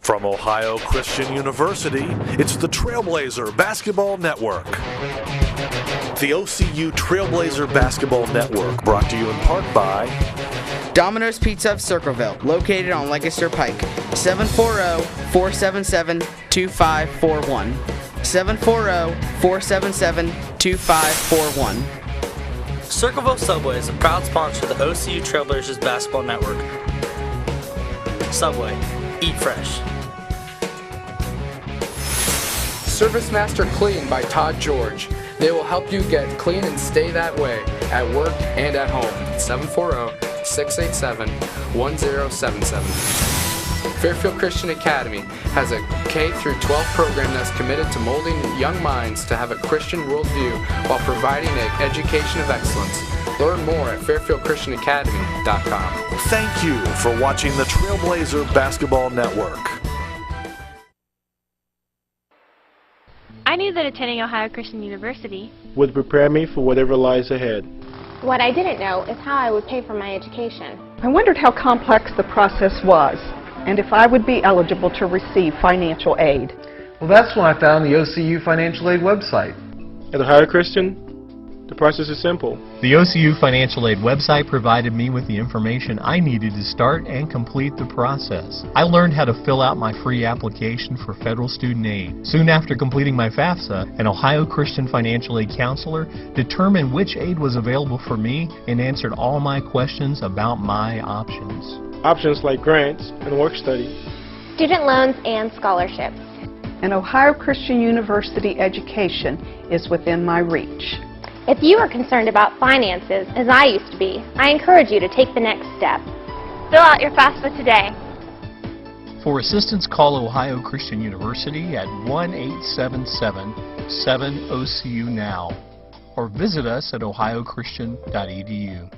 From Ohio Christian University, it's the Trailblazer Basketball Network. The OCU Trailblazer Basketball Network, brought to you in part by Domino's Pizza of Circleville, located on Lancaster Pike, 740-477-2541. 740-477-2541. Circleville Subway is a proud sponsor of the OCU Trailblazers Basketball Network. Subway, eat fresh. Service Master Clean by Todd George. They will help you get clean and stay that way at work and at home. 740-687-1077. Fairfield Christian Academy has a K-12 program that's committed to molding young minds to have a Christian worldview while providing an education of excellence. Learn more at fairfieldchristianacademy.com. Thank you for watching the Trailblazer Basketball Network. I knew that attending Ohio Christian University would prepare me for whatever lies ahead. What I didn't know is how I would pay for my education. I wondered how complex the process was and if I would be eligible to receive financial aid. Well, that's when I found the OCU Financial Aid website. At Ohio Christian, the process is simple. The OCU Financial Aid website provided me with the information I needed to start and complete the process. I learned how to fill out my free application for federal student aid. Soon after completing my FAFSA, an Ohio Christian Financial Aid counselor determined which aid was available for me and answered all my questions about my options. Options like grants and work study, student loans and scholarships. An Ohio Christian University education is within my reach. If you are concerned about finances, as I used to be, I encourage you to take the next step. Fill out your FAFSA today. For assistance, call Ohio Christian University at 1-877-7-OCU-NOW or visit us at ohiochristian.edu.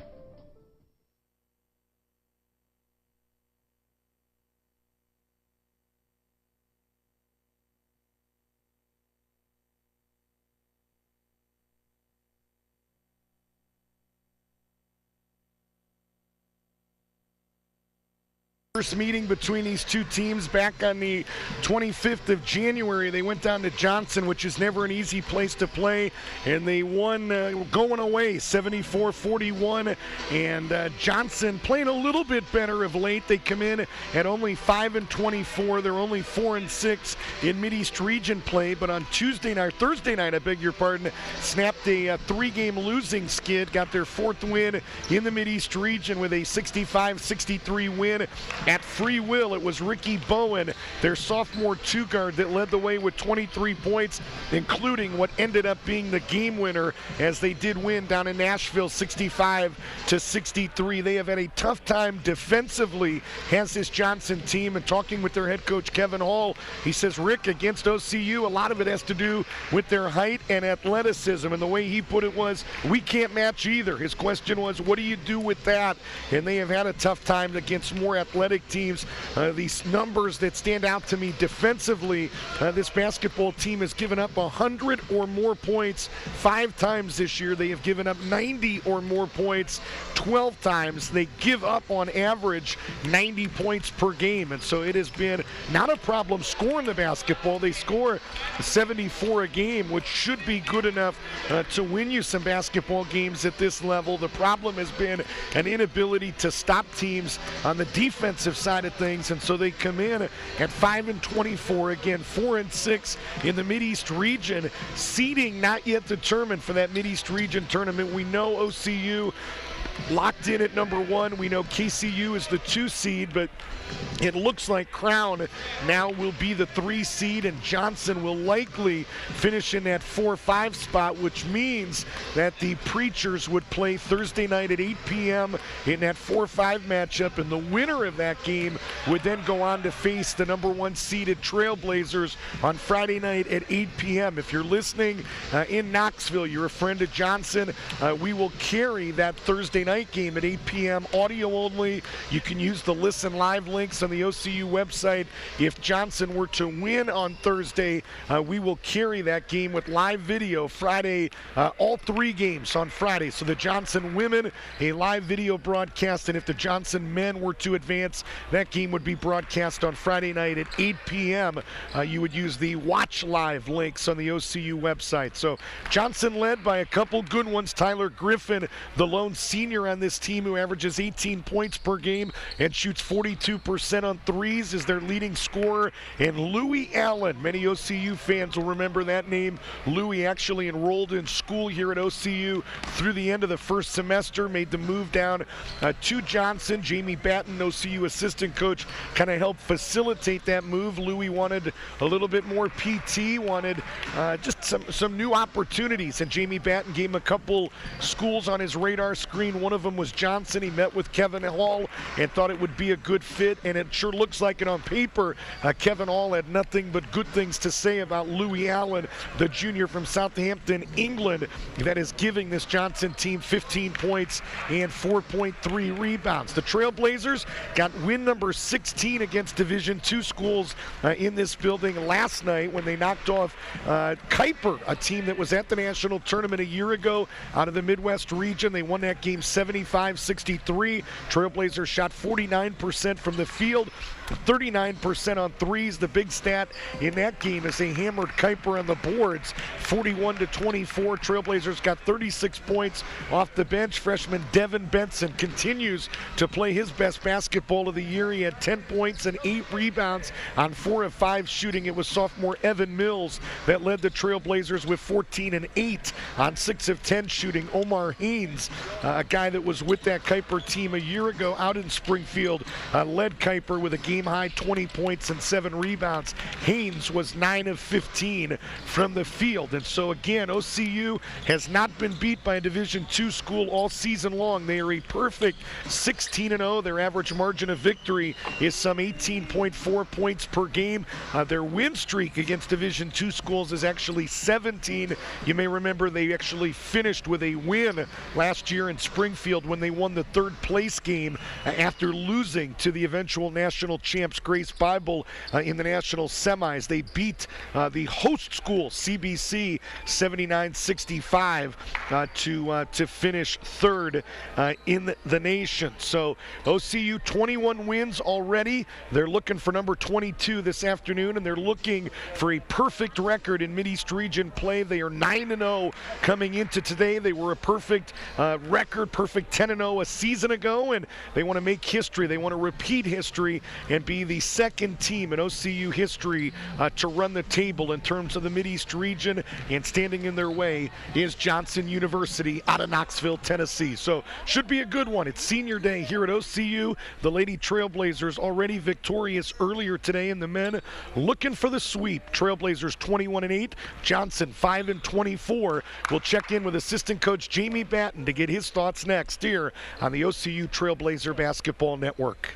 First meeting between these two teams back on the 25th of January. They went down to Johnson, which is never an easy place to play, and they won going away 74-41. And Johnson playing a little bit better of late. They come in at only 5-24. They're only 4-6 in Mid-East Region play, but on Thursday night, I beg your pardon, snapped a three-game losing skid, got their fourth win in the Mid-East Region with a 65-63 win. At Free Will, it was Ricky Bowen, their sophomore two-guard, that led the way with 23 points, including what ended up being the game winner as they did win down in Nashville 65-63. They have had a tough time defensively, has this Johnson team, and talking with their head coach Kevin Hall, he says, Rick, against OCU, a lot of it has to do with their height and athleticism, and the way he put it was, we can't match either. His question was, what do you do with that? And they have had a tough time against more athletic teams. These numbers that stand out to me defensively, this basketball team has given up 100 or more points 5 times this year. They have given up 90 or more points 12 times. They give up on average 90 points per game, and so it has been not a problem scoring the basketball. They score 74 a game, which should be good enough to win you some basketball games at this level. The problem has been an inability to stop teams on the defensive side of things, and so they come in at 5-24, again 4-6 in the Mid-East Region. Seeding not yet determined for that Mid-East Region tournament. We know OCU locked in at number 1. We know KCU is the 2 seed, but it looks like Crown now will be the 3 seed, and Johnson will likely finish in that 4-5 spot, which means that the Preachers would play Thursday night at 8 p.m. in that 4-5 matchup, and the winner of that game would then go on to face the number 1 seeded Trailblazers on Friday night at 8 p.m. If you're listening in Knoxville, you're a friend of Johnson, we will carry that Thursday Thursday night game at 8 p.m. Audio only. You can use the Listen Live links on the OCU website. If Johnson were to win on Thursday, we will carry that game with live video Friday, all 3 games on Friday. So the Johnson women, a live video broadcast, and if the Johnson men were to advance, that game would be broadcast on Friday night at 8 p.m. You would use the Watch Live links on the OCU website. So Johnson led by a couple good ones. Tyler Griffin, the lone senior on this team who averages 18 points per game and shoots 42% on threes, is their leading scorer. And Louis Allen, many OCU fans will remember that name. Louis actually enrolled in school here at OCU through the end of the first semester, made the move down to Johnson. Jamie Batten, OCU assistant coach, kind of helped facilitate that move. Louis wanted a little bit more PT, wanted just some new opportunities, and Jamie Batten gave him a couple schools on his radar screen. One of them was Johnson. He met with Kevin Hall and thought it would be a good fit, and it sure looks like it on paper. Kevin Hall had nothing but good things to say about Louis Allen, the junior from Southampton, England, that is giving this Johnson team 15 points and 4.3 rebounds. The Trailblazers got win number 16 against Division II schools in this building last night when they knocked off Kuiper, a team that was at the national tournament a year ago out of the Midwest region. They won that game 75-63. Trailblazers shot 49% from the field, 39% on threes. The big stat in that game is they hammered Kuiper on the boards, 41-24. Trailblazers got 36 points off the bench. Freshman Devin Benson continues to play his best basketball of the year. He had 10 points and 8 rebounds on 4 of 5 shooting. It was sophomore Evan Mills that led the Trailblazers with 14 and 8 on 6 of 10 shooting. Omar Haynes, a guy that was with that Kuiper team a year ago out in Springfield, led Kuiper with a game-high 20 points and 7 rebounds. Haynes was 9 of 15 from the field. And so again, OCU has not been beat by a Division II school all season long. They are a perfect 16-0. Their average margin of victory is some 18.4 points per game. Their win streak against Division II schools is actually 17. You may remember they actually finished with a win last year in Springfield when they won the 3rd place game after losing to the eventual national champs Grace Bible in the national semis. They beat the host school CBC 79-65 to finish 3rd in the nation. So OCU 21 wins already. They're looking for number 22 this afternoon, and they're looking for a perfect record in Mid-East region play. They are 9-0 coming into today. They were a perfect record, perfect 10-0 a season ago, and they want to make history. They want to repeat history and be the second team in OCU history to run the table in terms of the Mid-East region, and standing in their way is Johnson University out of Knoxville, Tennessee. So should be a good one. It's senior day here at OCU. The Lady Trailblazers already victorious earlier today, and the men looking for the sweep. Trailblazers 21-8, Johnson 5-24. We'll check in with assistant coach Jamie Batten to get his thoughts next here on the OCU Trailblazer Basketball Network.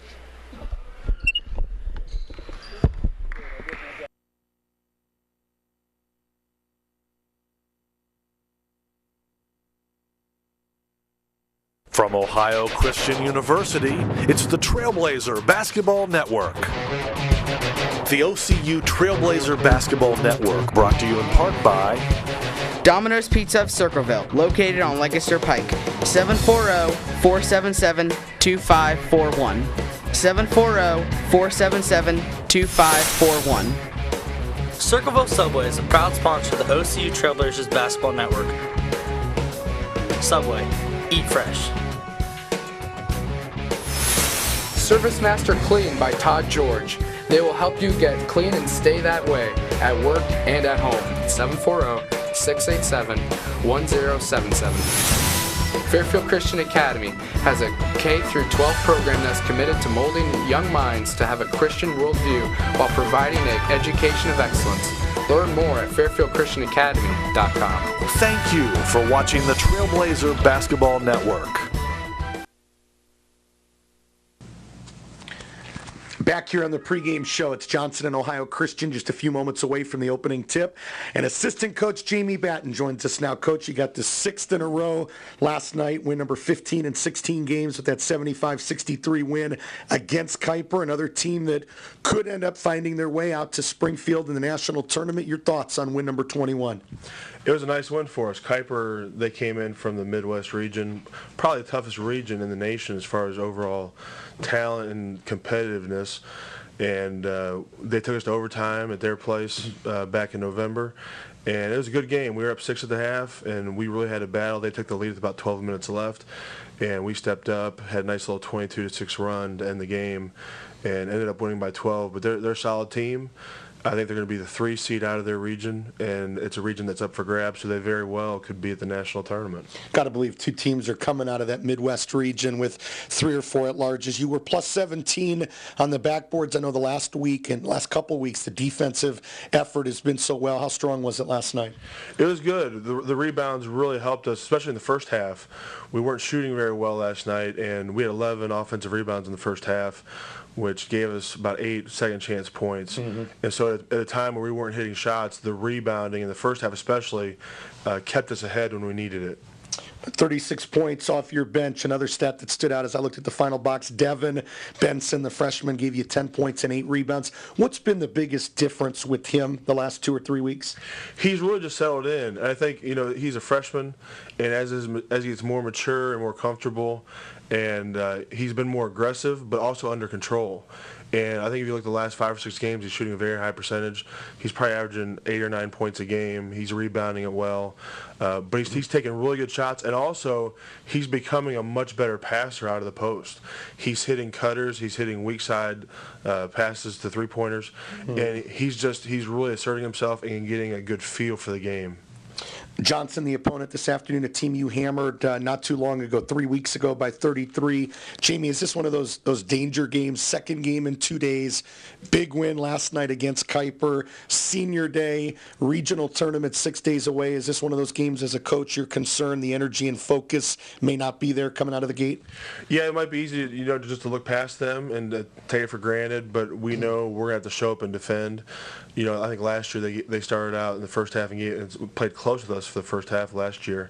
From Ohio Christian University, it's the Trailblazer Basketball Network. The OCU Trailblazer Basketball Network, brought to you in part by Domino's Pizza of Circleville, located on Lancaster Pike, 740-477-2541. 740-477-2541. Circleville Subway is a proud sponsor of the OCU Trailblazers Basketball Network. Subway, eat fresh. Service Master Clean by Todd George. They will help you get clean and stay that way at work and at home. 740-687-1077. Fairfield Christian Academy has a K-12 program that's committed to molding young minds to have a Christian worldview while providing an education of excellence. Learn more at fairfieldchristianacademy.com. Thank you for watching the Trailblazer Basketball Network. Back here on the pregame show, it's Johnson and Ohio Christian, just a few moments away from the opening tip. And assistant coach Jamie Batten joins us now. Coach, you got the 6th in a row last night, win number 15 in 16 games with that 75-63 win against Kuiper, another team that could end up finding their way out to Springfield in the national tournament. Your thoughts on win number 21? It was a nice win for us. Kuiper, they came in from the Midwest region, probably the toughest region in the nation as far as overall talent and competitiveness. And they took us to overtime at their place back in November. And it was a good game. We were up 6 at the half, and we really had a battle. They took the lead with about 12 minutes left, and we stepped up, had a nice little 22-6 run to end the game, and ended up winning by 12. But they're a solid team. I think they're going to be the 3 seed out of their region, and it's a region that's up for grabs, so they very well could be at the national tournament. Got to believe 2 teams are coming out of that Midwest region with 3 or 4 at-larges. You were plus 17 on the backboards. I know the last week and last couple weeks the defensive effort has been so well. How strong was it last night? It was good. The rebounds really helped us, especially in the first half. We weren't shooting very well last night, and we had 11 offensive rebounds in the first half, which gave us about 8 second chance points. Mm-hmm. And so at a time where we weren't hitting shots, the rebounding in the first half especially kept us ahead when we needed it. 36 points off your bench. Another stat that stood out as I looked at the final box, Devin Benson, the freshman, gave you 10 points and 8 rebounds. What's been the biggest difference with him the last 2 or 3 weeks? He's really just settled in. I think, he's a freshman, and as he gets more mature and more comfortable, and he's been more aggressive but also under control. And I think if you look at the last 5 or 6 games, he's shooting a very high percentage. He's probably averaging 8 or 9 points a game. He's rebounding it well. But he's taking really good shots. And also, he's becoming a much better passer out of the post. He's hitting cutters. He's hitting weak side passes to three-pointers. Mm-hmm. And he's really asserting himself and getting a good feel for the game. Johnson, the opponent this afternoon, a team you hammered not too long ago, 3 weeks ago by 33. Jamie, is this one of those danger games? Second game in 2 days. Big win last night against Kuiper. Senior day, regional tournament 6 days away. Is this one of those games as a coach you're concerned the energy and focus may not be there coming out of the gate? Yeah, it might be easy, just to look past them and take it for granted, but we know we're going to have to show up and defend. I think last year they started out in the first half and played close with us for the first half last year.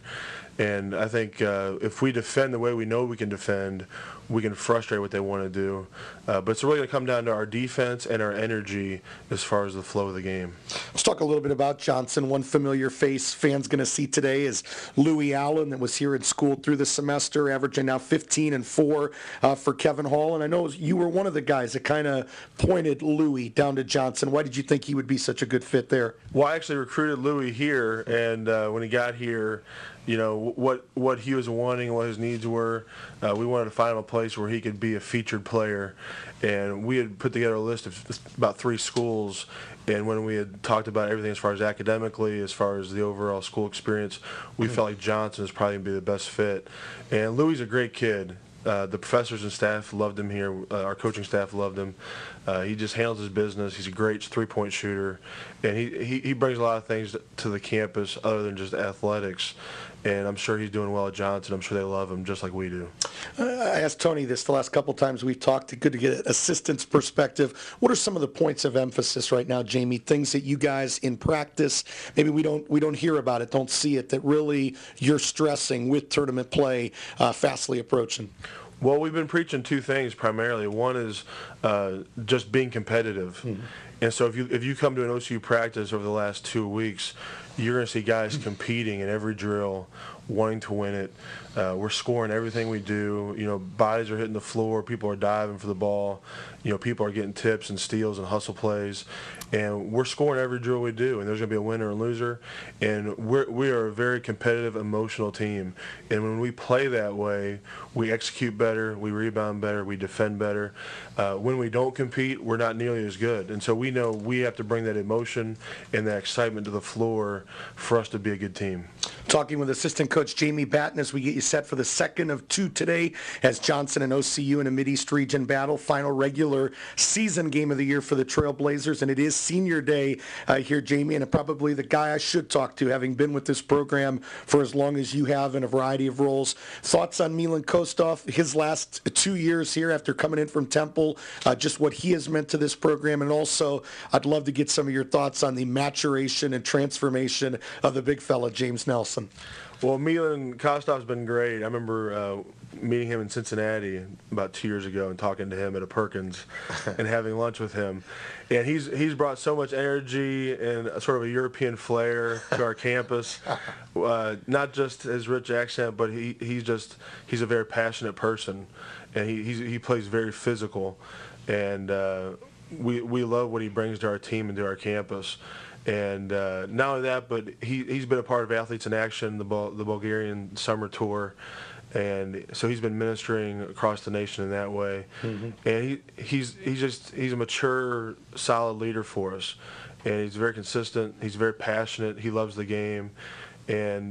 And I think if we defend the way we know we can defend, we can frustrate what they want to do. But it's really going to come down to our defense and our energy as far as the flow of the game. Let's talk a little bit about Johnson. One familiar face fans going to see today is Louis Allen, that was here in school through the semester, averaging now 15 and 4 for Kevin Hall. And I know you were one of the guys that kind of pointed Louis down to Johnson. Why did you think he would be such a good fit there? Well, I actually recruited Louis here, and when he got here, what he was wanting, what his needs were. We wanted to find him a place where he could be a featured player, and we had put together a list of about 3 schools, and when we had talked about everything as far as academically, as far as the overall school experience, we felt like Johnson is probably going to be the best fit. And Louis is a great kid. The professors and staff loved him here. Our coaching staff loved him. He just handles his business. He's a great three-point shooter, and he brings a lot of things to the campus other than just athletics. And I'm sure he's doing well at Johnson. I'm sure they love him just like we do. I asked Tony this the last couple times we've talked. Good to get an assistant's perspective. What are some of the points of emphasis right now, Jamie? Things that you guys in practice, maybe we don't hear about it, don't see it, that really you're stressing with tournament play fastly approaching. Well, we've been preaching 2 things primarily. One is just being competitive. Mm-hmm. And so if you come to an OCU practice over the last 2 weeks, you're going to see guys competing in every drill, wanting to win it. We're scoring everything we do. Bodies are hitting the floor. People are diving for the ball. People are getting tips and steals and hustle plays. And we're scoring every drill we do. And there's going to be a winner and loser. And we are a very competitive, emotional team. And when we play that way, we execute better, we rebound better, we defend better. When we don't compete, we're not nearly as good. And so we know we have to bring that emotion and that excitement to the floor for us to be a good team. Talking with assistant coach Coach Jamie Batten as we get you set for the second of two today as Johnson and OCU in a Mideast region battle. Final regular season game of the year for the Trailblazers, and it is senior day here, Jamie, and probably the guy I should talk to, having been with this program for as long as you have in a variety of roles. Thoughts on Milan Kostov, his last 2 years here after coming in from Temple, just what he has meant to this program, and also I'd love to get some of your thoughts on the maturation and transformation of the big fella, James Nelson. Well, Milan Kostov's been great. I remember meeting him in Cincinnati about 2 years ago and talking to him at a Perkins and having lunch with him. And he's brought so much energy and sort of a European flair to our campus. Not just his rich accent, but he's a very passionate person, and he plays very physical. And we love what he brings to our team and to our campus. And not only that, but he's been a part of Athletes in Action, the Bulgarian summer tour, and so he's been ministering across the nation in that way. Mm-hmm. And he's a mature, solid leader for us, and he's very consistent. He's very passionate. He loves the game, and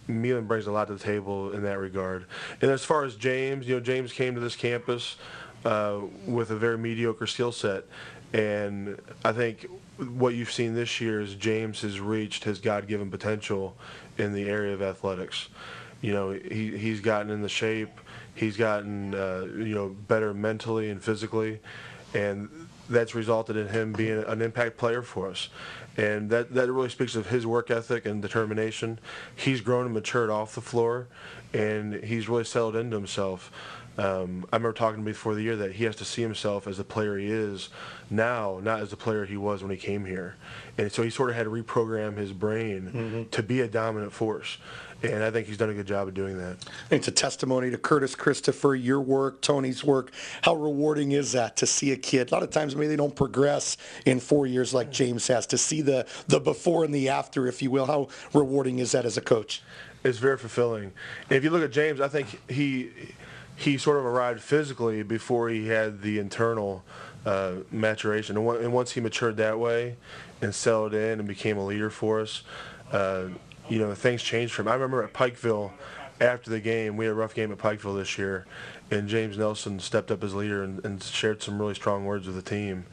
Milan brings a lot to the table in that regard. And as far as James, James came to this campus with a very mediocre skill set. And I think what you've seen this year is James has reached his God-given potential in the area of athletics. He's gotten in the shape, he's gotten better mentally and physically, and that's resulted in him being an impact player for us. And that really speaks of his work ethic and determination. He's grown and matured off the floor, and he's really settled into himself. I remember talking to him before the year that he has to see himself as the player he is now, not as the player he was when he came here. And so he sort of had to reprogram his brain to be a dominant force. And I think he's done a good job of doing that. I think it's a testimony to Curtis Christopher, your work, Tony's work. How rewarding is that to see a kid? A lot of times maybe they don't progress in 4 years like James has. To see the before and the after, if you will. How rewarding is that as a coach? It's very fulfilling. And if you look at James, I think he sort of arrived physically before he had the internal maturation. And once he matured that way and settled in and became a leader for us, things changed for him. I remember at Pikeville, after the game, we had a rough game at Pikeville this year, and James Nelson stepped up as leader and shared some really strong words with the team.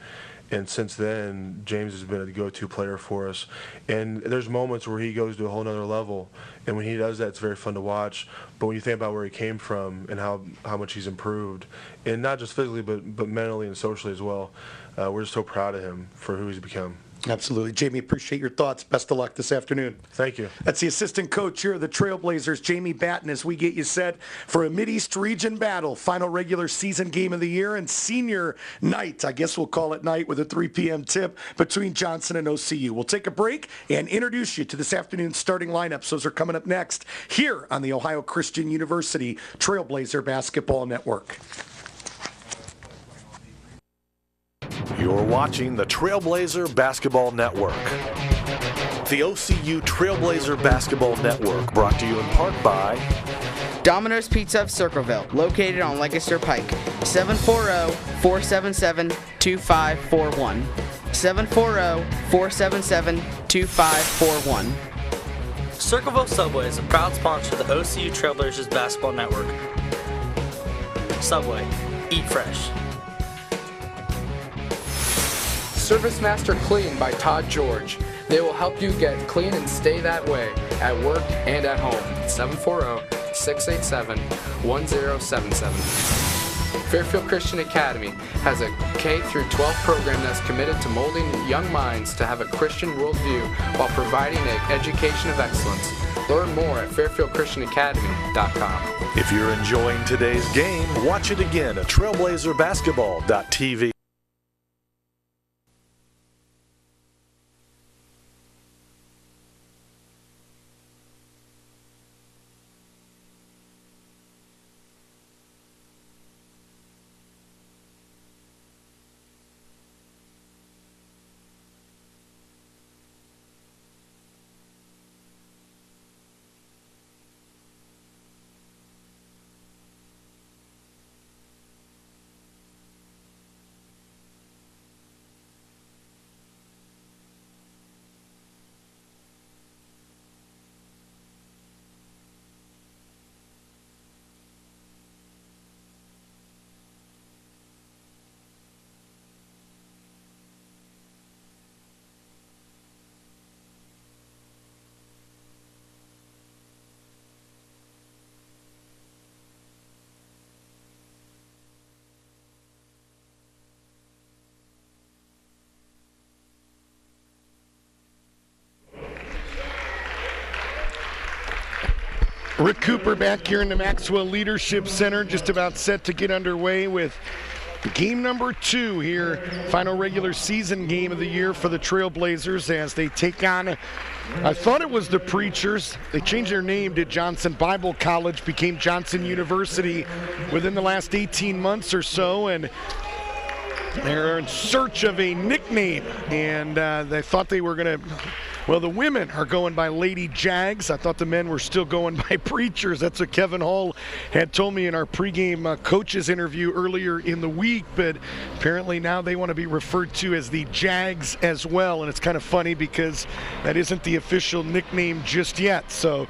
And since then, James has been a go-to player for us. And there's moments where he goes to a whole nother level. And when he does that, it's very fun to watch. But when you think about where he came from and how much he's improved, and not just physically, but mentally and socially as well, we're just so proud of him for who he's become. Absolutely. Jamie, appreciate your thoughts. Best of luck this afternoon. Thank you. That's the assistant coach here of the Trailblazers, Jamie Batten, as we get you set for a Mideast region battle. Final regular season game of the year and senior night. I guess we'll call it night with a 3 p.m. tip between Johnson and OCU. We'll take a break and introduce you to this afternoon's starting lineups. Those are coming up next here on the Ohio Christian University Trailblazer Basketball Network. You're watching the Trailblazer Basketball Network. The OCU Trailblazer Basketball Network, brought to you in part by Domino's Pizza of Circleville, located on Lancaster Pike, 740-477-2541. 740-477-2541. Circleville Subway is a proud sponsor of the OCU Trailblazers Basketball Network. Subway, eat fresh. Service Master Clean by Todd George. They will help you get clean and stay that way at work and at home. 740-687-1077. Fairfield Christian Academy has a K-12 program that's committed to molding young minds to have a Christian worldview while providing an education of excellence. Learn more at fairfieldchristianacademy.com. If you're enjoying today's game, watch it again at trailblazerbasketball.tv. Rick Cooper back here in the Maxwell Leadership Center, just about set to get underway with game number 2 here, final regular season game of the year for the Trailblazers as they take on, I thought it was the Preachers. They changed their name to Johnson Bible College, became Johnson University within the last 18 months or so, and they're in search of a nickname, and they thought they were going to, well, the women are going by Lady Jags. I thought the men were still going by Preachers. That's what Kevin Hall had told me in our pregame coaches interview earlier in the week, but apparently now they want to be referred to as the Jags as well, and it's kind of funny because that isn't the official nickname just yet. So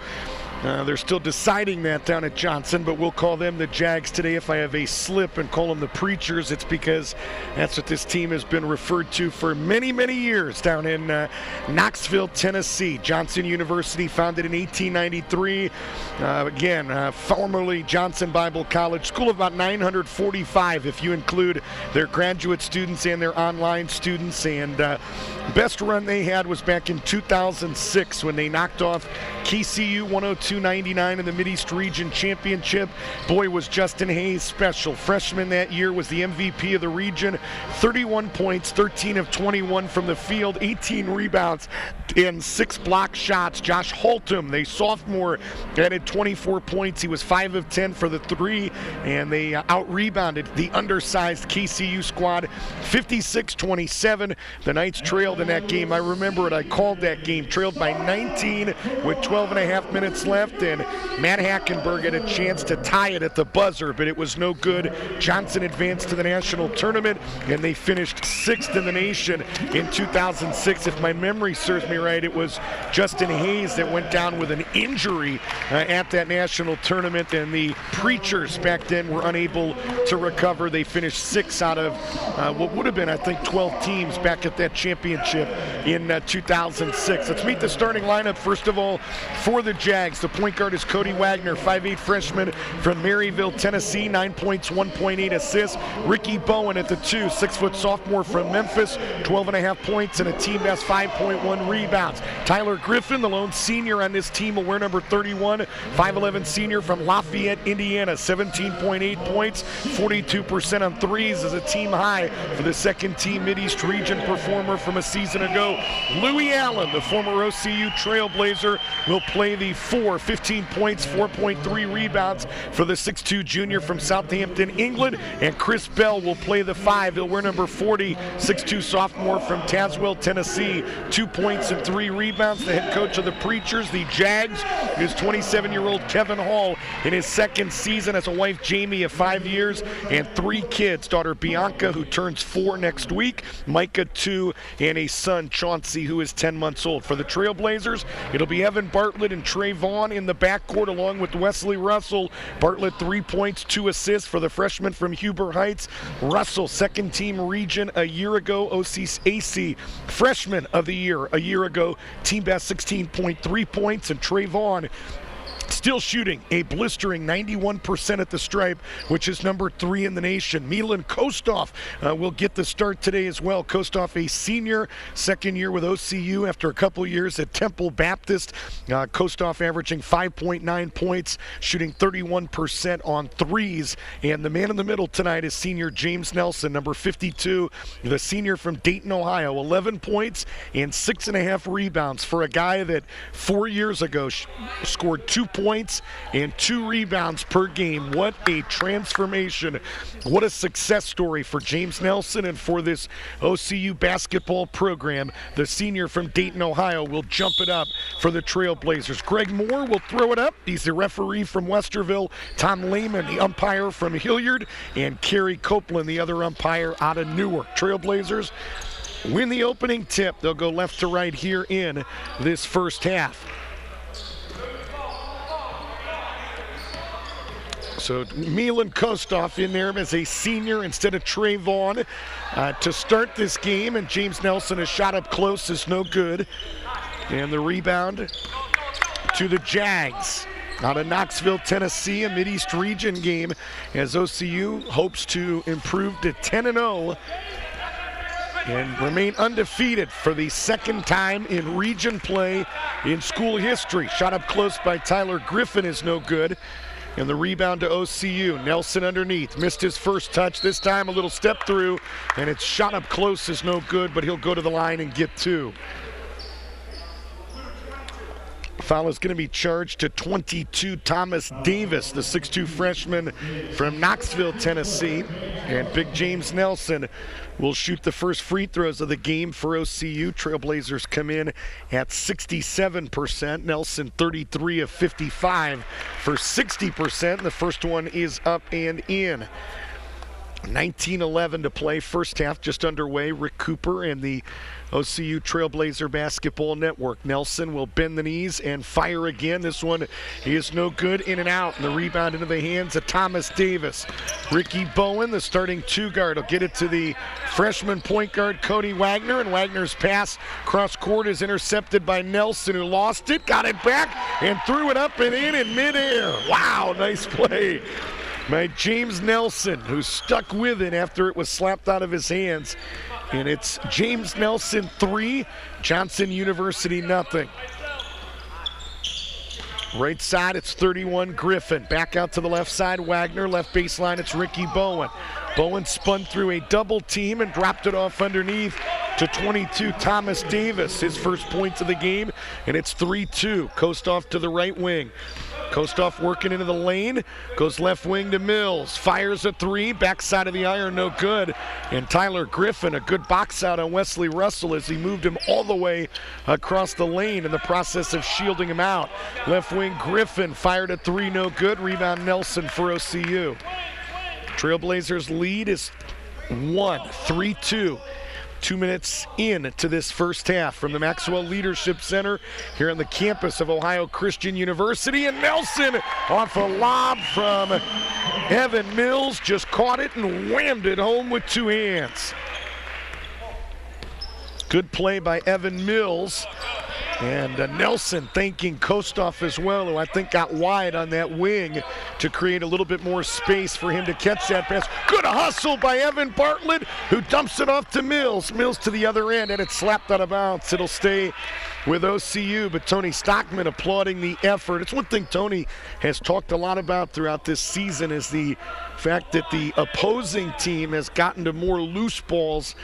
they're still deciding that down at Johnson, but we'll call them the Jags today. If I have a slip and call them the Preachers, it's because that's what this team has been referred to for many, many years down in Knoxville, Tennessee. Johnson University, founded in 1893. Formerly Johnson Bible College, school of about 945 if you include their graduate students and their online students. And best run they had was back in 2006 when they knocked off KCU 102-99 in the Mideast Region Championship. Boy, was Justin Hayes special. Freshman that year was the MVP of the region. 31 points, 13 of 21 from the field, 18 rebounds, and 6 block shots. Josh Haltom, the sophomore, added 24 points. He was 5 of 10 for the 3, and they out-rebounded the undersized KCU squad 56-27. The Knights trailed in that game. I remember it. I called that game. Trailed by 19 with 12 and a half minutes left, and Matt Hackenberg had a chance to tie it at the buzzer, but it was no good. Johnson advanced to the national tournament, and they finished 6th in the nation in 2006. If my memory serves me right, it was Justin Hayes that went down with an injury at that national tournament, and the Preachers back then were unable to recover. They finished 6 out of what would have been, I think, 12 teams back at that championship in 2006. Let's meet the starting lineup, first of all, for the Jags. The point guard is Cody Wagner, 5'8" freshman from Maryville, Tennessee, 9 points, 1.8 assists. Ricky Bowen at the 2, 6-foot sophomore from Memphis, 12 and a half points and a team best 5.1 rebounds. Tyler Griffin, the lone senior on this team, will wear number 31, 5'11" senior from Lafayette, Indiana, 17.8 points, 42% on threes as a team high for the second team Mideast Region performer from a season ago. Louis Allen, the former OCU Trailblazer, will play the 4, 15 points, 4.3 rebounds for the 6'2" junior from Southampton, England. And Chris Bell will play the 5. He'll wear number 40, 6'2" sophomore from Tazewell, Tennessee, 2 points and 3 rebounds. The head coach of the Preachers, the Jags, is 27-year-old Kevin Hall in his second season as a wife, Jamie, of 5 years, and 3 kids. Daughter Bianca, who turns 4 next week, Micah, 2, and a son, Chauncey, who is 10 months old. For the Trailblazers, it'll be Evan Bartlett and Trey Vaughn in the backcourt along with Wesley Russell. Bartlett, 3 points, 2 assists for the freshman from Huber Heights. Russell, second team region a year ago, OCAC freshman of the year a year ago, team best 16.3 points. And Trey Vaughn, still shooting a blistering 91% at the stripe, which is number 3 in the nation. Milan Kostov will get the start today as well. Kostov, a senior, second year with OCU after a couple years at Temple Baptist. Kostov averaging 5.9 points, shooting 31% on threes. And the man in the middle tonight is senior James Nelson, number 52, the senior from Dayton, Ohio. 11 points and 6.5 rebounds for a guy that 4 years ago scored 2 points and 2 rebounds per game. What a transformation. What a success story for James Nelson and for this OCU basketball program. The senior from Dayton, Ohio, will jump it up for the Trailblazers. Greg Moore will throw it up. He's the referee from Westerville. Tom Lehman, the umpire from Hilliard, and Kerry Copeland, the other umpire out of Newark. Trailblazers win the opening tip. They'll go left to right here in this first half. So Milan Kostov in there as a senior instead of Trey Vaughn to start this game. And James Nelson, a shot up close is no good. And the rebound to the Jags out of Knoxville, Tennessee, a Mideast Region game as OCU hopes to improve to 10-0 and remain undefeated for the second time in region play in school history. Shot up close by Tyler Griffin is no good. And the rebound to OCU. Nelson underneath. Missed his first touch. This time a little step through. And it's shot up close is no good, but he'll go to the line and get 2. Foul is going to be charged to 22 Thomas Davis, the 6'2 freshman from Knoxville, Tennessee. And Big James Nelson will shoot the first free throws of the game for OCU. Trailblazers come in at 67%. Nelson 33 of 55 for 60%. The first one is up and in. 19:11 to play, first half just underway. Rick Cooper and the OCU Trailblazer Basketball Network. Nelson will bend the knees and fire again. This one is no good, in and out. And the rebound into the hands of Thomas Davis. Ricky Bowen, the starting 2 guard, will get it to the freshman point guard Cody Wagner. And Wagner's pass cross court is intercepted by Nelson, who lost it, got it back, and threw it up and in midair. Wow, nice play by James Nelson, who stuck with it after it was slapped out of his hands. And it's James Nelson 3, Johnson University nothing. Right side, it's 31 Griffin. Back out to the left side, Wagner. Left baseline, it's Ricky Bowen. Bowen spun through a double team and dropped it off underneath to 22 Thomas Davis. His first points of the game, and it's 3-2. Kostoff to the right wing. Kostoff working into the lane, goes left wing to Mills, fires a 3, backside of the iron, no good. And Tyler Griffin, a good box out on Wesley Russell as he moved him all the way across the lane in the process of shielding him out. Left wing Griffin fired a 3, no good. Rebound Nelson for OCU. Trailblazers lead is 3-2. 2 minutes in to this first half from the Maxwell Leadership Center here on the campus of Ohio Christian University. And Nelson off a lob from Evan Mills, just caught it and whammed it home with 2 hands. Good play by Evan Mills. And Nelson thanking Kostoff as well, who I think got wide on that wing to create a little bit more space for him to catch that pass. Good hustle by Evan Bartlett, who dumps it off to Mills. Mills to the other end, and it's slapped out of bounds. It'll stay with OCU, but Tony Stockman applauding the effort. It's one thing Tony has talked a lot about throughout this season is the fact that the opposing team has gotten to more loose balls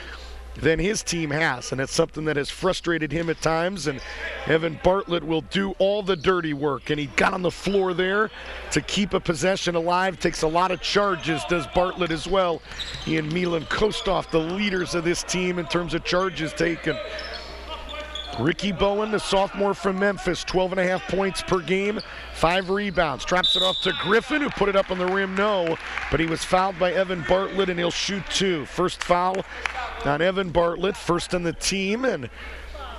than his team has, and it's something that has frustrated him at times. And Evan Bartlett will do all the dirty work, and he got on the floor there to keep a possession alive. Takes a lot of charges, does Bartlett as well. He and Milan Kostoff, the leaders of this team in terms of charges taken. Ricky Bowen, the sophomore from Memphis, 12.5 points per game, 5 rebounds. Drops it off to Griffin, who put it up on the rim, no. But he was fouled by Evan Bartlett, and he'll shoot 2. First foul on Evan Bartlett, first on the team. And a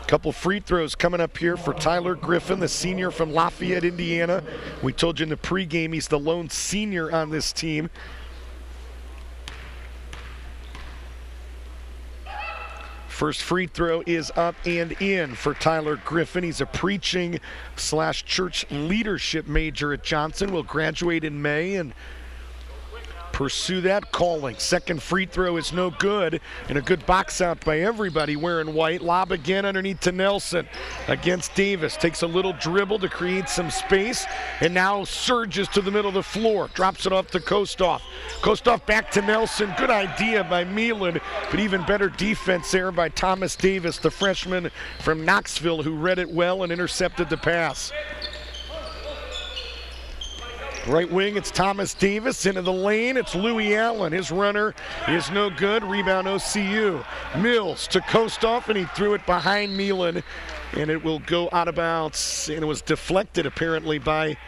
couple free throws coming up here for Tyler Griffin, the senior from Lafayette, Indiana. We told you in the pregame he's the lone senior on this team. First free throw is up and in for Tyler Griffin. He's a preaching/church leadership major at Johnson. Will graduate in May and pursue that calling. Second free throw is no good, and a good box out by everybody wearing white. Lob again underneath to Nelson against Davis. Takes a little dribble to create some space, and now surges to the middle of the floor. Drops it off to Kostoff. Kostoff back to Nelson. Good idea by Milan, but even better defense there by Thomas Davis, the freshman from Knoxville, who read it well and intercepted the pass. Right wing, it's Thomas Davis. Into the lane, it's Louis Allen. His runner is no good. Rebound OCU. Mills to Kostoff, and he threw it behind Milan, and it will go out of bounds. And it was deflected apparently by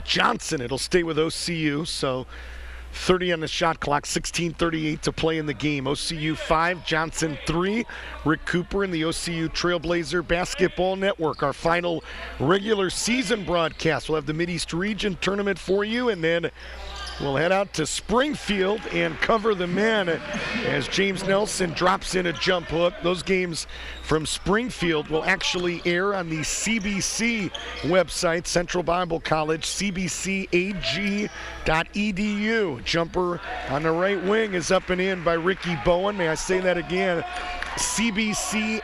Johnson. It'll stay with OCU, so 30 on the shot clock, 16:38 to play in the game. OCU 5, Johnson 3. Rick Cooper and the OCU Trailblazer Basketball Network. Our final regular season broadcast. We'll have the Mideast Region tournament for you, and then will head out to Springfield and cover the men as James Nelson drops in a jump hook. Those games from Springfield will actually air on the CBC website, Central Bible College, cbcag.edu. Jumper on the right wing is up and in by Ricky Bowen. May I say that again? cbcag.edu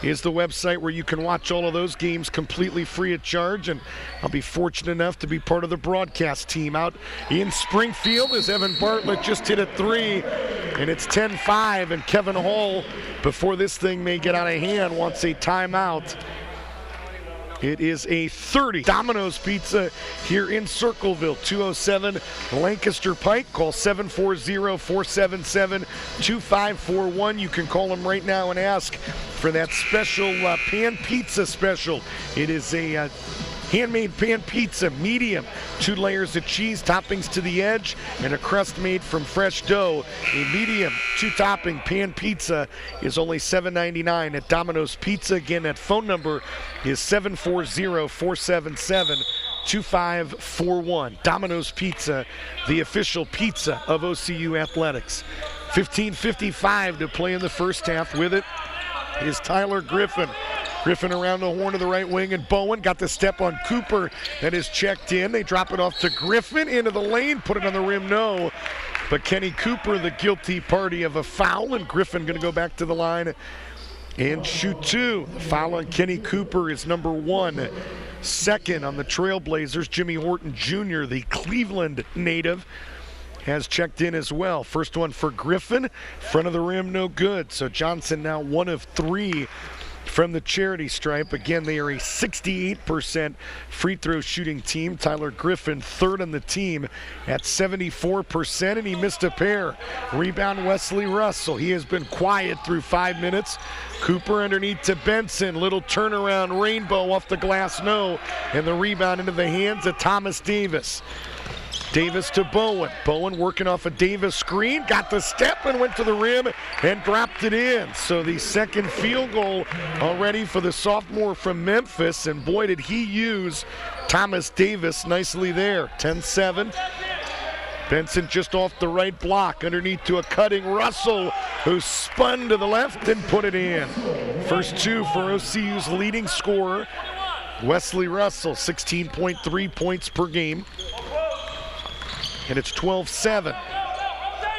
is the website where you can watch all of those games completely free of charge, and I'll be fortunate enough to be part of the broadcast team out in Springfield as Evan Bartlett just hit a 3, and it's 10-5, and Kevin Hall, before this thing may get out of hand, wants a timeout. It is a 30. Domino's Pizza here in Circleville, 207 Lancaster Pike. Call 740-477-2541. You can call them right now and ask for that special pan pizza special. It is a handmade pan pizza, medium, 2 layers of cheese, toppings to the edge, and a crust made from fresh dough. A medium 2-topping pan pizza is only $7.99 at Domino's Pizza. Again, that phone number is 740-477-2541. Domino's Pizza, the official pizza of OCU Athletics. 15:55 to play in the first half. With it is Tyler Griffin. Griffin around the horn of the right wing, and Bowen got the step on Cooper that is checked in. They drop it off to Griffin into the lane, put it on the rim, no. But Kenny Cooper, the guilty party of a foul, and Griffin going to go back to the line and shoot 2. The foul on Kenny Cooper is number 1. Second on the Trailblazers, Jimmy Horton Jr., the Cleveland native, has checked in as well. First one for Griffin, front of the rim, no good. So Johnson now 1 of 3 from the charity stripe. Again, they are a 68% free throw shooting team. Tyler Griffin, 3rd on the team at 74%, and he missed a pair. Rebound, Wesley Russell. He has been quiet through 5 minutes. Cooper underneath to Benson. Little turnaround, rainbow off the glass, no. And the rebound into the hands of Thomas Davis. Davis to Bowen. Bowen working off a Davis screen, got the step and went to the rim and dropped it in. So the second field goal already for the sophomore from Memphis, and boy did he use Thomas Davis nicely there. 10-7. Benson just off the right block, underneath to a cutting Russell, who spun to the left and put it in. First 2 for OCU's leading scorer, Wesley Russell, 16.3 points per game. And it's 12-7.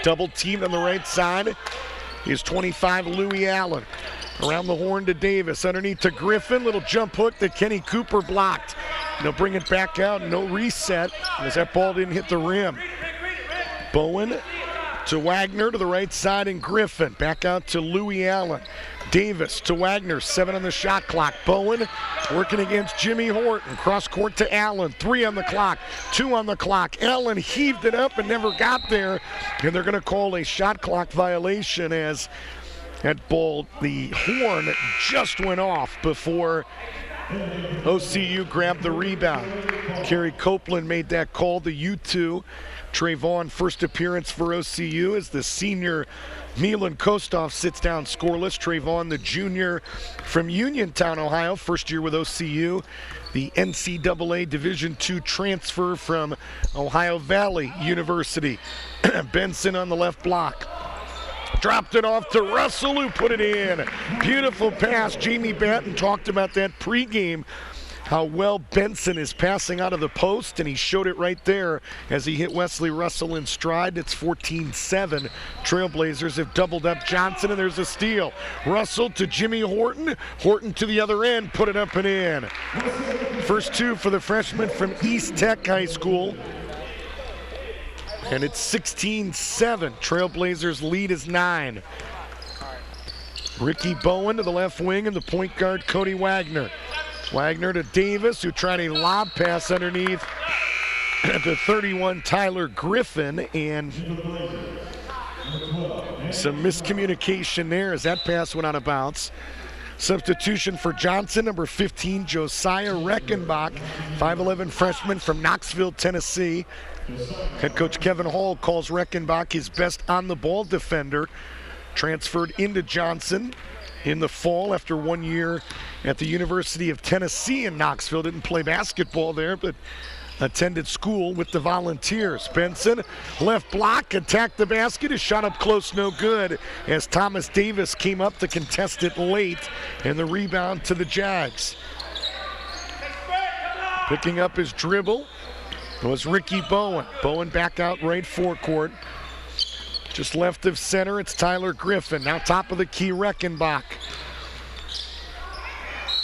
Double teamed on the right side is 25, Louis Allen. Around the horn to Davis, underneath to Griffin. Little jump hook that Kenny Cooper blocked. They'll bring it back out, no reset, as that ball didn't hit the rim. Bowen to Wagner to the right side, and Griffin. Back out to Louis Allen. Davis to Wagner, 7 on the shot clock. Bowen working against Jimmy Horton. Cross court to Allen, 3 on the clock, 2 on the clock. Allen heaved it up and never got there, and they're going to call a shot clock violation as that ball, the horn just went off before OCU grabbed the rebound. Kerry Copeland made that call, the U2. Trayvon, first appearance for OCU as the senior Milan Kostov sits down scoreless. Trayvon, the junior from Uniontown, Ohio, first year with OCU. The NCAA Division II transfer from Ohio Valley University. Benson on the left block. Dropped it off to Russell, who put it in. Beautiful pass. Jamie Batten talked about that pregame, how well Benson is passing out of the post, and he showed it right there as he hit Wesley Russell in stride. It's 14-7. Trailblazers have doubled up Johnson, and there's a steal. Russell to Jimmy Horton. Horton to the other end, put it up and in. First 2 for the freshman from East Tech High School. And it's 16-7. Trailblazers lead is 9. Ricky Bowen to the left wing, and the point guard Cody Wagner. Wagner to Davis, who tried a lob pass underneath to 31 Tyler Griffin, and some miscommunication there as that pass went out of bounds. Substitution for Johnson, number 15, Josiah Reckenbach, 5'11 freshman from Knoxville, Tennessee. Head coach Kevin Hall calls Reckenbach his best on-the-ball defender. Transferred into Johnson in the fall after 1 year at the University of Tennessee in Knoxville. Didn't play basketball there, but attended school with the Volunteers. Benson, left block, attacked the basket. His shot up close, no good, as Thomas Davis came up to contest it late, and the rebound to the Jags. Picking up his dribble was Ricky Bowen. Bowen back out right forecourt. Just left of center, it's Tyler Griffin. Now top of the key, Reckenbach.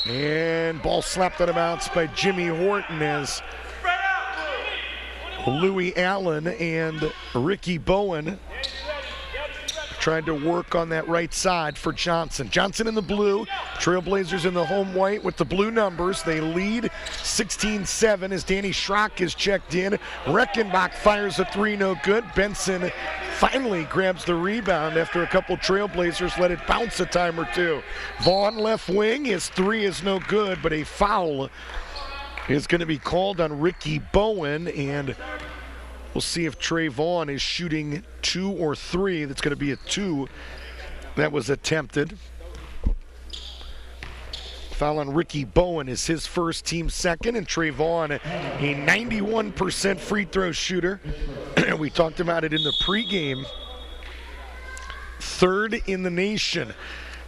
And ball slapped out of bounds by Jimmy Horton as Louis Allen and Ricky Bowen trying to work on that right side for Johnson. Johnson in the blue, Trailblazers in the home white with the blue numbers. They lead 16-7 as Danny Schrock is checked in. Reckenbach fires a three, no good. Benson finally grabs the rebound after a couple Trailblazers let it bounce a time or two. Vaughn left wing, his three is no good, but a foul is going to be called on Ricky Bowen, and we'll see if Trey Vaughn is shooting 2 or 3. That's going to be a 2 that was attempted. Foul on Ricky Bowen is his first, team second, and Trey Vaughn, a 91% free throw shooter. We talked about it in the pregame. Third in the nation.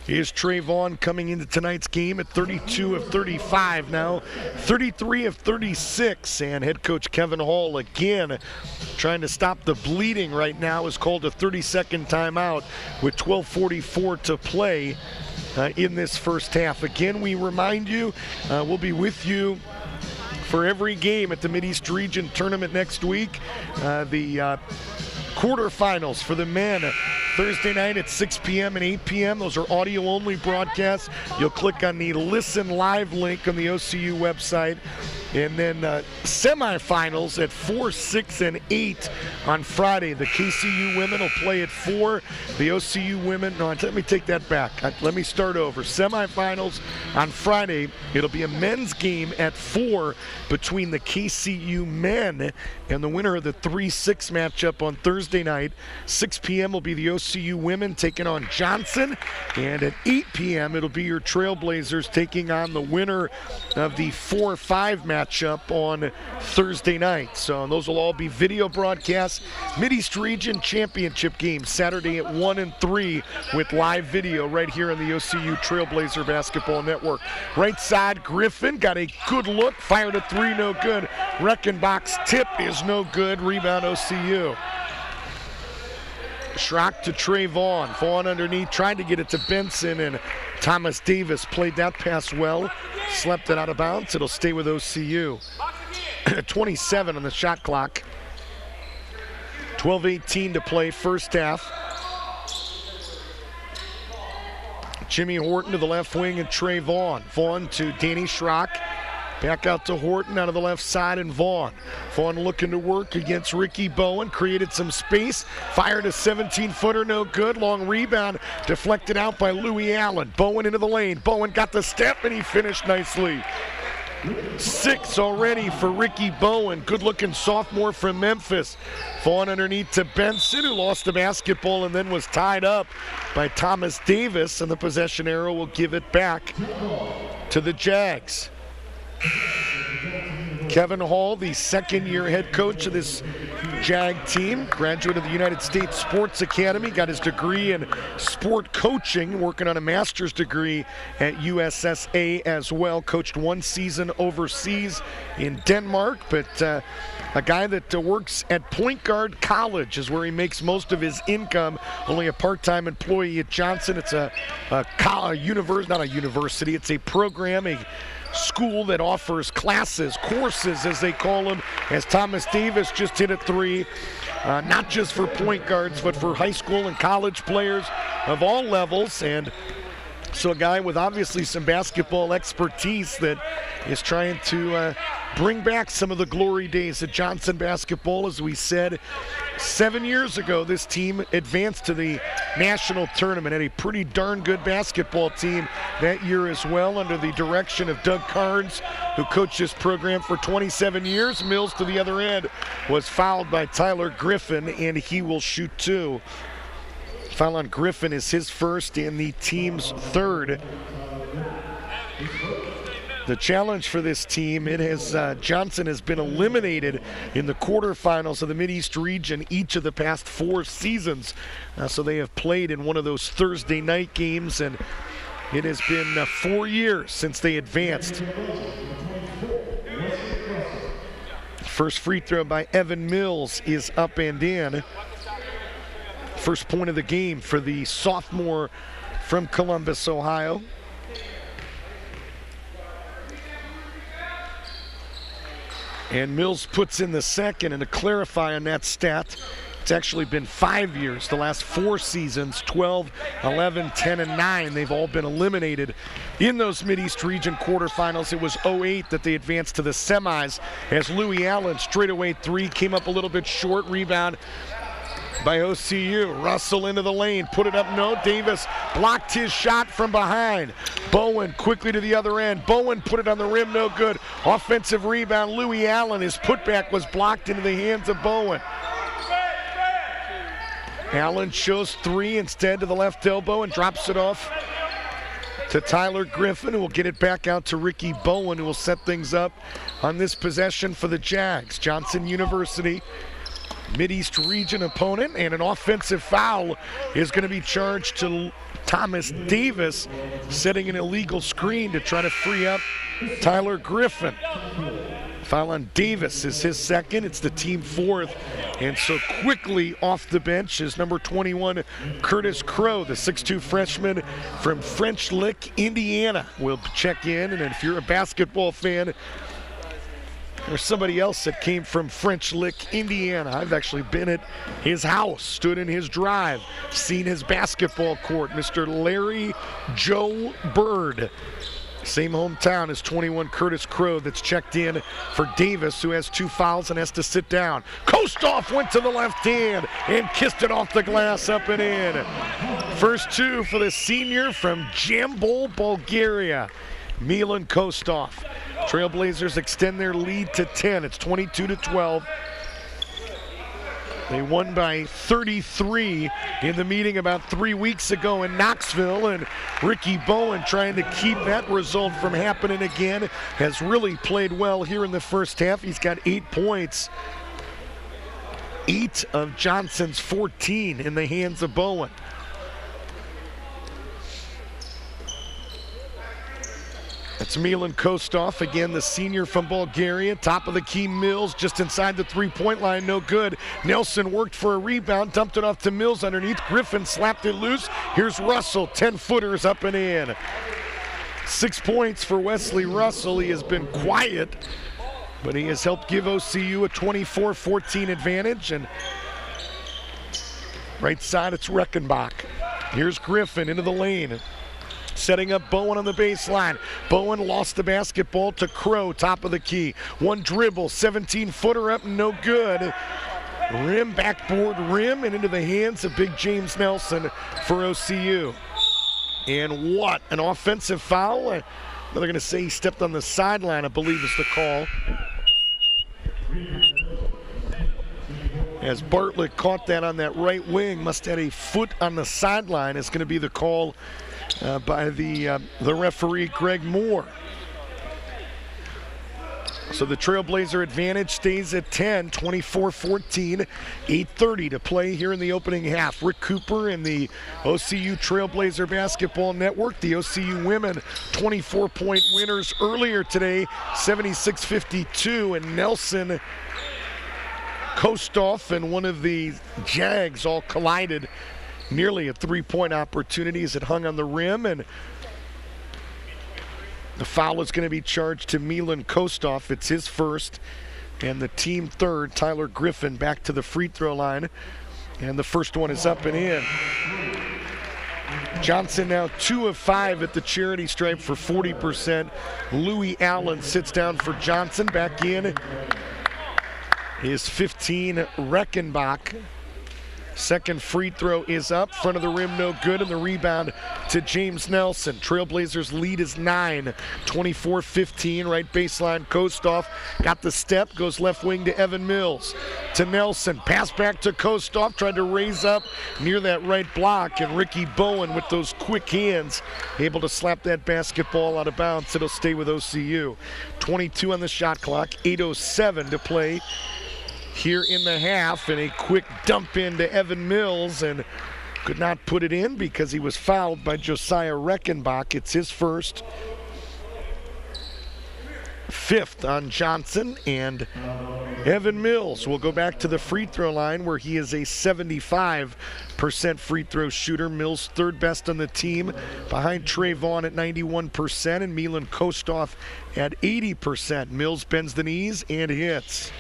Here's Trey Vaughn coming into tonight's game at 32 of 35 now, 33 of 36, and head coach Kevin Hall again trying to stop the bleeding right now is called a 30-second timeout with 12:44 to play in this first half. Again, we remind you, we'll be with you for every game at the Mideast Region Tournament next week. The quarterfinals for the men Thursday night at 6 p.m. and 8 p.m. Those are audio-only broadcasts. You'll click on the Listen Live link on the OCU website. And then semifinals at 4, 6, and 8 on Friday. The KCU women will play at 4. The OCU women, no, let me take that back. Let me start over. Semifinals on Friday. It'll be a men's game at 4 between the KCU men and the winner of the 3-6 matchup on Thursday night. 6 p.m. will be the OCU women taking on Johnson. And at 8 p.m. it'll be your Trailblazers taking on the winner of the 4-5 matchup on Thursday night. So those will all be video broadcasts. Mideast Region Championship game Saturday at 1 and 3 with live video right here on the OCU Trailblazer Basketball Network. Right side, Griffin got a good look, fired a three, no good. Reckenbach's tip is no good. Rebound OCU. Schrock to Trey Vaughn. Vaughn underneath, trying to get it to Benson, and Thomas Davis played that pass well. Slept it out of bounds. It'll stay with OCU. 27 on the shot clock. 12:18 to play first half. Jimmy Horton to the left wing and Trey Vaughn. Vaughn to Danny Schrock. Back out to Horton out of the left side and Vaughn. Vaughn looking to work against Ricky Bowen. Created some space. Fired a 17-footer, no good. Long rebound deflected out by Louis Allen. Bowen into the lane. Bowen got the step and he finished nicely. 6 already for Ricky Bowen. Good-looking sophomore from Memphis. Vaughn underneath to Benson, who lost the basketball and then was tied up by Thomas Davis. And the possession arrow will give it back to the Jags. Kevin Hall, the second-year head coach of this Jag team, graduate of the United States Sports Academy, got his degree in sport coaching, working on a master's degree at USSA as well. Coached 1 season overseas in Denmark, but a guy that works at Point Guard College is where he makes most of his income. Only a part-time employee at Johnson. It's a university, not a university, it's a program, a school that offers classes, courses as they call them, as Thomas Davis just hit a three, not just for point guards, but for high school and college players of all levels. And so a guy with obviously some basketball expertise that is trying to bring back some of the glory days at Johnson basketball. As we said, 7 years ago, this team advanced to the national tournament. Had a pretty darn good basketball team that year as well, under the direction of Doug Carnes, who coached this program for 27 years. Mills to the other end was fouled by Tyler Griffin, and he will shoot 2. Foul on Griffin is his first and the team's third. the challenge for this team, Johnson has been eliminated in the quarterfinals of the Mideast region each of the past 4 seasons. So they have played in one of those Thursday night games, and it has been 4 years since they advanced. First free throw by Evan Mills is up and in. First point of the game for the sophomore from Columbus, Ohio. And Mills puts in the second, and to clarify on that stat, it's actually been 5 years. The last 4 seasons, 12, 11, 10, and 9, they've all been eliminated in those Mideast region quarterfinals. It was 08 that they advanced to the semis as Louis Allen, straightaway 3, came up a little bit short. Rebound by OCU. Russell into the lane, put it up, no. Davis blocked his shot from behind. Bowen quickly to the other end. Bowen put it on the rim, no good. Offensive rebound, Louis Allen. His putback was blocked into the hands of Bowen. Allen shows 3 instead to the left elbow and drops it off to Tyler Griffin, who will get it back out to Ricky Bowen, who will set things up on this possession for the Jags. Johnson University, Mideast region opponent, and an offensive foul is going to be charged to Thomas Davis, setting an illegal screen to try to free up Tyler Griffin. Foul on Davis is his second. It's the team 4th. And so quickly off the bench is number 21, Curtis Crow, the 6'2 freshman from French Lick, Indiana, will check in. And if you're a basketball fan, there's somebody else that came from French Lick, Indiana. I've actually been at his house, stood in his drive, seen his basketball court, Mr. Larry Joe Bird. Same hometown as 21 Curtis Crow that's checked in for Davis, who has 2 fouls and has to sit down. Kostoff went to the left hand and kissed it off the glass, up and in. First 2 for the senior from Jambol, Bulgaria, Milan Kostoff. Trailblazers extend their lead to 10. It's 22-12. They won by 33 in the meeting about 3 weeks ago in Knoxville, and Ricky Bowen, trying to keep that result from happening again, has really played well here in the first half. He's got 8 points. 8 of Johnson's 14 in the hands of Bowen. It's Milan Kostoff, again the senior from Bulgaria. Top of the key, Mills just inside the 3-point line, no good. Nelson worked for a rebound, dumped it off to Mills underneath. Griffin slapped it loose. Here's Russell, 10-footers up and in. 6 points for Wesley Russell. He has been quiet, but he has helped give OCU a 24-14 advantage. And right side, it's Reckenbach. Here's Griffin into the lane, setting up Bowen on the baseline. Bowen lost the basketball to Crow, top of the key. One dribble, 17-footer up, no good. Rim, backboard rim, and into the hands of big James Nelson for OCU. And what an offensive foul. They're going to say he stepped on the sideline, I believe is the call. As Bartlett caught that on that right wing, must have had a foot on the sideline. It's going to be the call by the referee, Greg Moore. So the Trailblazer advantage stays at 10, 24-14, 8:30 to play here in the opening half. Rick Cooper and the OCU Trailblazer Basketball Network. The OCU women 24-point winners earlier today, 76-52, and Nelson, Kostoff, and one of the Jags all collided. Nearly a 3-point opportunity as it hung on the rim, and the foul is going to be charged to Milan Kostoff. It's his first, and the team third. Tyler Griffin back to the free throw line, and the first one is up and in. Johnson now 2 of 5 at the charity stripe for 40%. Louis Allen sits down for Johnson. Back in is 15 Reckenbach. Second free throw is up, front of the rim, no good, and the rebound to James Nelson. Trailblazers lead is 9, 24-15, right baseline. Kostoff got the step, goes left wing to Evan Mills. To Nelson, pass back to Kostoff, tried to raise up near that right block, and Ricky Bowen with those quick hands, able to slap that basketball out of bounds. It'll stay with OCU. 22 on the shot clock, 8:07 to play here in the half, and a quick dump into Evan Mills, and could not put it in because he was fouled by Josiah Reckenbach. It's his first, 5th on Johnson, and Evan Mills will go back to the free throw line where he is a 75% free throw shooter. Mills 3rd best on the team behind Trey Vaughn at 91% and Milan Kostoff at 80%. Mills bends the knees and hits.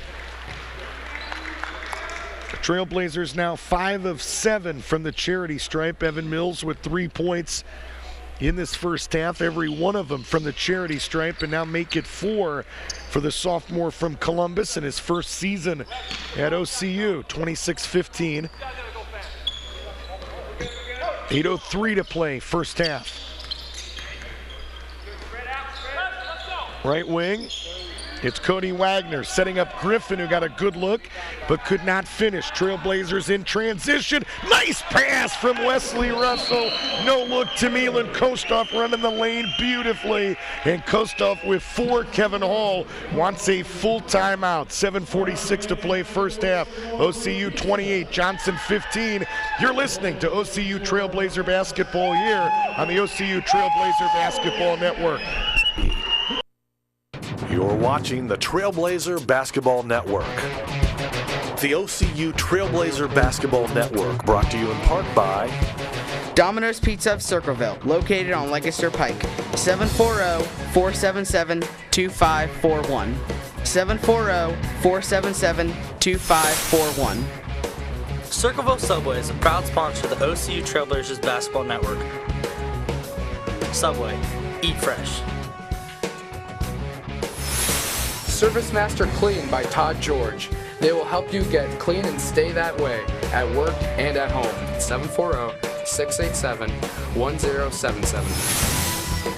Trailblazers now 5 of 7 from the charity stripe. Evan Mills with 3 points in this first half, every one of them from the charity stripe, and now make it 4 for the sophomore from Columbus in his first season at OCU. 26-15. 8:03 to play, first half. Right wing. It's Cody Wagner setting up Griffin, who got a good look but could not finish. Trailblazers in transition. Nice pass from Wesley Russell. No look to Milan Kostoff running the lane beautifully. And Kostoff with 4. Kevin Hall wants a full timeout. 7:46 to play first half. OCU 28, Johnson 15. You're listening to OCU Trailblazer Basketball here on the OCU Trailblazer Basketball Network. You're watching the Trailblazer Basketball Network. The OCU Trailblazer Basketball Network, brought to you in part by Domino's Pizza of Circleville, located on Lancaster Pike. 740-477-2541. 740-477-2541. Circleville Subway is a proud sponsor of the OCU Trailblazers Basketball Network. Subway, eat fresh. Service Master Clean by Todd George. They will help you get clean and stay that way at work and at home. 740-687-1077.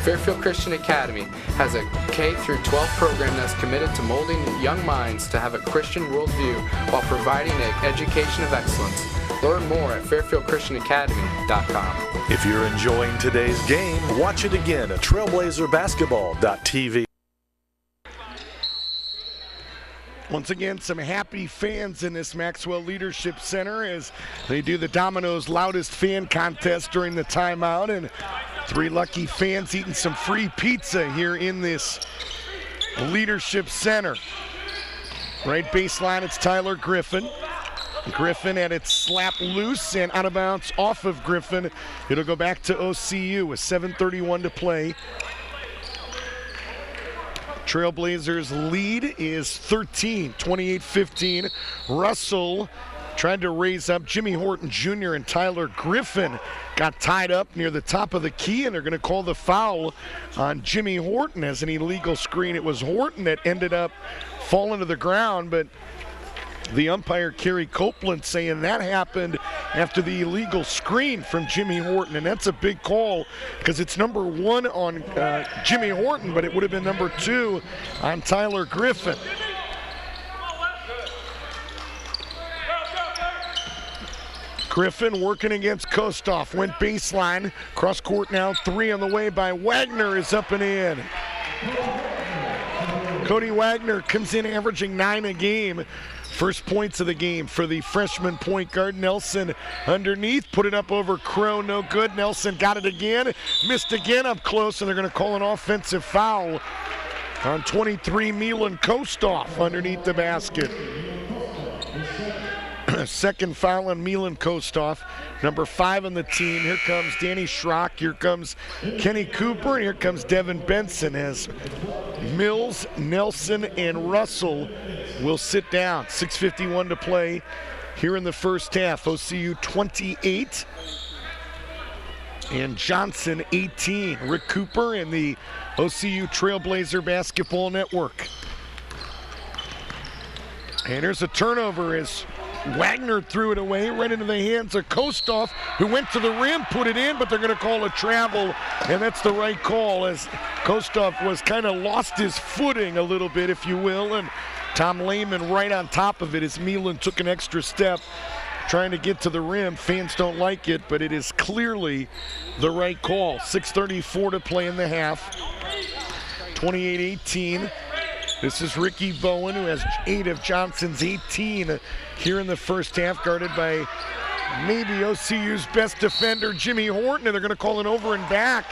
Fairfield Christian Academy has a K-12 program that's committed to molding young minds to have a Christian worldview while providing an education of excellence. Learn more at fairfieldchristianacademy.com. If you're enjoying today's game, watch it again at trailblazerbasketball.tv. Once again, some happy fans in this Maxwell Leadership Center as they do the Domino's Loudest Fan Contest during the timeout, and 3 lucky fans eating some free pizza here in this Leadership Center. Right baseline, it's Tyler Griffin. Griffin had it slap loose and out of bounds off of Griffin. It'll go back to OCU with 7:31 to play. Trailblazers lead is 13, 28-15. Russell tried to raise up. Jimmy Horton Jr. and Tyler Griffin got tied up near the top of the key, and they're going to call the foul on Jimmy Horton as an illegal screen. It was Horton that ended up falling to the ground, but the umpire, Kerry Copeland, saying that happened after the illegal screen from Jimmy Horton, and that's a big call because it's number 1 on Jimmy Horton, but it would have been number 2 on Tyler Griffin. Griffin working against Kostoff, went baseline, cross court now, 3 on the way by Wagner is up and in. Cody Wagner comes in averaging 9 a game. First points of the game for the freshman point guard. Nelson underneath, put it up over Crow, no good. Nelson got it again, missed again up close, and they're going to call an offensive foul on 23, Milan Kostoff underneath the basket. Second foul on Milan Kostoff, number 5 on the team. Here comes Danny Schrock, here comes Kenny Cooper, and here comes Devin Benson as Mills, Nelson, and Russell will sit down. 6:51 to play here in the first half. OCU 28 and Johnson 18. Rick Cooper and the OCU Trailblazer Basketball Network. And here's a turnover as Wagner threw it away right into the hands of Kostoff, who went to the rim, put it in, but they're going to call a travel, and that's the right call as Kostoff was kind of lost his footing a little bit, if you will, and Tom Lehman right on top of it as Milan took an extra step trying to get to the rim. Fans don't like it, but it is clearly the right call. 6:34 to play in the half. 28-18. This is Ricky Bowen, who has 8 of Johnson's 18 here in the first half, guarded by maybe OCU's best defender, Jimmy Horton, and they're going to call an over and back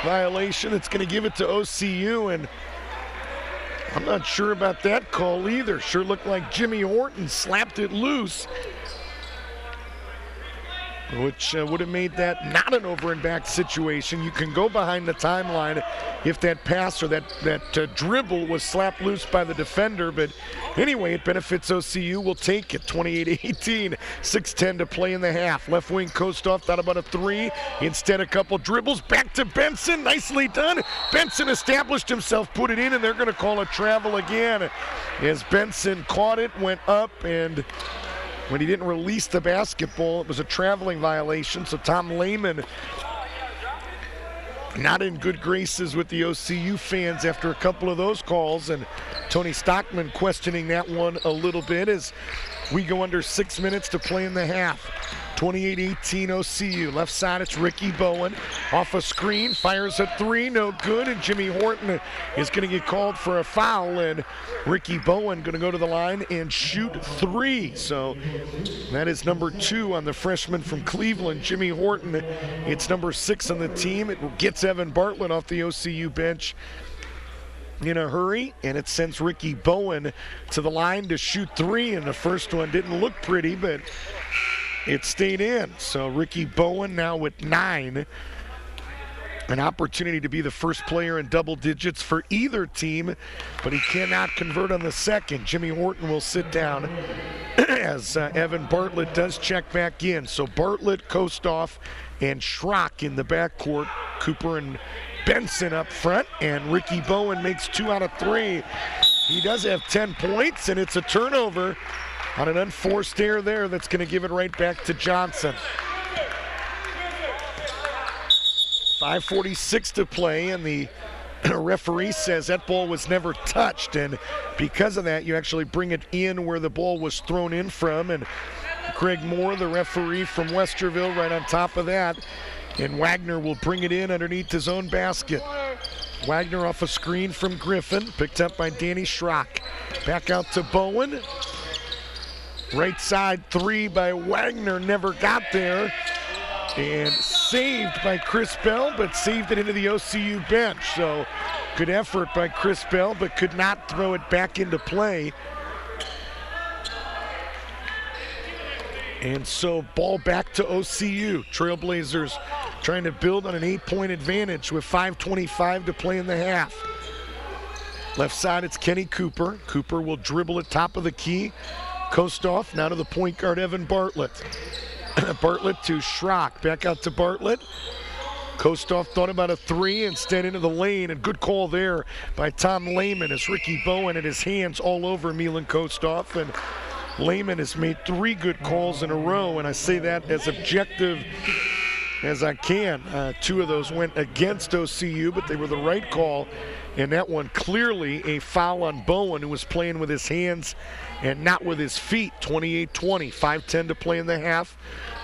violation. It's going to give it to OCU, and I'm not sure about that call either. Sure looked like Jimmy Horton slapped it loose, which would have made that not an over and back situation. You can go behind the timeline if that pass or that dribble was slapped loose by the defender, but anyway, it benefits OCU. We'll take it. 28-18, 6:10 to play in the half. Left wing Kostoff thought about a 3. Instead, a couple dribbles. Back to Benson. Nicely done. Benson established himself, put it in, and they're going to call a travel again as Benson caught it, went up, and when he didn't release the basketball, it was a traveling violation. So Tom Lehman not in good graces with the OCU fans after a couple of those calls, and Tony Stockman questioning that one a little bit as we go under 6 minutes to play in the half. 28-18 OCU. Left side, it's Ricky Bowen. Off a screen, fires a 3, no good, and Jimmy Horton is going to get called for a foul, and Ricky Bowen going to go to the line and shoot 3. So that is number 2 on the freshman from Cleveland, Jimmy Horton. It's number 6 on the team. It gets Evan Bartlett off the OCU bench in a hurry, and it sends Ricky Bowen to the line to shoot 3, and the first one didn't look pretty, but it stayed in. So Ricky Bowen now with 9. An opportunity to be the first player in double digits for either team, but he cannot convert on the second. Jimmy Horton will sit down as Evan Bartlett does check back in. So Bartlett, Kostoff, and Schrock in the backcourt. Cooper and Benson up front, and Ricky Bowen makes 2 out of 3. He does have 10 points, and it's a turnover on an unforced error there that's going to give it right back to Johnson. 5:46 to play, and the referee says that ball was never touched, and because of that, you actually bring it in where the ball was thrown in from, and Craig Moore, the referee from Westerville, right on top of that, and Wagner will bring it in underneath his own basket. Wagner off a screen from Griffin, picked up by Danny Schrock. Back out to Bowen. Right side 3 by Wagner, never got there. And saved by Chris Bell, but saved it into the OCU bench. So good effort by Chris Bell, but could not throw it back into play. And so ball back to OCU. Trailblazers trying to build on an 8-point advantage with 5:25 to play in the half. Left side, it's Kenny Cooper. Cooper will dribble at top of the key. Kostoff now to the point guard, Evan Bartlett. Bartlett to Schrock, back out to Bartlett. Kostoff thought about a 3, instead into the lane, and good call there by Tom Lehman as Ricky Bowen had his hands all over Milan Kostoff, and Lehman has made 3 good calls in a row, and I say that as objective as I can. 2 of those went against OCU, but they were the right call, and that one clearly a foul on Bowen, who was playing with his hands and not with his feet. 28-20, 5:10 to play in the half.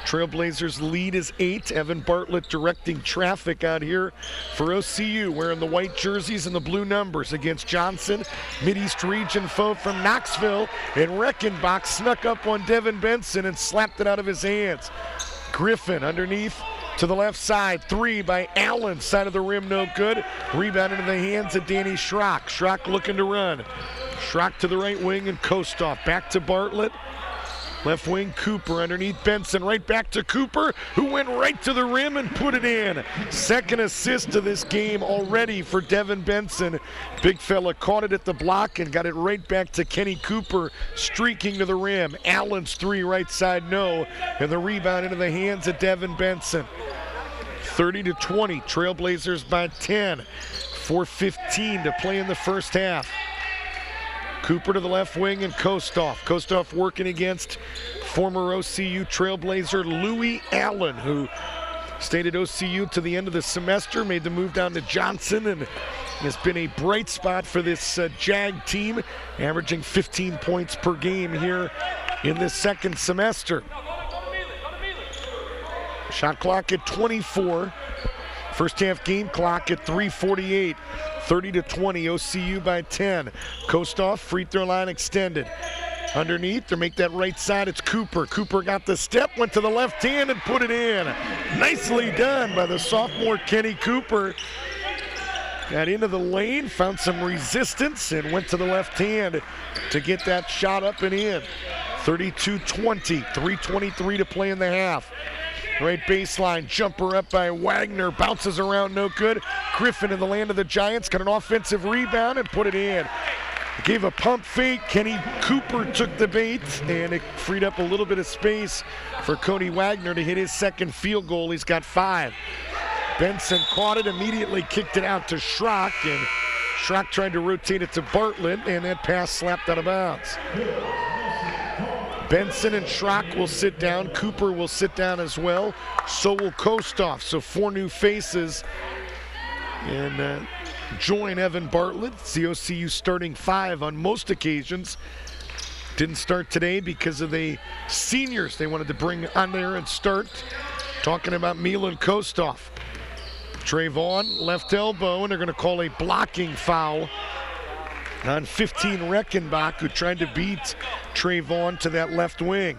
Trailblazers lead is 8. Evan Bartlett directing traffic out here for OCU, wearing the white jerseys and the blue numbers against Johnson. Mideast region foe from Knoxville, and Reckenbach snuck up on Devin Benson and slapped it out of his hands. Griffin underneath to the left side, 3 by Allen, side of the rim, no good. Rebound into the hands of Danny Schrock. Schrock looking to run. Schrock to the right wing, and Kostoff back to Bartlett. Left wing, Cooper underneath Benson, right back to Cooper, who went right to the rim and put it in. Second assist of this game already for Devin Benson. Big fella caught it at the block and got it right back to Kenny Cooper, streaking to the rim. Allen's 3 right side, no, and the rebound into the hands of Devin Benson. 30-20, Trailblazers by 10. 4:15 to play in the first half. Cooper to the left wing and Kostoff. Kostoff working against former OCU Trailblazer Louis Allen, who stayed at OCU to the end of the semester, made the move down to Johnson, and has been a bright spot for this Jag team, averaging 15 points per game here in this second semester. Shot clock at 24. First half game clock at 3:48. 30-20, OCU by 10. Kostoff, free throw line extended. Underneath, to make that right side, it's Cooper. Cooper got the step, went to the left hand and put it in. Nicely done by the sophomore Kenny Cooper. Got into the lane, found some resistance, and went to the left hand to get that shot up and in. 32-20, 3:23 to play in the half. Right baseline, jumper up by Wagner, bounces around, no good. Griffin in the land of the Giants, got an offensive rebound and put it in. Gave a pump fake, Kenny Cooper took the bait, and it freed up a little bit of space for Cody Wagner to hit his second field goal. He's got 5. Benson caught it, immediately kicked it out to Schrock, and Schrock tried to rotate it to Bartlett, and that pass slapped out of bounds. Benson and Schrock will sit down. Cooper will sit down as well. So will Kostoff. So 4 new faces. And join Evan Bartlett. It's the OCU starting 5 on most occasions. Didn't start today because of the seniors they wanted to bring on there and start. Talking about Milan Kostoff. Trayvon, left elbow, and they're going to call a blocking foul on 15 Reckenbach, who tried to beat Trayvon to that left wing.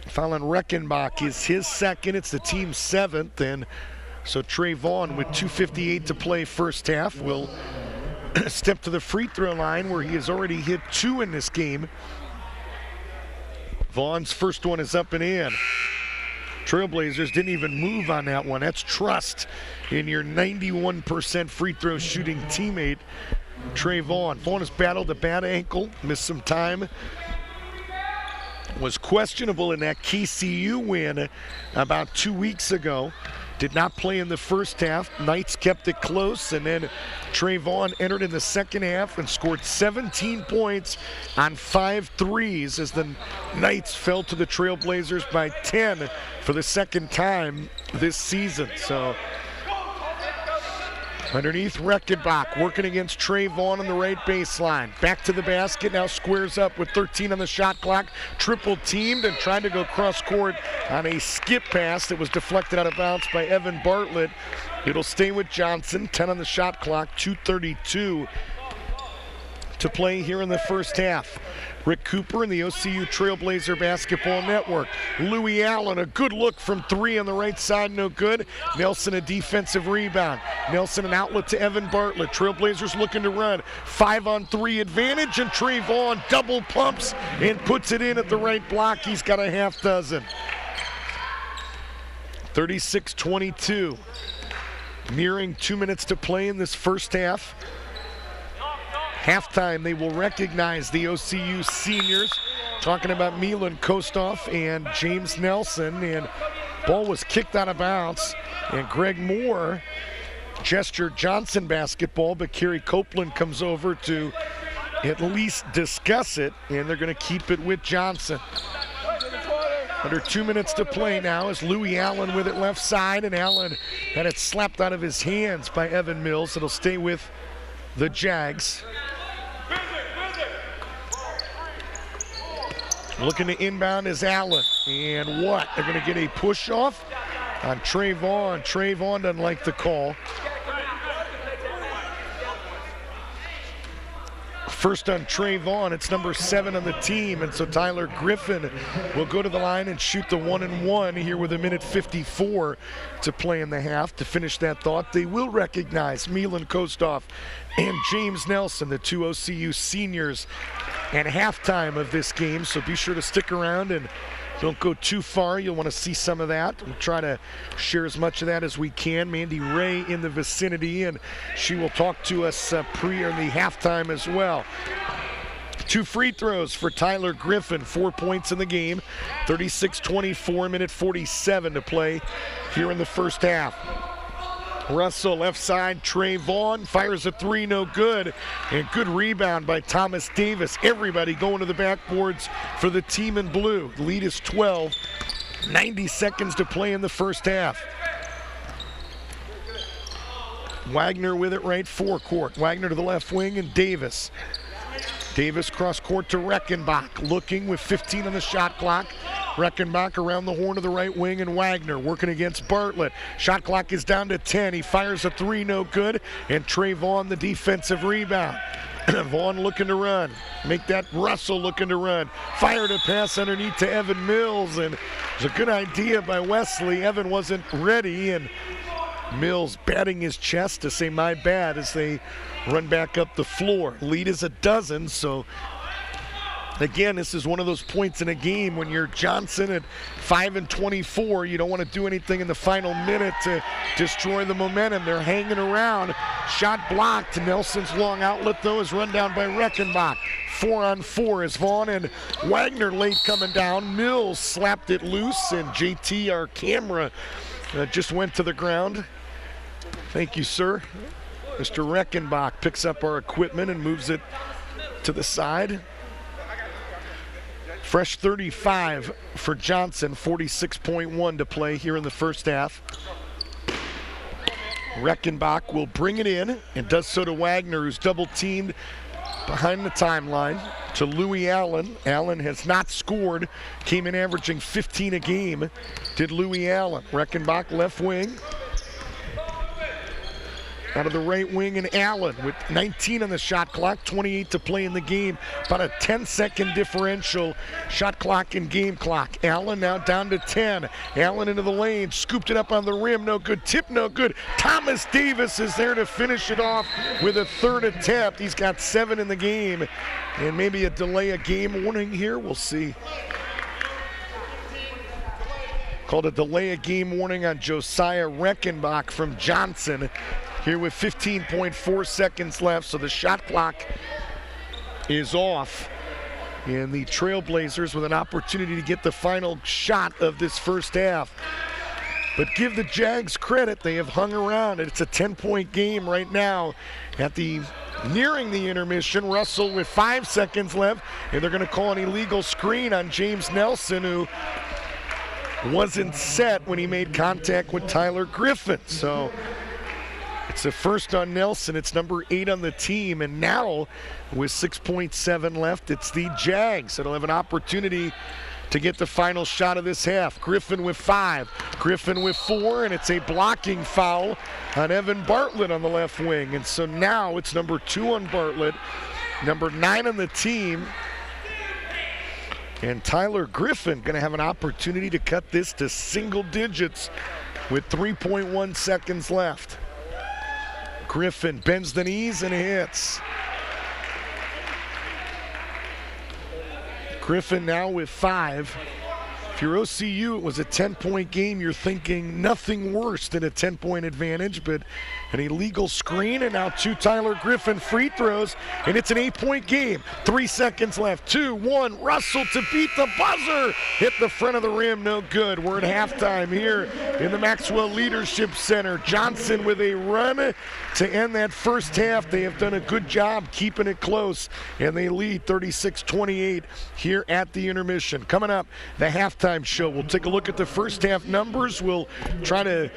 Foul on Reckenbach is his second. It's the team's 7th, and so Trayvon, with 2:58 to play first half, will step to the free throw line where he has already hit 2 in this game. Vaughn's first one is up and in. Trailblazers didn't even move on that one. That's trust in your 91% free throw shooting teammate, Trayvon. Vaughn has battled a bad ankle, missed some time. Was questionable in that KCU win about 2 weeks ago. Did not play in the first half. Knights kept it close, and then Trayvon entered in the second half and scored 17 points on 5 threes as the Knights fell to the Trailblazers by 10 for the second time this season. So underneath, Reckenbach working against Trayvon on the right baseline. Back to the basket, now squares up with 13 on the shot clock. Triple teamed and tried to go cross court on a skip pass that was deflected out of bounds by Evan Bartlett. It'll stay with Johnson, 10 on the shot clock, 2:32 to play here in the first half. Rick Cooper and the OCU Trailblazer Basketball Network. Louis Allen, a good look from 3 on the right side, no good. Nelson, a defensive rebound. Nelson, an outlet to Evan Bartlett. Trailblazers looking to run. 5-on-3 advantage, and Trayvon double pumps and puts it in at the right block. He's got a half dozen. 36-22. Nearing 2 minutes to play in this first half. Halftime, they will recognize the OCU seniors. Talking about Milan Kostoff and James Nelson. And ball was kicked out of bounds. And Greg Moore gestured Johnson basketball, but Kerry Copeland comes over to at least discuss it. And they're going to keep it with Johnson. Under 2 minutes to play now as Louis Allen with it left side. And Allen had it slapped out of his hands by Evan Mills. It'll stay with the Jags. Looking to inbound is Allen. And what? They're going to get a push off on Trayvon. Trayvon doesn't like the call. First on Trayvon, it's number 7 on the team, and so Tyler Griffin will go to the line and shoot the 1-and-1 here with 1:54 to play in the half. To finish that thought, they will recognize Milan Kostoff and James Nelson, the 2 OCU seniors, at halftime of this game, so be sure to stick around and don't go too far. You'll want to see some of that. We'll try to share as much of that as we can. Mandy Ray in the vicinity, and she will talk to us pre or the halftime as well. 2 free throws for Tyler Griffin, 4 points in the game. 36-24, 1:47 to play here in the first half. Russell left side, Trey Vaughn fires a three, no good. And good rebound by Thomas Davis. Everybody going to the backboards for the team in blue. The lead is 12. 90 seconds to play in the first half. Wagner with it right forecourt. Wagner to the left wing and Davis. Davis cross court to Reckenbach, looking with 15 on the shot clock. Reckenbach around the horn of the right wing, and Wagner working against Bartlett. Shot clock is down to 10. He fires a three, no good. And Trey Vaughn the defensive rebound. Vaughn looking to run. Make that Russell looking to run. Fired a pass underneath to Evan Mills, and it was a good idea by Wesley. Evan wasn't ready, and Mills batting his chest to say my bad as they run back up the floor. Lead is a dozen, so again, this is one of those points in a game when you're Johnson at 5 and 24. You don't want to do anything in the final minute to destroy the momentum. They're hanging around. Shot blocked. Nelson's long outlet, though, is run down by Reckenbach. 4-on-4 is Vaughn and Wagner late coming down. Mills slapped it loose, and JT, our camera, just went to the ground. Thank you, sir. Mr. Reckenbach picks up our equipment and moves it to the side. Fresh 35 for Johnson, 46.1 to play here in the first half. Reckenbach will bring it in and does so to Wagner, who's double teamed behind the timeline, to Louis Allen. Allen has not scored, came in averaging 15 a game, did Louis Allen. Reckenbach left wing. Out of the right wing, and Allen with 19 on the shot clock, 28 to play in the game. About a 10-second differential, shot clock and game clock. Allen now down to 10. Allen into the lane, scooped it up on the rim, no good. Tip, no good. Thomas Davis is there to finish it off with a third attempt. He's got 7 in the game, and maybe a delay of game warning here. We'll see. Called a delay of game warning on Josiah Reckenbach from Johnson. Here with 15.4 seconds left, so the shot clock is off. And the Trailblazers with an opportunity to get the final shot of this first half. But give the Jags credit, they have hung around. It's a 10-point game right now at the nearing the intermission. Russell with 5 seconds left, and they're going to call an illegal screen on James Nelson, who wasn't set when he made contact with Tyler Griffin. So it's the first on Nelson. It's number 8 on the team. And now, with 6.7 left, it's the Jags that'll have an opportunity to get the final shot of this half. Griffin with 5, Griffin with 4, and it's a blocking foul on Evan Bartlett on the left wing. And so now it's number 2 on Bartlett, number 9 on the team. And Tyler Griffin going to have an opportunity to cut this to single digits with 3.1 seconds left. Griffin bends the knees and hits. Griffin now with 5. If you're OCU, it was a 10-point game. You're thinking nothing worse than a 10-point advantage, but an illegal screen, and now 2 Tyler Griffin free throws, and it's an 8-point game. 3 seconds left. 2, 1, Russell to beat the buzzer. Hit the front of the rim, no good. We're at halftime here in the Maxwell Leadership Center. Johnson with a run to end that first half. They have done a good job keeping it close, and they lead 36-28 here at the intermission. Coming up, the halftime show. We'll take a look at the first half numbers. We'll try to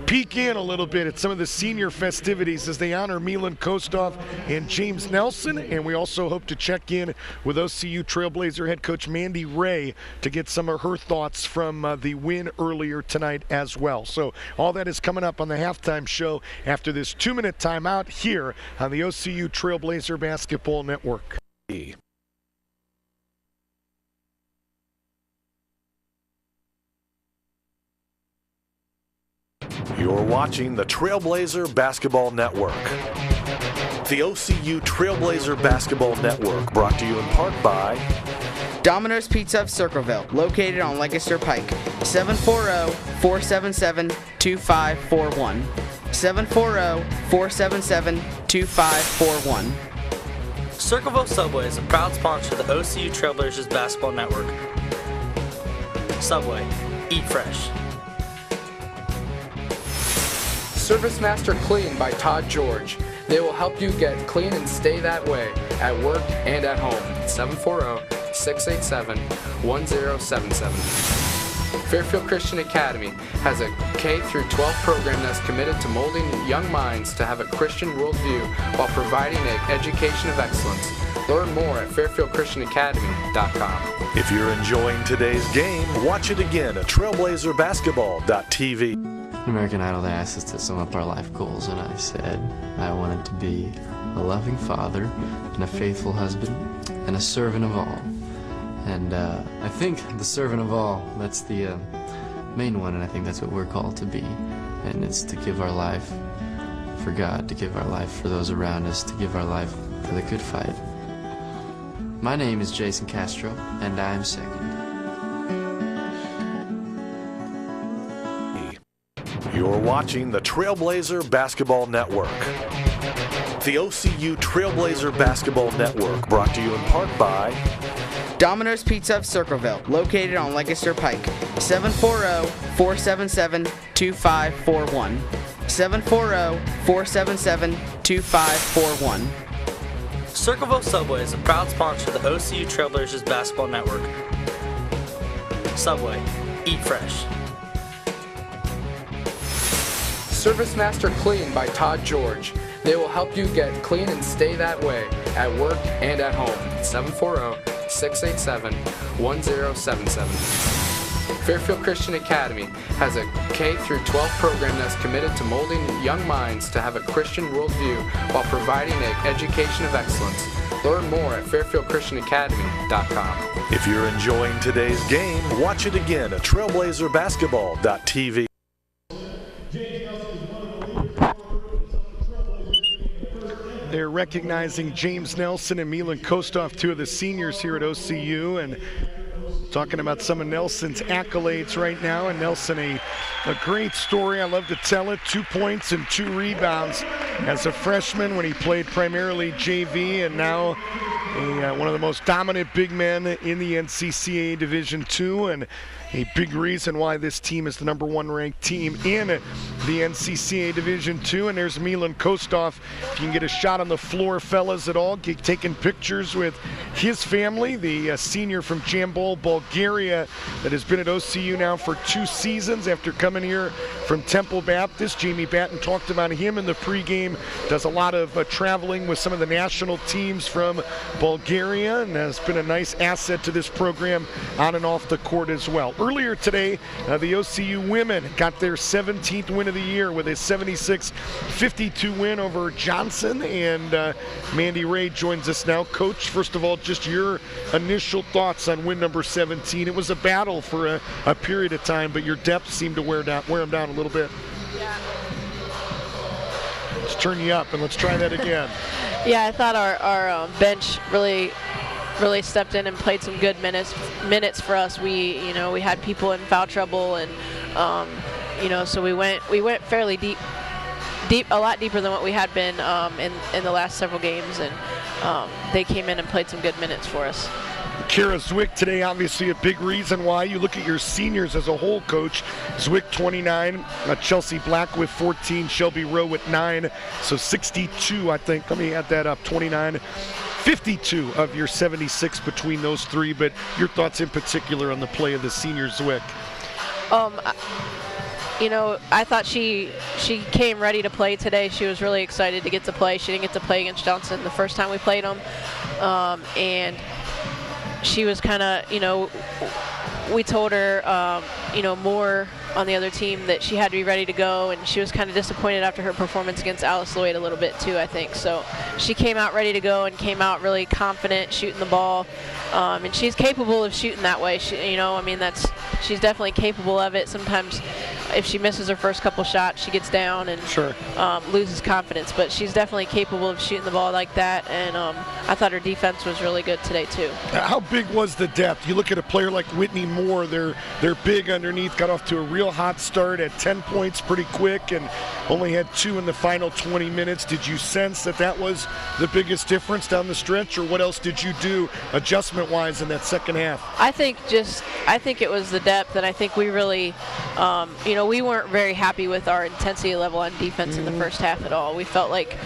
peek in a little bit at some of the senior festivities as they honor Milan Kostov and James Nelson, and we also hope to check in with OCU Trailblazer head coach Mandy Ray to get some of her thoughts from the win earlier tonight as well. So all that is coming up on the halftime show after this 2-minute timeout here on the OCU Trailblazer Basketball Network. You're watching the Trailblazer Basketball Network. The OCU Trailblazer Basketball Network, brought to you in part by Domino's Pizza of Circleville, located on Lancaster Pike. 740-477-2541. 740-477-2541. Circleville Subway is a proud sponsor of the OCU Trailblazers Basketball Network. Subway, eat fresh. ServiceMaster Clean by Todd George. They will help you get clean and stay that way at work and at home. 740-687-1077. Fairfield Christian Academy has a K-12 program that's committed to molding young minds to have a Christian worldview while providing an education of excellence. Learn more at fairfieldchristianacademy.com. If you're enjoying today's game, watch it again at trailblazerbasketball.tv. American Idol, they asked us to sum up our life goals, and I said I wanted to be a loving father and a faithful husband and a servant of all. And I think the servant of all, that's the main one, and I think that's what we're called to be. And it's to give our life for God, to give our life for those around us, to give our life for the good fight. My name is Jason Castro, and I am second. You're watching the Trailblazer Basketball Network. The OCU Trailblazer Basketball Network, brought to you in part by Domino's Pizza of Circleville, located on Lancaster Pike. 740-477-2541. 740-477-2541. Circleville Subway is a proud sponsor of the OCU Trailblazers Basketball Network. Subway, eat fresh. ServiceMaster Clean by Todd George. They will help you get clean and stay that way at work and at home. 740-687-1077. Fairfield Christian Academy has a K-12 program that's committed to molding young minds to have a Christian worldview while providing an education of excellence. Learn more at fairfieldchristianacademy.com. If you're enjoying today's game, watch it again at trailblazerbasketball.tv. They're recognizing James Nelson and Milan Kostov, two of the seniors here at OCU, and talking about some of Nelson's accolades right now. And Nelson, a great story. I love to tell it. 2 points and 2 rebounds as a freshman when he played primarily JV, and now one of the most dominant big men in the NCCAA Division II, and a big reason why this team is the #1 ranked team in the NCCAA Division II. And there's Milan Kostov. If you can get a shot on the floor, fellas, at all, taking pictures with his family, the senior from Jambol, Bulgaria, that has been at OCU now for 2 seasons after coming here from Temple Baptist. Jamie Batten talked about him in the pregame. Does a lot of traveling with some of the national teams from Bulgaria, and has been a nice asset to this program on and off the court as well. Earlier today, the OCU women got their 17th win of the year with a 76-52 win over Johnson, and Mandy Ray joins us now. Coach, first of all, just your initial thoughts on win number 17. It was a battle for a period of time, but your depth seemed to wear them down a little bit. Yeah. Let's turn you up, and let's try that again. Yeah, I thought our bench really stepped in and played some good minutes for us. We had people in foul trouble, and so we went fairly deep, a lot deeper than what we had been in the last several games, and they came in and played some good minutes for us. Kara Zwick today, obviously a big reason why. You look at your seniors as a whole, Coach. Zwick 29, Chelsea Black with 14, Shelby Rowe with 9, so 62, I think. Let me add that up, 29. 52 of your 76 between those three, but your thoughts in particular on the play of the senior Zwick? I thought she came ready to play today. She was really excited to get to play. She didn't get to play against Johnson the first time we played them, and she was kind of, we told her, more on the other team that she had to be ready to go, and she was kind of disappointed after her performance against Alice Lloyd a little bit too, I think. So she came out ready to go and came out really confident shooting the ball, and she's capable of shooting that way. She's definitely capable of it. Sometimes if she misses her first couple shots, she gets down and loses confidence, but she's definitely capable of shooting the ball like that, and I thought her defense was really good today too. How big was the depth? You look at a player like Whitney Moore, they're big underneath, got off to a real hot start at 10 points pretty quick and only had 2 in the final 20 minutes. Did you sense that was the biggest difference down the stretch, or what else did you do adjustment-wise in that second half? I think it was the depth, and I think we really, we weren't very happy with our intensity level on defense in the first half at all. We felt like,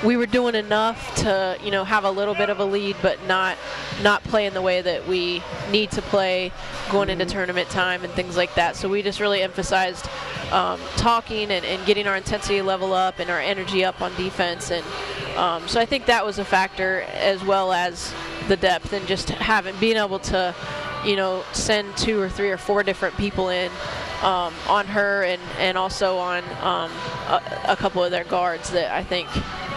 we were doing enough to, have a little bit of a lead, but not play in the way that we need to play going into tournament time and things like that. So we just really emphasized talking and getting our intensity level up and our energy up on defense. And so I think that was a factor, as well as the depth and just being able to, send 2 or 3 or 4 different people in on her and also on a couple of their guards that I think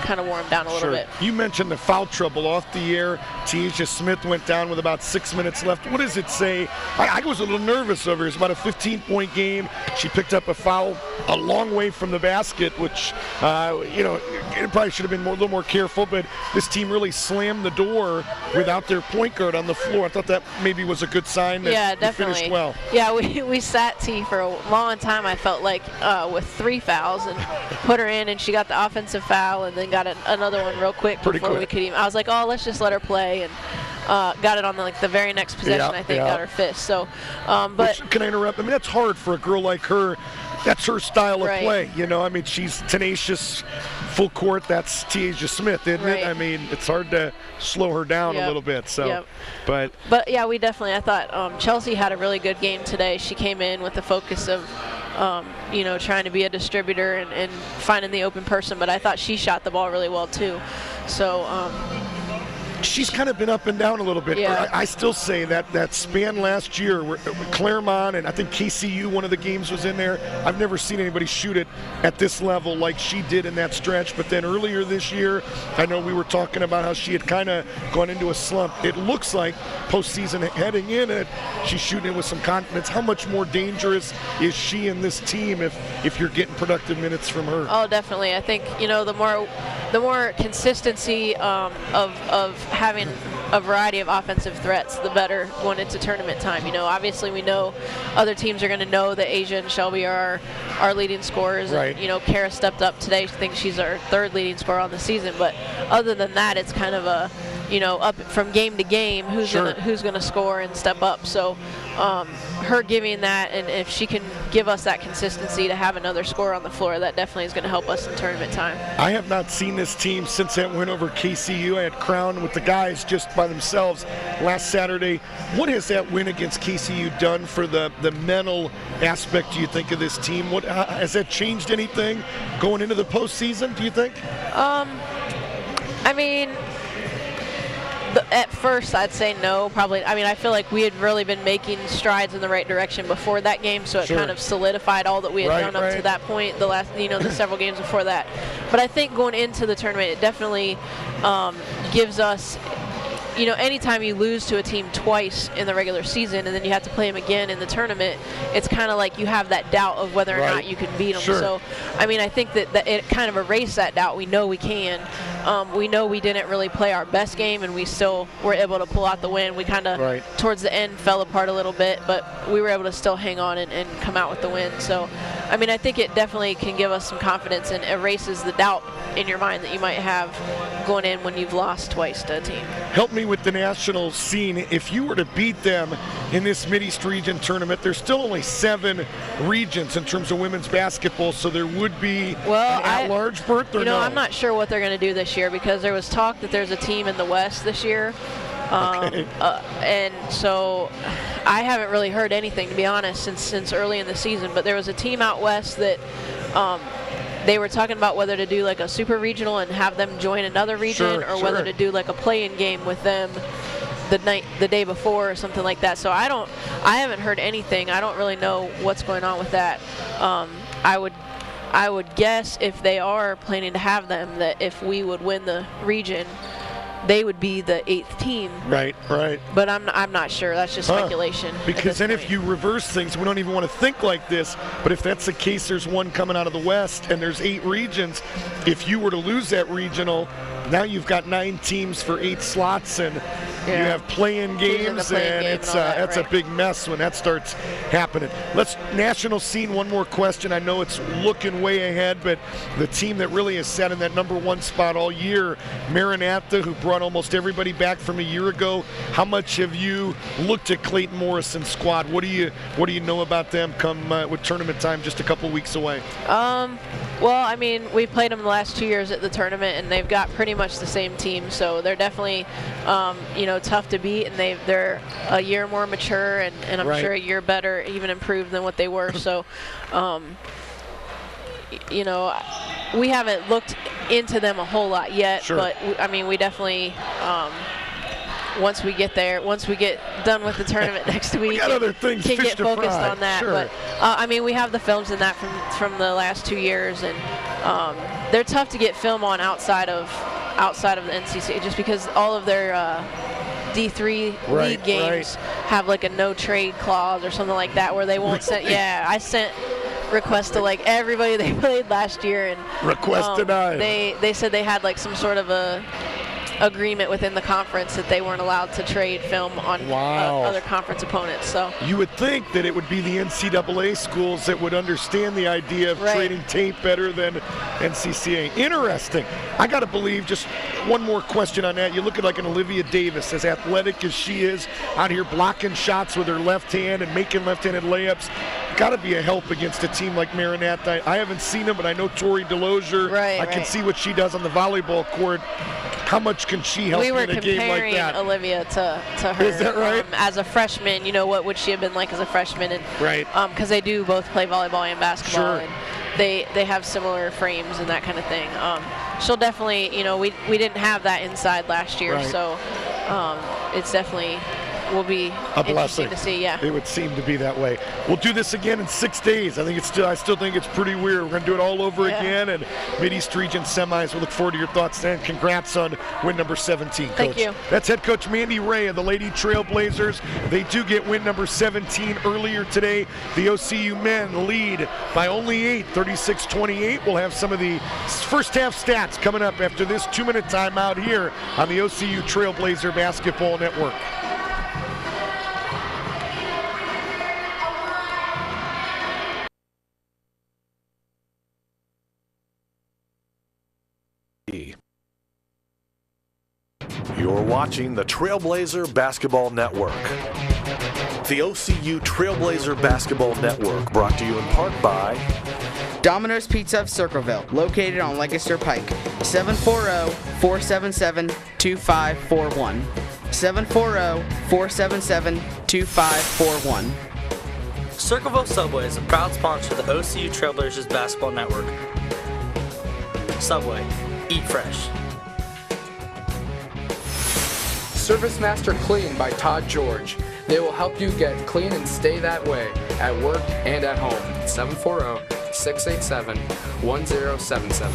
kind of wore them down a little bit. You mentioned the foul trouble off the air. Tasia Smith went down with about 6 minutes left. What does it say? I was a little nervous over it. It's about a 15-point game. She picked up a foul a long way from the basket, which, it probably should have been a little more careful, but this team really slammed the door without their point guard on the floor. I thought that maybe was a good sign that they finished well. Yeah, we sat T for a long time, I felt like, with 3 fouls and put her in, and she got the offensive foul and then got another one real quick before we could even. I was like, oh, let's just let her play, and got it on the very next possession. I think got her fist. So, but can I interrupt? I mean, that's hard for a girl like her. That's her style of play. She's tenacious, full court. That's Tasia Smith, isn't it? I mean, it's hard to slow her down a little bit. So, but yeah, we definitely. I thought Chelsea had a really good game today. She came in with the focus of trying to be a distributor and finding the open person, but I thought she shot the ball really well too. So she's kind of been up and down a little bit. Yeah. I still say that span last year where Claremont and I think KCU, one of the games was in there. I've never seen anybody shoot it at this level like she did in that stretch. But then earlier this year, I know we were talking about how she had kind of gone into a slump. It looks like postseason heading in it, she's shooting it with some confidence. How much more dangerous is she and this team if you're getting productive minutes from her? Oh, definitely. I think the more consistency of having a variety of offensive threats, the better going into tournament time. Obviously we know other teams are going to know that Asia and Shelby are our leading scorers. Right. And, Kara stepped up today. I think she's our 3rd leading scorer on the season. But other than that, it's kind of a, up from game to game, who's gonna score and step up. So her giving that, and if she can give us that consistency to have another scorer on the floor, that definitely is going to help us in tournament time. I have not seen this team since that win over KCU. I had Crown with the guys just by themselves last Saturday. What has that win against KCU done for the mental aspect, do you think, of this team? Has that changed anything going into the postseason, do you think? I mean, at first, I'd say no, probably. I mean, I feel like we had really been making strides in the right direction before that game, so it kind of solidified all that we had done up to that point, the last, the several games before that. But I think going into the tournament, it definitely gives us, anytime you lose to a team twice in the regular season and then you have to play them again in the tournament, it's kind of like you have that doubt of whether or not you can beat them. So, I mean, I think that it kind of erased that doubt. We know we can. We know we didn't really play our best game, and we still were able to pull out the win. We kind of, towards the end, fell apart a little bit, but we were able to still hang on and come out with the win. So, I mean, I think it definitely can give us some confidence and erases the doubt in your mind that you might have going in when you've lost twice to a team. Help me with the national scene. If you were to beat them in this Mid-East region tournament, there's still only 7 regions in terms of women's basketball, so there would be an at-large berth, or no? I'm not sure what they're going to do this year, because there was talk that there's a team in the West this year. And so I haven't really heard anything, to be honest, since early in the season. But there was a team out west that they were talking about whether to do like a super regional and have them join another region, or whether to do like a play-in game with them the day before or something like that. So I haven't heard anything. I don't really know what's going on with that. I would guess if they are planning to have them, that if we would win the region, they would be the 8th team. Right. But I'm not sure. That's just speculation. Because then if you reverse things, we don't even want to think like this, but if that's the case, there's one coming out of the West and there's 8 regions. If you were to lose that regional, now you've got 9 teams for 8 slots, and You have play-in games, and it's that's a big mess when that starts happening. Let's national scene. One more question. I know it's looking way ahead, but the team that really has sat in that #1 spot all year, Maranatha, who brought almost everybody back from a year ago. How much have you looked at Clayton Morrison's squad? What do you know about them come with tournament time just a couple weeks away? Well, I mean, we played them the last 2 years at the tournament, and they've got pretty much the same team, so they're definitely, tough to beat, and they're a year more mature, and I'm sure a year better, even improved than what they were. So, we haven't looked into them a whole lot yet, but I mean, we definitely. Once we get done with the tournament next week, we got other things can get focused fry. on that. Sure. But I mean, we have the films in that from the last 2 years, and they're tough to get film on outside of the NCCA, just because all of their D3 league games have like a no trade clause or something like that, where they won't send. Yeah, I sent requests to like everybody they played last year, and request denied. They said they had like some sort of a agreement within the conference that they weren't allowed to trade film on other conference opponents. So you would think that it would be the NCAA schools that would understand the idea of trading tape better than NCCA. Interesting. I got to believe, just one more question on that. You look at like an Olivia Davis, as athletic as she is, out here blocking shots with her left hand and making left-handed layups. Got to be a help against a team like Maranatha. I haven't seen them, but I know Tori DeLozier. I can see what she does on the volleyball court. How much can she help in a game like that? We were comparing Olivia to her. Is that right? As a freshman, what would she have been like as a freshman? And, because they do both play volleyball and basketball, and they have similar frames and that kind of thing. She'll definitely, we didn't have that inside last year, so it's definitely will be a blessing to see. Yeah, it would seem to be that way. We'll do this again in 6 days. I still think it's pretty weird. We're going to do it all over again, and Mid-East Region semis. We look forward to your thoughts then. Congrats on win number 17, Coach. Thank you. That's head coach Mandy Ray of the Lady Trailblazers. They do get win number 17 earlier today. The OCU men lead by only 8, 36-28. We'll have some of the first half stats coming up after this 2-minute timeout here on the OCU Trailblazer Basketball Network. You're watching the Trailblazer Basketball Network. The OCU Trailblazer Basketball Network, brought to you in part by Domino's Pizza of Circleville, located on Lancaster Pike, 740-477-2541. 740-477-2541. Circleville Subway is a proud sponsor of the OCU Trailblazers Basketball Network. Subway, eat fresh. Service Master Clean by Todd George. They will help you get clean and stay that way at work and at home. 740-687-1077.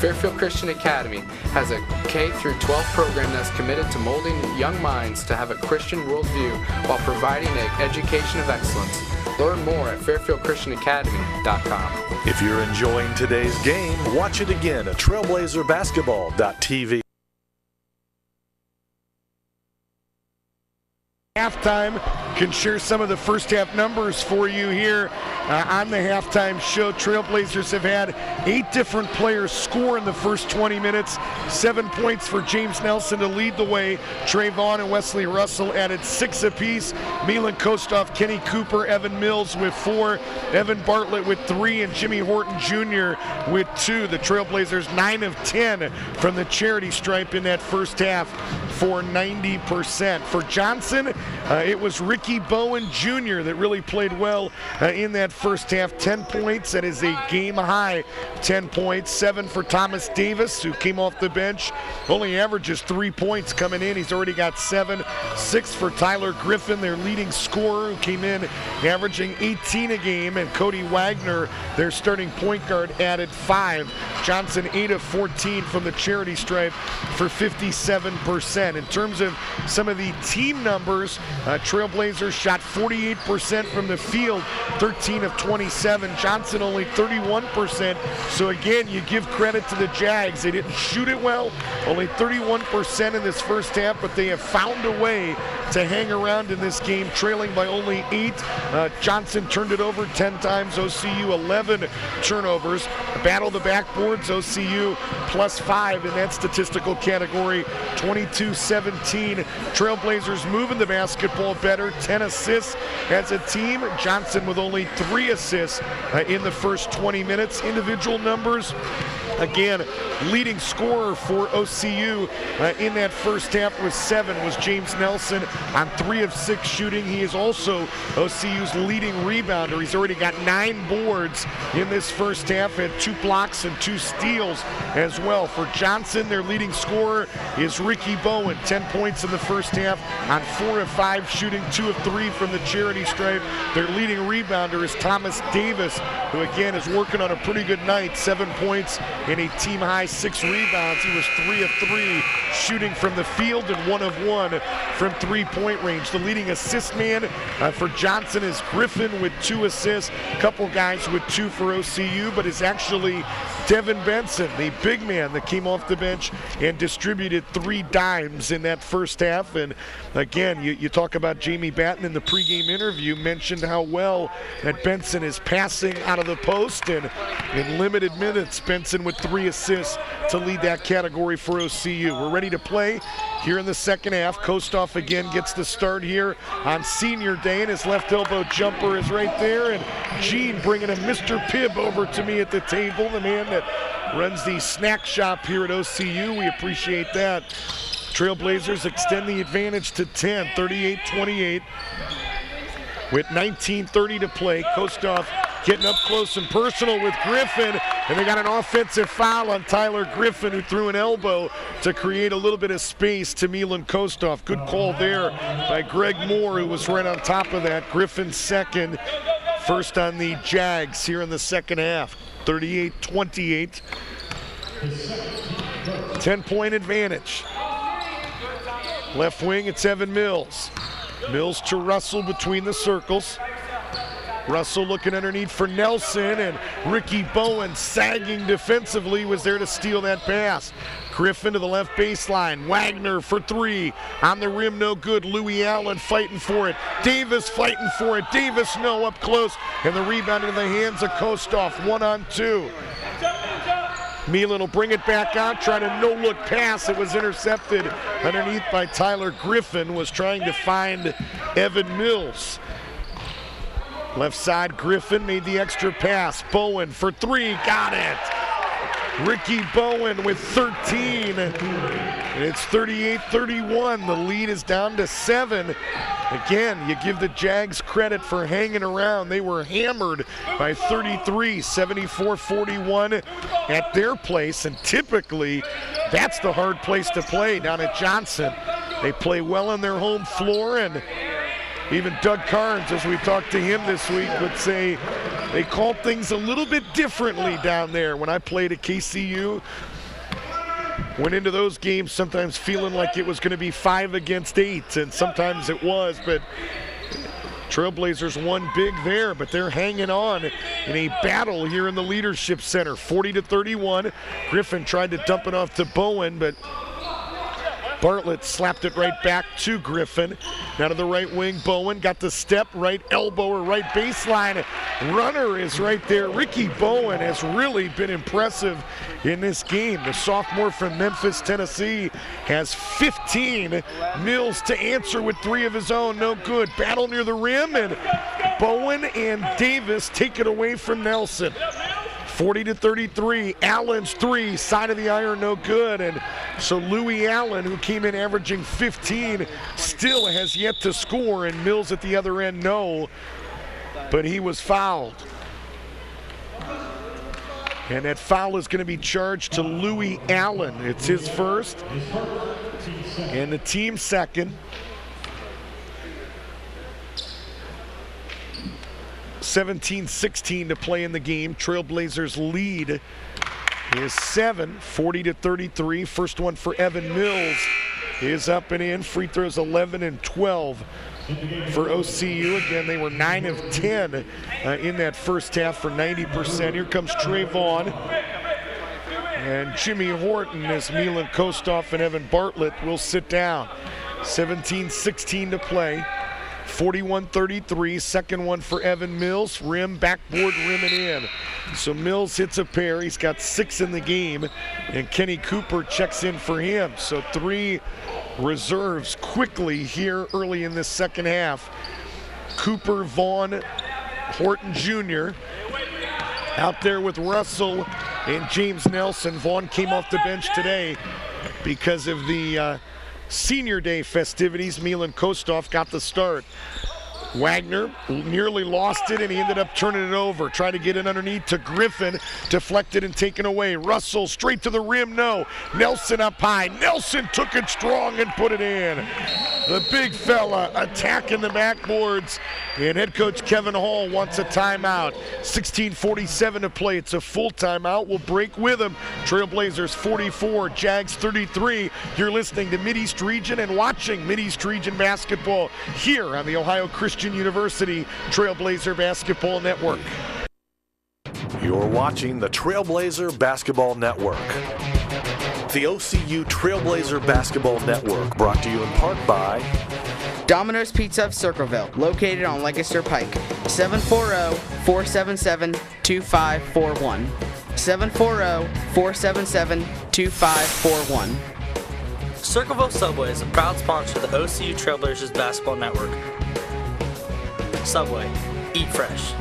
Fairfield Christian Academy has a K-12 program that's committed to molding young minds to have a Christian worldview while providing an education of excellence. Learn more at fairfieldchristianacademy.com. If you're enjoying today's game, watch it again at trailblazerbasketball.tv. Halftime can share some of the first half numbers for you here on the halftime show. Trailblazers have had 8 different players score in the first 20 minutes. 7 points for James Nelson to lead the way. Trey Vaughn and Wesley Russell added 6 apiece. Milan Kostoff, Kenny Cooper, Evan Mills with 4, Evan Bartlett with 3, and Jimmy Horton Jr. with 2. The Trailblazers 9 of 10 from the charity stripe in that first half for 90%. For Johnson, it was Ricky Bowen Jr. that really played well in that first half. 10 points. That is a game high 10 points. 7 for Thomas Davis, who came off the bench. Only averages 3 points coming in. He's already got 7. 6 for Tyler Griffin, their leading scorer, who came in averaging 18 a game. And Cody Wagner, their starting point guard, added 5. Johnson 8 of 14 from the charity stripe for 57%. In terms of some of the team numbers, Trailblazers Trailblazers shot 48% from the field, 13 of 27. Johnson only 31%. So again, you give credit to the Jags. They didn't shoot it well, only 31% in this first half, but they have found a way to hang around in this game, trailing by only 8. Johnson turned it over 10 times. OCU 11 turnovers. Battle the backboards. OCU +5 in that statistical category. 22-17. Trailblazers moving the basketball better. 10 assists as a team. Johnson with only 3 assists in the first 20 minutes. Individual numbers. Again, leading scorer for OCU in that first half was 7, was James Nelson on 3 of 6 shooting. He is also OCU's leading rebounder. He's already got 9 boards in this first half, had 2 blocks and 2 steals as well. For Johnson, their leading scorer is Ricky Bowen, 10 points in the first half on 4 of 5 shooting, 2 of 3 from the charity stripe. Their leading rebounder is Thomas Davis, who again is working on a pretty good night, 7 points and a team-high 6 rebounds. He was 3 of 3 shooting from the field and 1 of 1 from three-point range. The leading assist man for Johnson is Griffin with 2 assists. A couple guys with 2 for OCU, but it's actually Devin Benson, the big man that came off the bench and distributed 3 dimes in that first half. And again, you talk about Jamie Batten in the pregame interview, mentioned how well that Benson is passing out of the post, and in limited minutes, Benson with 3 assists to lead that category for OCU. We're ready to play here in the second half. Kostoff again gets the start here on senior day, and his left elbow jumper is right there. And Gene bringing a Mr. Pibb over to me at the table, the man that runs the snack shop here at OCU. We appreciate that. Trailblazers extend the advantage to 10, 38-28. With 19:30 to play, Kostoff getting up close and personal with Griffin, and they got an offensive foul on Tyler Griffin, who threw an elbow to create a little bit of space to Milan Kostoff. Good call there by Greg Moore, who was right on top of that. Griffin second, first on the Jags here in the second half. 38-28, 10-point advantage. Left wing, it's Evan Mills. Mills to Russell between the circles. Russell looking underneath for Nelson, and Ricky Bowen, sagging defensively, was there to steal that pass. Griffin to the left baseline. Wagner for 3. On the rim, no good. Louis Allen fighting for it. Davis fighting for it. Davis no, up close. And the rebound into the hands of Kostoff. 1-on-2. Milan will bring it back out, trying a no-look pass. It was intercepted underneath by Tyler Griffin, was trying to find Evan Mills. Left side, Griffin made the extra pass. Bowen for 3, got it. Ricky Bowen with 13. And it's 38-31. The lead is down to 7. Again, you give the Jags credit for hanging around. They were hammered by 33, 74-41 at their place, and typically that's the hard place to play down at Johnson. They play well on their home floor, and even Doug Carnes, as we talked to him this week, would say they called things a little bit differently down there. When I played at KCU, went into those games sometimes feeling like it was going to be 5 against 8, and sometimes it was, but Trailblazers won big there, but they're hanging on in a battle here in the Leadership Center. 40-31. Griffin tried to dump it off to Bowen, but Bartlett slapped it right back to Griffin. Now to the right wing, Bowen got the step, right elbow or right baseline. Runner is right there. Ricky Bowen has really been impressive in this game. The sophomore from Memphis, Tennessee, has 15. Mills to answer with 3 of his own, no good. Battle near the rim, and Bowen and Davis take it away from Nelson. 40-33, Allen's 3, side of the iron, no good. And so Louis Allen, who came in averaging 15, still has yet to score, and Mills at the other end, no, but he was fouled. And that foul is going to be charged to Louis Allen. It's his first, and the team second. 17-16 to play in the game. Trailblazers lead is 7, 40-33. First one for Evan Mills is up and in. Free throws 11 and 12 for OCU. Again, they were 9 of 10 in that first half for 90%. Here comes Trey Vaughn and Jimmy Horton as Milan Kostov and Evan Bartlett will sit down. 17-16 to play. 41-33, second one for Evan Mills. Rim, backboard, rim and in. So Mills hits a pair. He's got 6 in the game, and Kenny Cooper checks in for him. So 3 reserves quickly here early in this second half. Cooper, Vaughn, Horton Jr. out there with Russell and James Nelson. Vaughn came off the bench today because of the Senior Day festivities. Milan Kostov got the start. Wagner nearly lost it, and he ended up turning it over. Tried to get it underneath to Griffin, deflected and taken away. Russell straight to the rim, no. Nelson up high. Nelson took it strong and put it in. The big fella attacking the backboards, and head coach Kevin Hall wants a timeout. 16:47 to play. It's a full timeout. We'll break with him. Trailblazers 44, Jags 33. You're listening to Mid-East Region and watching Mid-East Region basketball here on the Ohio Christian University Trailblazer Basketball Network. You're watching the Trailblazer Basketball Network. The OCU Trailblazer Basketball Network, brought to you in part by Domino's Pizza of Circleville, located on Lancaster Pike. 740-477-2541. 740-477-2541. Circleville Subway is a proud sponsor of the OCU Trailblazers Basketball Network. Subway, eat fresh.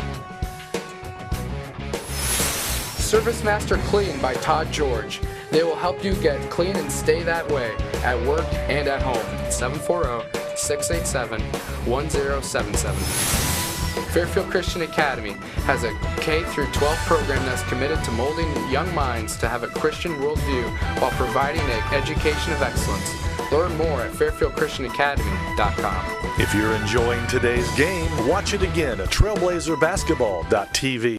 Service Master Clean by Todd George. They will help you get clean and stay that way at work and at home. 740-687-1077. Fairfield Christian Academy has a K-12 program that's committed to molding young minds to have a Christian worldview while providing an education of excellence. Learn more at fairfieldchristianacademy.com. If you're enjoying today's game, watch it again at trailblazerbasketball.tv.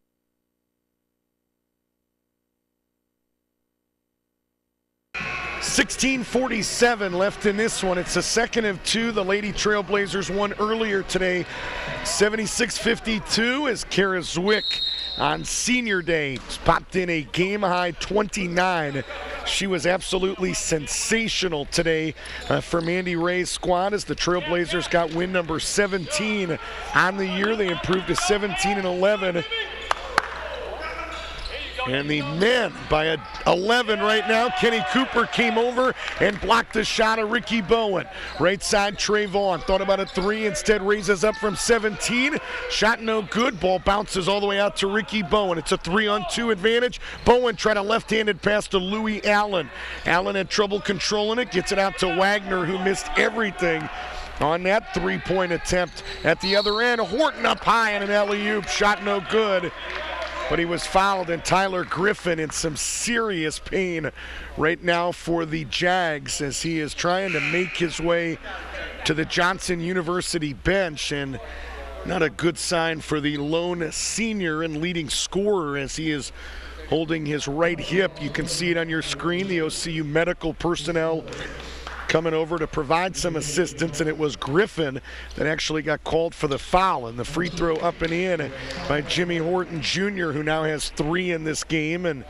$16:47 left in this one. It's a second of 2. The Lady Trailblazers won earlier today. 76-52 as Kara Zwick on Senior Day popped in a game-high 29. She was absolutely sensational today for Mandy Ray's squad as the Trailblazers got win number 17 on the year. They improved to 17-11. And the men by 11 right now. Kenny Cooper came over and blocked the shot of Ricky Bowen. Right side, Trey Vaughn thought about a 3, instead raises up from 17. Shot no good. Ball bounces all the way out to Ricky Bowen. It's a 3-on-2 advantage. Bowen tried a left-handed pass to Louis Allen. Allen had trouble controlling it. Gets it out to Wagner, who missed everything on that 3-point attempt. At the other end, Horton up high on an alley-oop. Shot no good. But he was fouled, and Tyler Griffin in some serious pain right now for the Jags as he is trying to make his way to the Johnson University bench, and not a good sign for the lone senior and leading scorer as he is holding his right hip. You can see it on your screen, the OCU medical personnel coming over to provide some assistance, and it was Griffin that actually got called for the foul, and the free throw up and in by Jimmy Horton Jr., who now has 3 in this game, and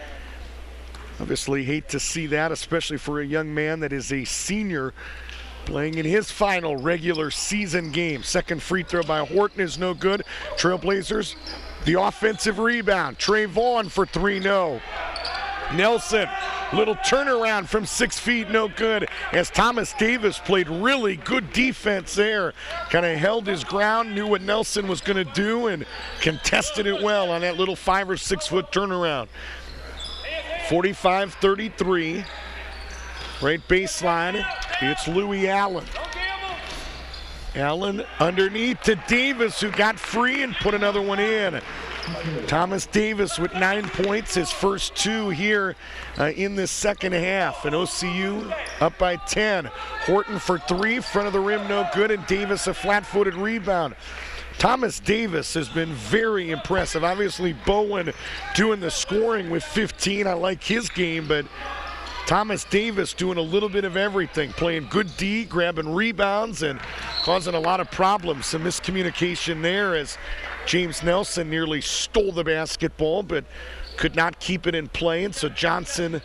obviously hate to see that, especially for a young man that is a senior playing in his final regular season game. Second free throw by Horton is no good. Trailblazers, the offensive rebound. Trey Vaughn for 3, no. Nelson, little turnaround from 6 feet, no good, as Thomas Davis played really good defense there. Kind of held his ground, knew what Nelson was going to do, and contested it well on that little 5 or 6 foot turnaround. 45-33, right baseline, it's Louis Allen. Allen underneath to Davis, who got free and put another one in. Thomas Davis with 9 points, his first 2 here in this second half. And OCU up by 10. Horton for 3, front of the rim, no good, and Davis a flat-footed rebound. Thomas Davis has been very impressive. Obviously, Bowen doing the scoring with 15. I like his game, but Thomas Davis doing a little bit of everything, playing good D, grabbing rebounds, and causing a lot of problems. Some miscommunication there as James Nelson nearly stole the basketball, but could not keep it in play. And so Johnson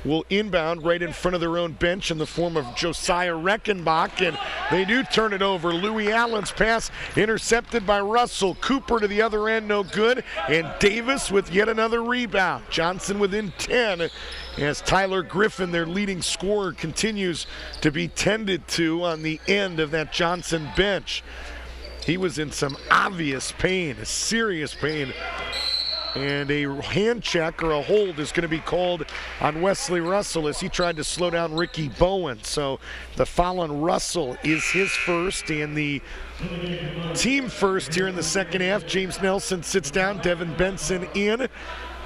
will inbound right in front of their own bench in the form of Josiah Reckenbach, and they do turn it over. Louis Allen's pass intercepted by Russell. Cooper to the other end, no good, and Davis with yet another rebound. Johnson within 10 as Tyler Griffin, their leading scorer, continues to be tended to on the end of that Johnson bench. He was in some obvious pain, serious pain. And a hand check or a hold is going to be called on Wesley Russell as he tried to slow down Ricky Bowen. So the foul on Russell is his first and the team first here in the second half. James Nelson sits down, Devin Benson in,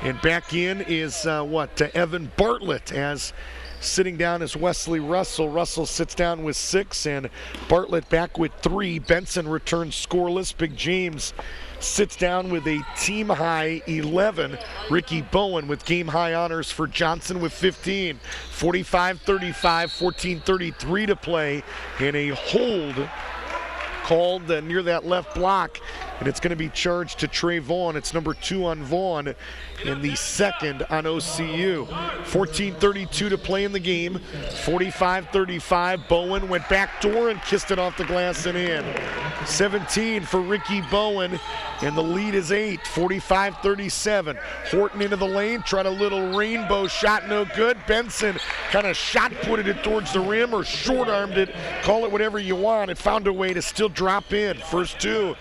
and back in is Evan Bartlett as sitting down is Wesley Russell. Russell sits down with 6 and Bartlett back with 3. Benson returns scoreless. Big James sits down with a team-high 11. Ricky Bowen with game-high honors for Johnson with 15. 45-35, 14:33 to play, and a hold called near that left block, and it's going to be charged to Trey Vaughn. It's number 2 on Vaughn and the second on OCU. 14:32 to play in the game. 45-35. Bowen went back door and kissed it off the glass and in. 17 for Ricky Bowen, and the lead is 8. 45-37. Horton into the lane, tried a little rainbow shot, no good. Benson kind of shot-putted it towards the rim or short-armed it. Call it whatever you want. It found a way to still drop in. First 2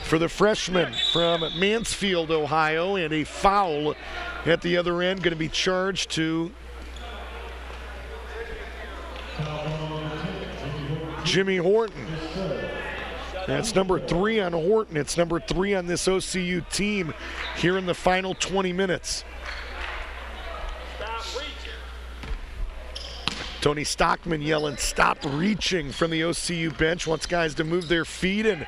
for the freshman from Mansfield, Ohio, and a foul at the other end going to be charged to Jimmy Horton. That's number 3 on Horton. It's number 3 on this OCU team here in the final 20 minutes. Tony Stockman yelling, "Stop reaching," from the OCU bench. Wants guys to move their feet and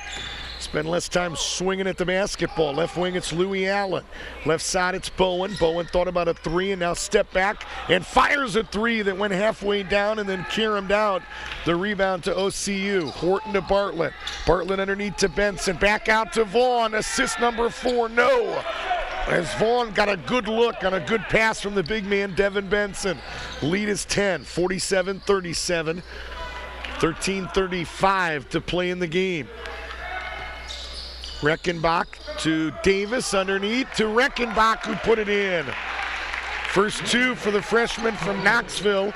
spend less time swinging at the basketball. Left wing, it's Louis Allen. Left side, it's Bowen. Bowen thought about a 3 and now step back and fires a 3 that went halfway down and then caromed out. The rebound to OCU. Horton to Bartlett. Bartlett underneath to Benson. Back out to Vaughn. Assist number 4, no. As Vaughn got a good look on a good pass from the big man, Devin Benson. Lead is 10, 47-37. 13:35 to play in the game. Reckenbach to Davis, underneath to Reckenbach, who put it in. First 2 for the freshman from Knoxville.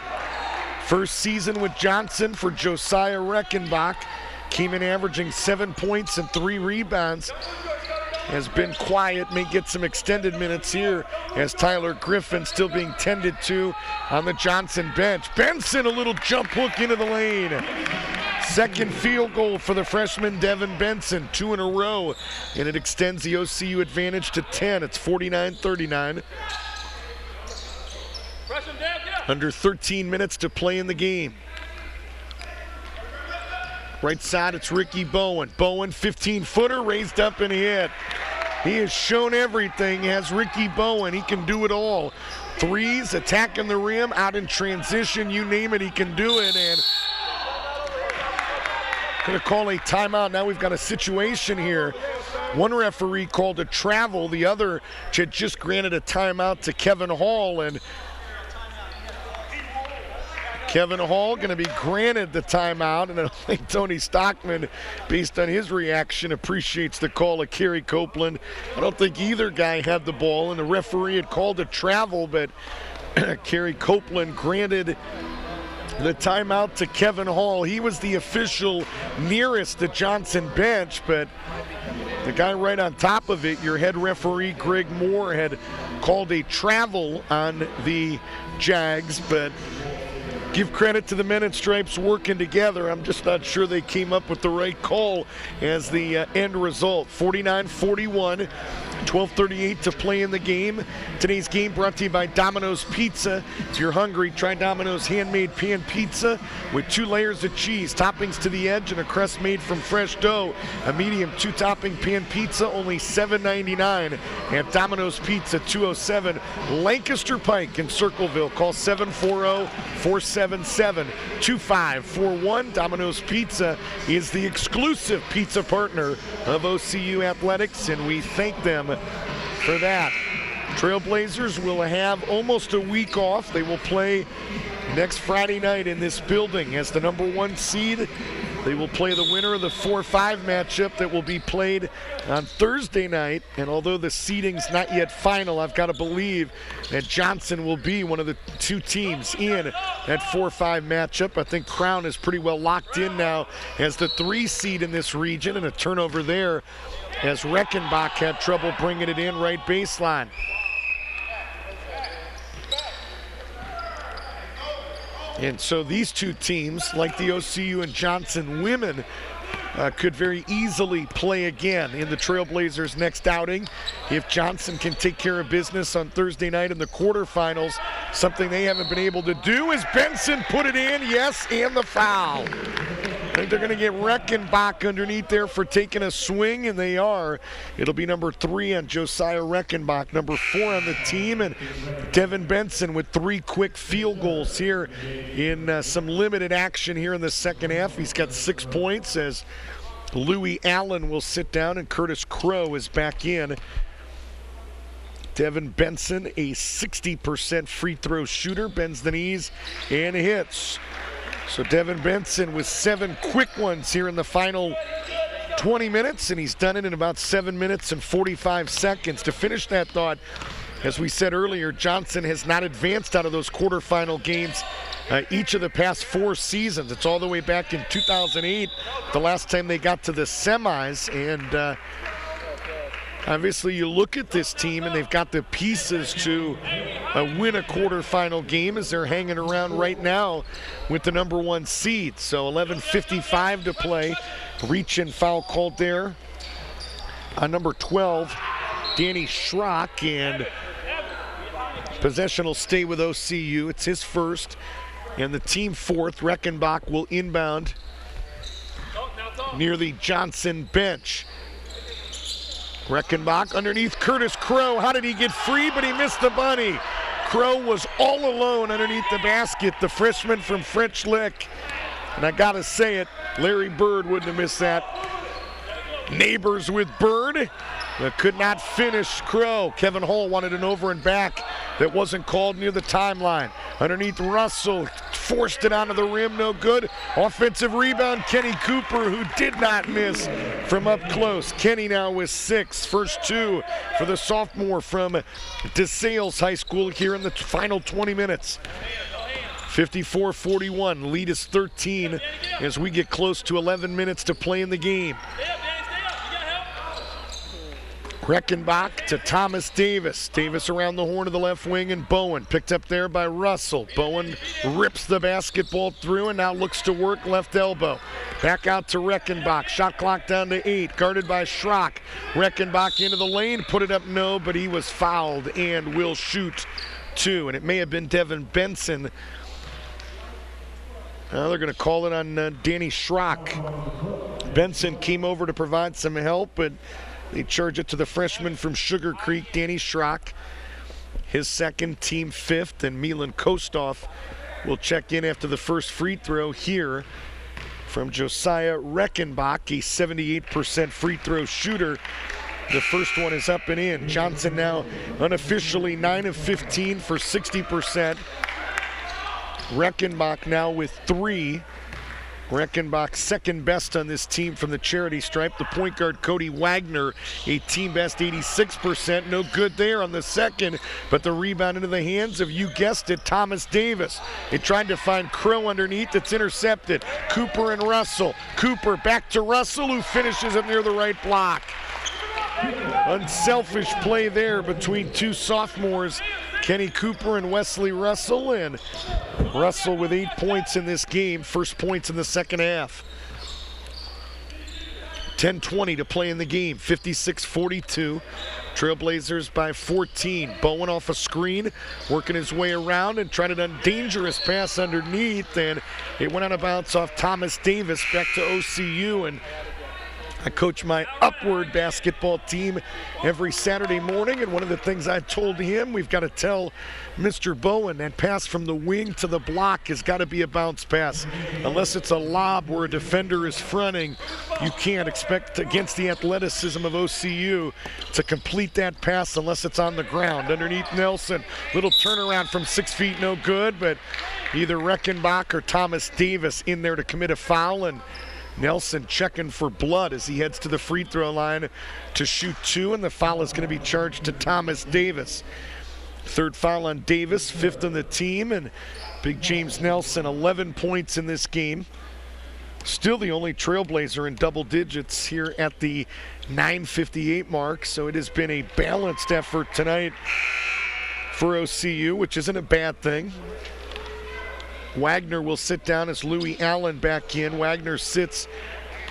First season with Johnson for Josiah Reckenbach. Came in averaging 7 points and 3 rebounds. Has been quiet, may get some extended minutes here as Tyler Griffin still being tended to on the Johnson bench. Benson, a little jump hook into the lane. Second field goal for the freshman Devin Benson, 2 in a row, and it extends the OCU advantage to 10. It's 49-39. Under 13 minutes to play in the game. Right side, it's Ricky Bowen. Bowen, 15-footer, raised up and hit. He has shown everything as Ricky Bowen. He can do it all. Threes, attacking the rim, out in transition, you name it, he can do it. And going to call a timeout. Now we've got a situation here. One referee called a travel. The other had just granted a timeout to Kevin Hall, and Kevin Hall going to be granted the timeout, and I think Tony Stockman, based on his reaction, appreciates the call of Kerry Copeland. I don't think either guy had the ball, and the referee had called a travel, but Kerry Copeland granted the timeout to Kevin Hall. He was the official nearest the Johnson bench, but the guy right on top of it, your head referee Greg Moore, had called a travel on the Jags, but give credit to the men in stripes working together. I'm just not sure they came up with the right call as the end result. 49-41. 12:38 to play in the game. Today's game brought to you by Domino's Pizza. If you're hungry, try Domino's handmade pan pizza with 2 layers of cheese, toppings to the edge, and a crust made from fresh dough. A medium 2-topping pan pizza, only $7.99 at Domino's Pizza, 207 Lancaster Pike in Circleville. Call 740-477-2541. Domino's Pizza is the exclusive pizza partner of OCU Athletics, and we thank them for that. Trailblazers will have almost a week off. They will play next Friday night in this building as the #1 seed. They will play the winner of the 4-5 matchup that will be played on Thursday night. And although the seeding's not yet final, I've got to believe that Johnson will be one of the 2 teams in that 4-5 matchup. I think Crown is pretty well locked in now as the 3 seed in this region, and a turnover there as Reckenbach had trouble bringing it in right baseline. And so these 2 teams, like the OCU and Johnson women, could very easily play again in the Trailblazers' next outing. If Johnson can take care of business on Thursday night in the quarterfinals, something they haven't been able to do, as Benson put it in, yes, and the foul. I think they're going to get Reckenbach underneath there for taking a swing, and they are. It'll be number 3 on Josiah Reckenbach, number 4 on the team, and Devin Benson with 3 quick field goals here in some limited action here in the second half. He's got 6 points as Louis Allen will sit down and Curtis Crow is back in. Devin Benson, a 60% free throw shooter, bends the knees and hits. So Devin Benson with 7 quick ones here in the final 20 minutes, and he's done it in about 7 minutes and 45 seconds. To finish that thought, as we said earlier, Johnson has not advanced out of those quarterfinal games each of the past 4 seasons. It's all the way back in 2008, the last time they got to the semis, and obviously you look at this team and they've got the pieces to win a quarterfinal game as they're hanging around right now with the #1 seed. So 11:55 to play. Reach and foul called there on number 12, Danny Schrock, and possession will stay with OCU. It's his first, and the team 4th. Reckenbach will inbound near the Johnson bench. Reckenbach underneath Curtis Crow. How did he get free? But he missed the bunny. Crow was all alone underneath the basket, the freshman from French Lick. And I gotta say it, Larry Bird wouldn't have missed that. Neighbors with Bird, but could not finish Crow. Kevin Hall wanted an over and back that wasn't called near the timeline. Underneath Russell, forced it onto the rim, no good. Offensive rebound, Kenny Cooper, who did not miss from up close. Kenny now with 6, first 2 for the sophomore from DeSales High School here in the final 20 minutes. 54-41, lead is 13 as we get close to 11 minutes to play in the game. Reckenbach to Thomas Davis. Davis around the horn of the left wing, and Bowen picked up there by Russell. Bowen rips the basketball through and now looks to work left elbow. Back out to Reckenbach. Shot clock down to 8, guarded by Schrock. Reckenbach into the lane, put it up, no, but he was fouled and will shoot 2. And it may have been Devin Benson. Now they're going to call it on Danny Schrock. Benson came over to provide some help, but they charge it to the freshman from Sugar Creek, Danny Schrock. His second, team 5th, and Milan Kostov will check in after the first free throw here from Josiah Reckenbach, a 78% free throw shooter. The first one is up and in. Johnson now unofficially 9 of 15 for 60%. Reckenbach now with 3. Reckenbach second best on this team from the charity stripe. The point guard Cody Wagner, a team best 86%. No good there on the second, but the rebound into the hands of, you guessed it, Thomas Davis. They tried to find Crow underneath. It's intercepted. Cooper and Russell. Cooper back to Russell, who finishes it near the right block. Unselfish play there between 2 sophomores, Kenny Cooper and Wesley Russell, and Russell with 8 points in this game, first points in the second half. 10:20 to play in the game. 56-42. Trailblazers by 14. Bowen off a screen, working his way around and trying a dangerous pass underneath, and it went out of bounds off Thomas Davis back to OCU. And I coach my upward basketball team every Saturday morning, and one of the things I told him, we've got to tell Mr. Bowen that pass from the wing to the block has got to be a bounce pass. Unless it's a lob where a defender is fronting, you can't expect against the athleticism of OCU to complete that pass unless it's on the ground. Underneath Nelson, little turnaround from 6 feet, no good, but either Reckenbach or Thomas Davis in there to commit a foul, and Nelson checking for blood as he heads to the free throw line to shoot 2, and the foul is going to be charged to Thomas Davis. Third foul on Davis, 5th on the team, and Big James Nelson, 11 points in this game. Still the only Trailblazer in double digits here at the 9:58 mark, so it has been a balanced effort tonight for OCU, which isn't a bad thing. Wagner will sit down as Louis Allen back in. Wagner sits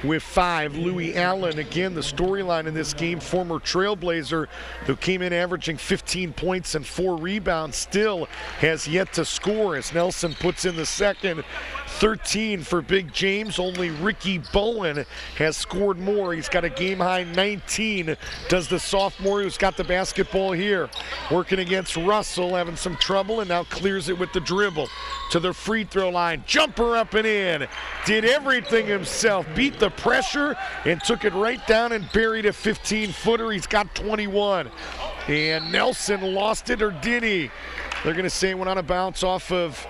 with 5. Louis Allen, again, the storyline in this game, former Trailblazer who came in averaging 15 points and 4 rebounds, still has yet to score as Nelson puts in the second. 13 for Big James. Only Ricky Bowen has scored more. He's got a game-high 19. Does the sophomore who's got the basketball here. Working against Russell, having some trouble, and now clears it with the dribble. To the free throw line. Jumper up and in. Did everything himself. Beat the pressure and took it right down and buried a 15-footer. He's got 21. And Nelson lost it, or did he? They're going to say it went on a bounce off of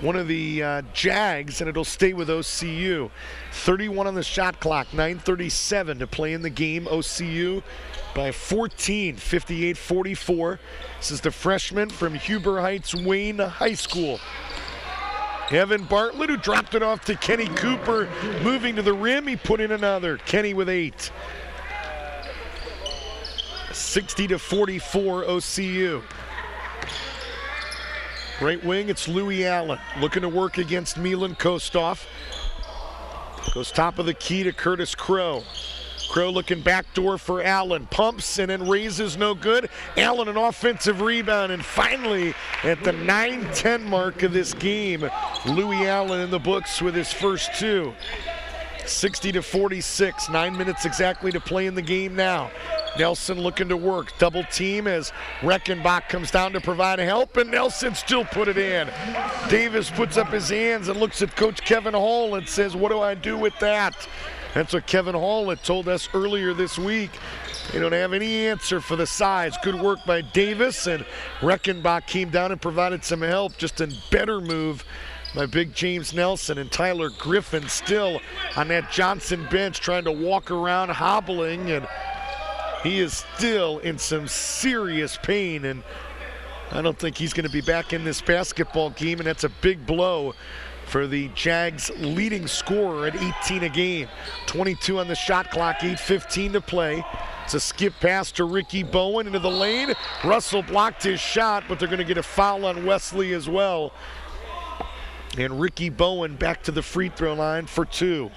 one of the Jags, and it'll stay with OCU. 31 on the shot clock, 9:37 to play in the game. OCU by 14, 58-44. This is the freshman from Huber Heights Wayne High School. Evan Bartlett, who dropped it off to Kenny Cooper, moving to the rim. He put in another. Kenny with 8. 60-44 OCU. Right wing, it's Louis Allen looking to work against Milan Kostov. Goes top of the key to Curtis Crow. Crow looking backdoor for Allen. Pumps and then raises, no good. Allen an offensive rebound, and finally at the 9:10 mark of this game, Louis Allen in the books with his first 2. 60-46, 9 minutes exactly to play in the game now. Nelson looking to work. Double team as Reckenbach comes down to provide help, and Nelson still put it in. Davis puts up his hands and looks at Coach Kevin Hall and says, what do I do with that? That's what Kevin Hall had told us earlier this week. They don't have any answer for the size. Good work by Davis, and Reckenbach came down and provided some help. Just a better move by Big James Nelson, and Tyler Griffin still on that Johnson bench trying to walk around hobbling, and he is still in some serious pain, and I don't think he's going to be back in this basketball game, and that's a big blow for the Jags' leading scorer at 18 a game. 22 on the shot clock, 8:15 to play. It's a skip pass to Ricky Bowen into the lane. Russell blocked his shot, but they're going to get a foul on Wesley as well. And Ricky Bowen back to the free throw line for 2.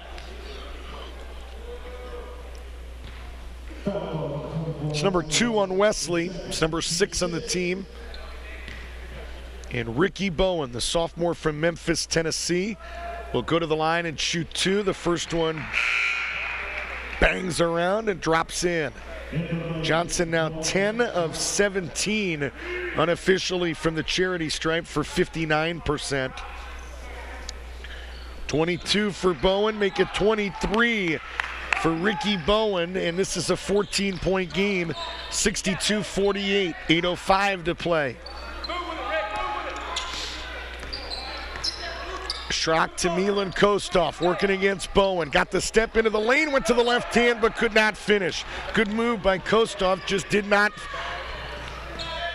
It's number 2 on Wesley. It's number 6 on the team. And Ricky Bowen, the sophomore from Memphis, Tennessee, will go to the line and shoot 2. The first one bangs around and drops in. Johnson now 10 of 17 unofficially from the charity stripe for 59%. 22 for Bowen, make it 23 for Ricky Bowen, and this is a 14-point game, 62-48, 8:05 to play. Schrock to Milan Kostov, working against Bowen. Got the step into the lane, went to the left hand, but could not finish. Good move by Kostov, just did not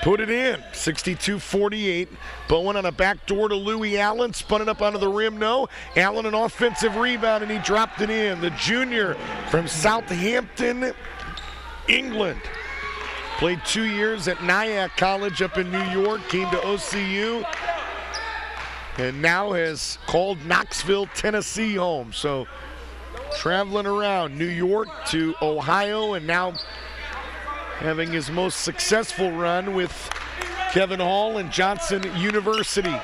put it in. 62-48. Bowen on a backdoor to Louis Allen, spun it up onto the rim, no. Allen an offensive rebound, and he dropped it in. The junior from Southampton, England. Played 2 years at Nyack College up in New York, came to OCU, and now has called Knoxville, Tennessee home. So traveling around New York to Ohio, and now having his most successful run with Kevin Hall and Johnson University.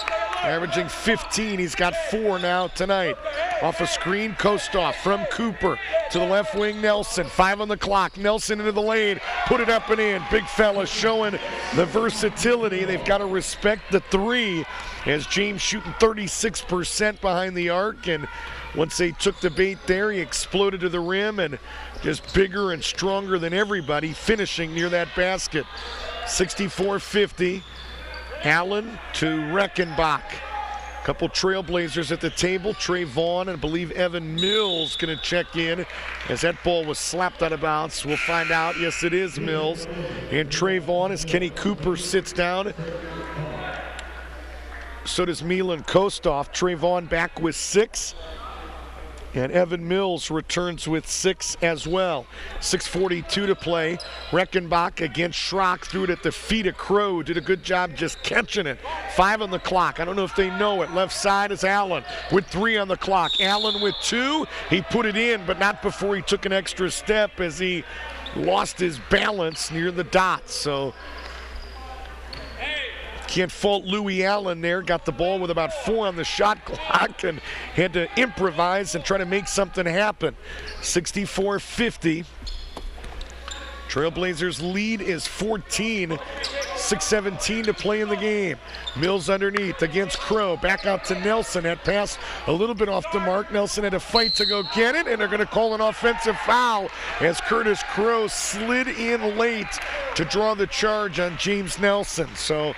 Averaging 15, he's got 4 now tonight. Off a screen, Kostoff from Cooper to the left wing, Nelson. 5 on the clock, Nelson into the lane, put it up and in. Big fella showing the versatility. They've got to respect the 3 as James shooting 36% behind the arc, and once they took the bait there, he exploded to the rim and just bigger and stronger than everybody, finishing near that basket. 64-50. Allen to Reckenbach. Couple Trailblazers at the table. Trey Vaughn and I believe Evan Mills going to check in as that ball was slapped out of bounds. We'll find out. Yes, it is Mills. And Trey Vaughn as Kenny Cooper sits down. So does Milan Kostoff. Trey Vaughn back with 6. And Evan Mills returns with 6 as well. 6:42 to play. Reckenbach against Schrock, threw it at the feet of Crow. Did a good job just catching it. 5 on the clock. I don't know if they know it. Left side is Allen with 3 on the clock. Allen with 2. He put it in, but not before he took an extra step as he lost his balance near the dot. So can't fault Louis Allen there. Got the ball with about 4 on the shot clock and had to improvise and try to make something happen. 64-50. Trailblazers lead is 14. 6:17 to play in the game. Mills underneath against Crow. Back out to Nelson. That pass a little bit off the mark. Nelson had a fight to go get it, and they're going to call an offensive foul as Curtis Crow slid in late to draw the charge on James Nelson. So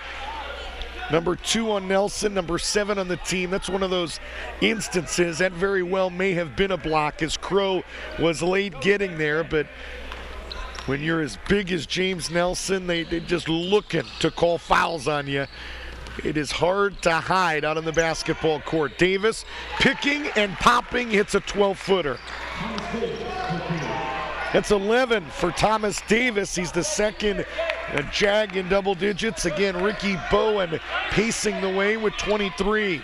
number 2 on Nelson, number 7 on the team. That's one of those instances that very well may have been a block as Crow was late getting there, but when you're as big as James Nelson, they're just looking to call fouls on you. It is hard to hide out on the basketball court. Davis picking and popping, hits a 12-footer. That's 11 for Thomas Davis. He's the second Jag in double digits. Again, Ricky Bowen pacing the way with 23.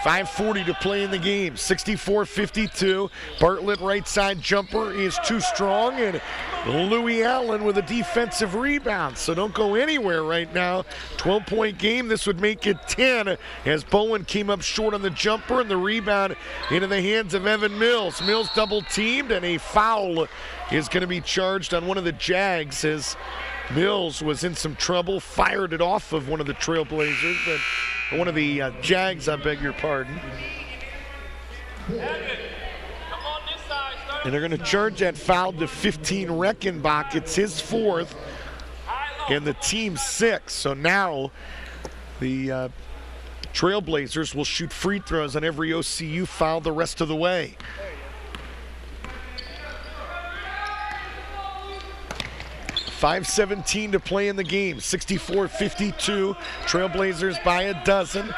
5:40 to play in the game. 64-52. Bartlett right side jumper is too strong, and Louis Allen with a defensive rebound. So don't go anywhere right now. 12-point game. This would make it 10 as Bowen came up short on the jumper, and the rebound into the hands of Evan Mills. Mills double teamed, and a foul is going to be charged on one of the Jags as Mills was in some trouble, fired it off of one of the Trailblazers, but one of the Jags, I beg your pardon. And they're going to charge that foul to 15 Reckenbach. It's his 4th and the team's 6th. So now the Trailblazers will shoot free throws on every OCU foul the rest of the way. .5:17 to play in the game. 64-52. Trailblazers by a dozen.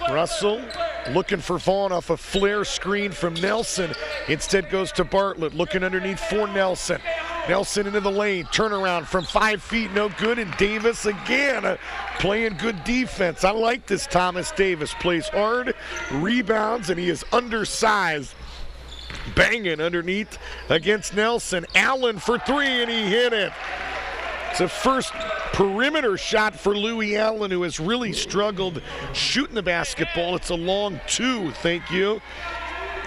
Russell looking for Vaughn off a flare screen from Nelson. Instead goes to Bartlett, looking underneath for Nelson. Nelson into the lane, turnaround from 5 feet, no good, and Davis again playing good defense. I like this Thomas Davis. Plays hard, rebounds, and he is undersized. Banging underneath against Nelson. Allen for 3, and he hit it. It's a first perimeter shot for Louis Allen, who has really struggled shooting the basketball. It's a long 2, thank you.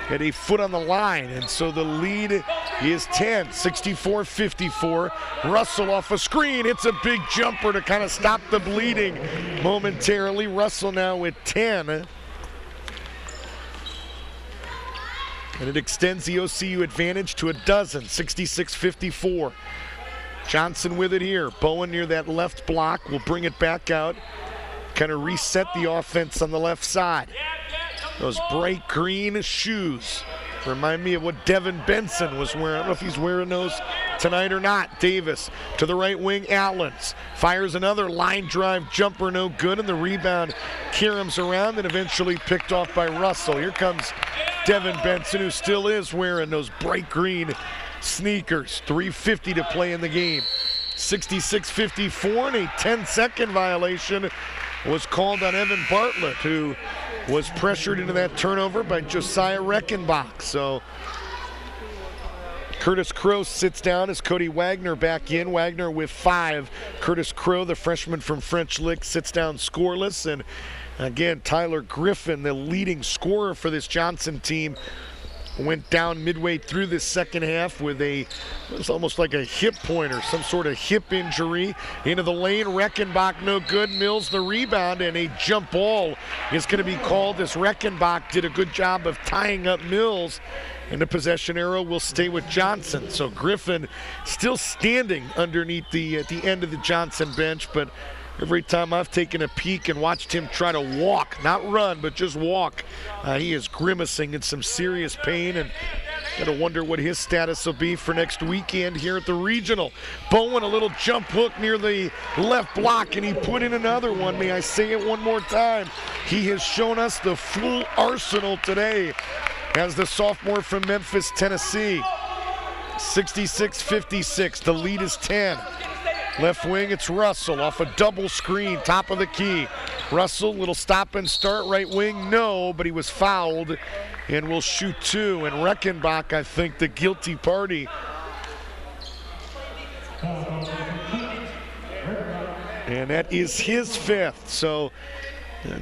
Had a foot on the line, and so the lead is 10, 64-54. Russell off a screen. It's a big jumper to kind of stop the bleeding momentarily. Russell now with 10. And it extends the OCU advantage to a dozen, 66-54. Johnson with it here. Bowen near that left block will bring it back out. Kind of reset the offense on the left side. Those bright green shoes remind me of what Devin Benson was wearing. I don't know if he's wearing those tonight or not. Davis to the right wing. Allens fires another line drive jumper, no good, and the rebound caroms around and eventually picked off by Russell. Here comes Devin Benson, who still is wearing those bright green sneakers. 3:50 to play in the game. 66-54 and a 10-second violation was called on Evan Bartlett, who was pressured into that turnover by Josiah Reckenbach. So Curtis Crow sits down as Cody Wagner back in. Wagner with 5. Curtis Crow, the freshman from French Lick, sits down scoreless. And again, Tyler Griffin, the leading scorer for this Johnson team, went down midway through this second half with it was almost like a hip point or some sort of hip injury. Into the lane, Reckenbach no good. Mills the rebound, and a jump ball is going to be called as Reckenbach did a good job of tying up Mills. And the possession arrow will stay with Johnson. So Griffin still standing underneath the end of the Johnson bench, but every time I've taken a peek and watched him try to walk, not run, but just walk, he is grimacing in some serious pain, and gotta wonder what his status will be for next weekend here at the regional. Bowen, a little jump hook near the left block, and he put in another one. May I say it one more time? He has shown us the full arsenal today as the sophomore from Memphis, Tennessee. 66-56, the lead is 10. Left wing, it's Russell off a double screen, top of the key. Russell, little stop and start, right wing, no, but he was fouled and will shoot 2. And Reckenbach, I think, the guilty party. And that is his 5th. So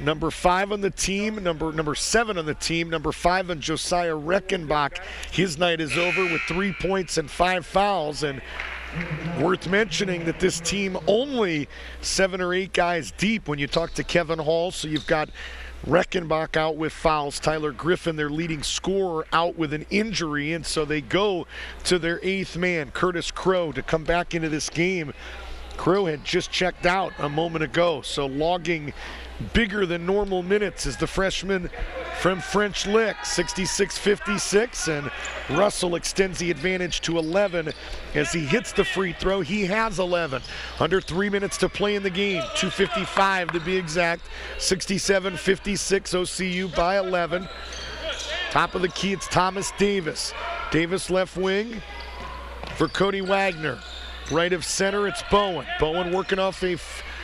number 5 on the team, number 7 on the team, number 5 on Josiah Reckenbach. His night is over with 3 points and 5 fouls. And worth mentioning that this team only 7 or 8 guys deep when you talk to Kevin Hall. So you've got Reckenbach out with fouls. Tyler Griffin, their leading scorer, out with an injury. And so they go to their 8th man, Curtis Crow, to come back into this game. Crow had just checked out a moment ago, so logging bigger than normal minutes is the freshman from French Lick. 66-56, and Russell extends the advantage to 11 as he hits the free throw. He has 11. Under 3 minutes to play in the game, 2:55 to be exact. 67-56, OCU by 11. Top of the key, it's Thomas Davis. Davis left wing for Cody Wagner. Right of center, it's Bowen. Bowen working off a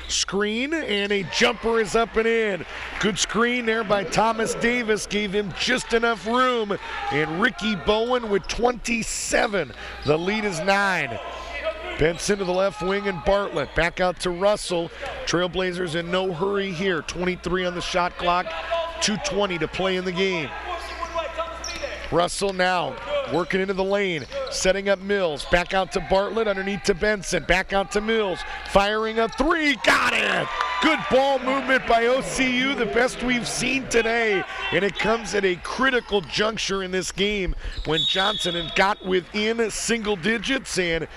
screen, and a jumper is up and in. Good screen there by Thomas Davis, gave him just enough room. And Ricky Bowen with 27. The lead is 9. Benson to the left wing, and Bartlett back out to Russell. Trailblazers in no hurry here. 23 on the shot clock, 2:20 to play in the game. Russell now working into the lane, setting up Mills. Back out to Bartlett, underneath to Benson. Back out to Mills, firing a 3, got it! Good ball movement by OCU, the best we've seen today. And it comes at a critical juncture in this game when Johnson had got within single digits, and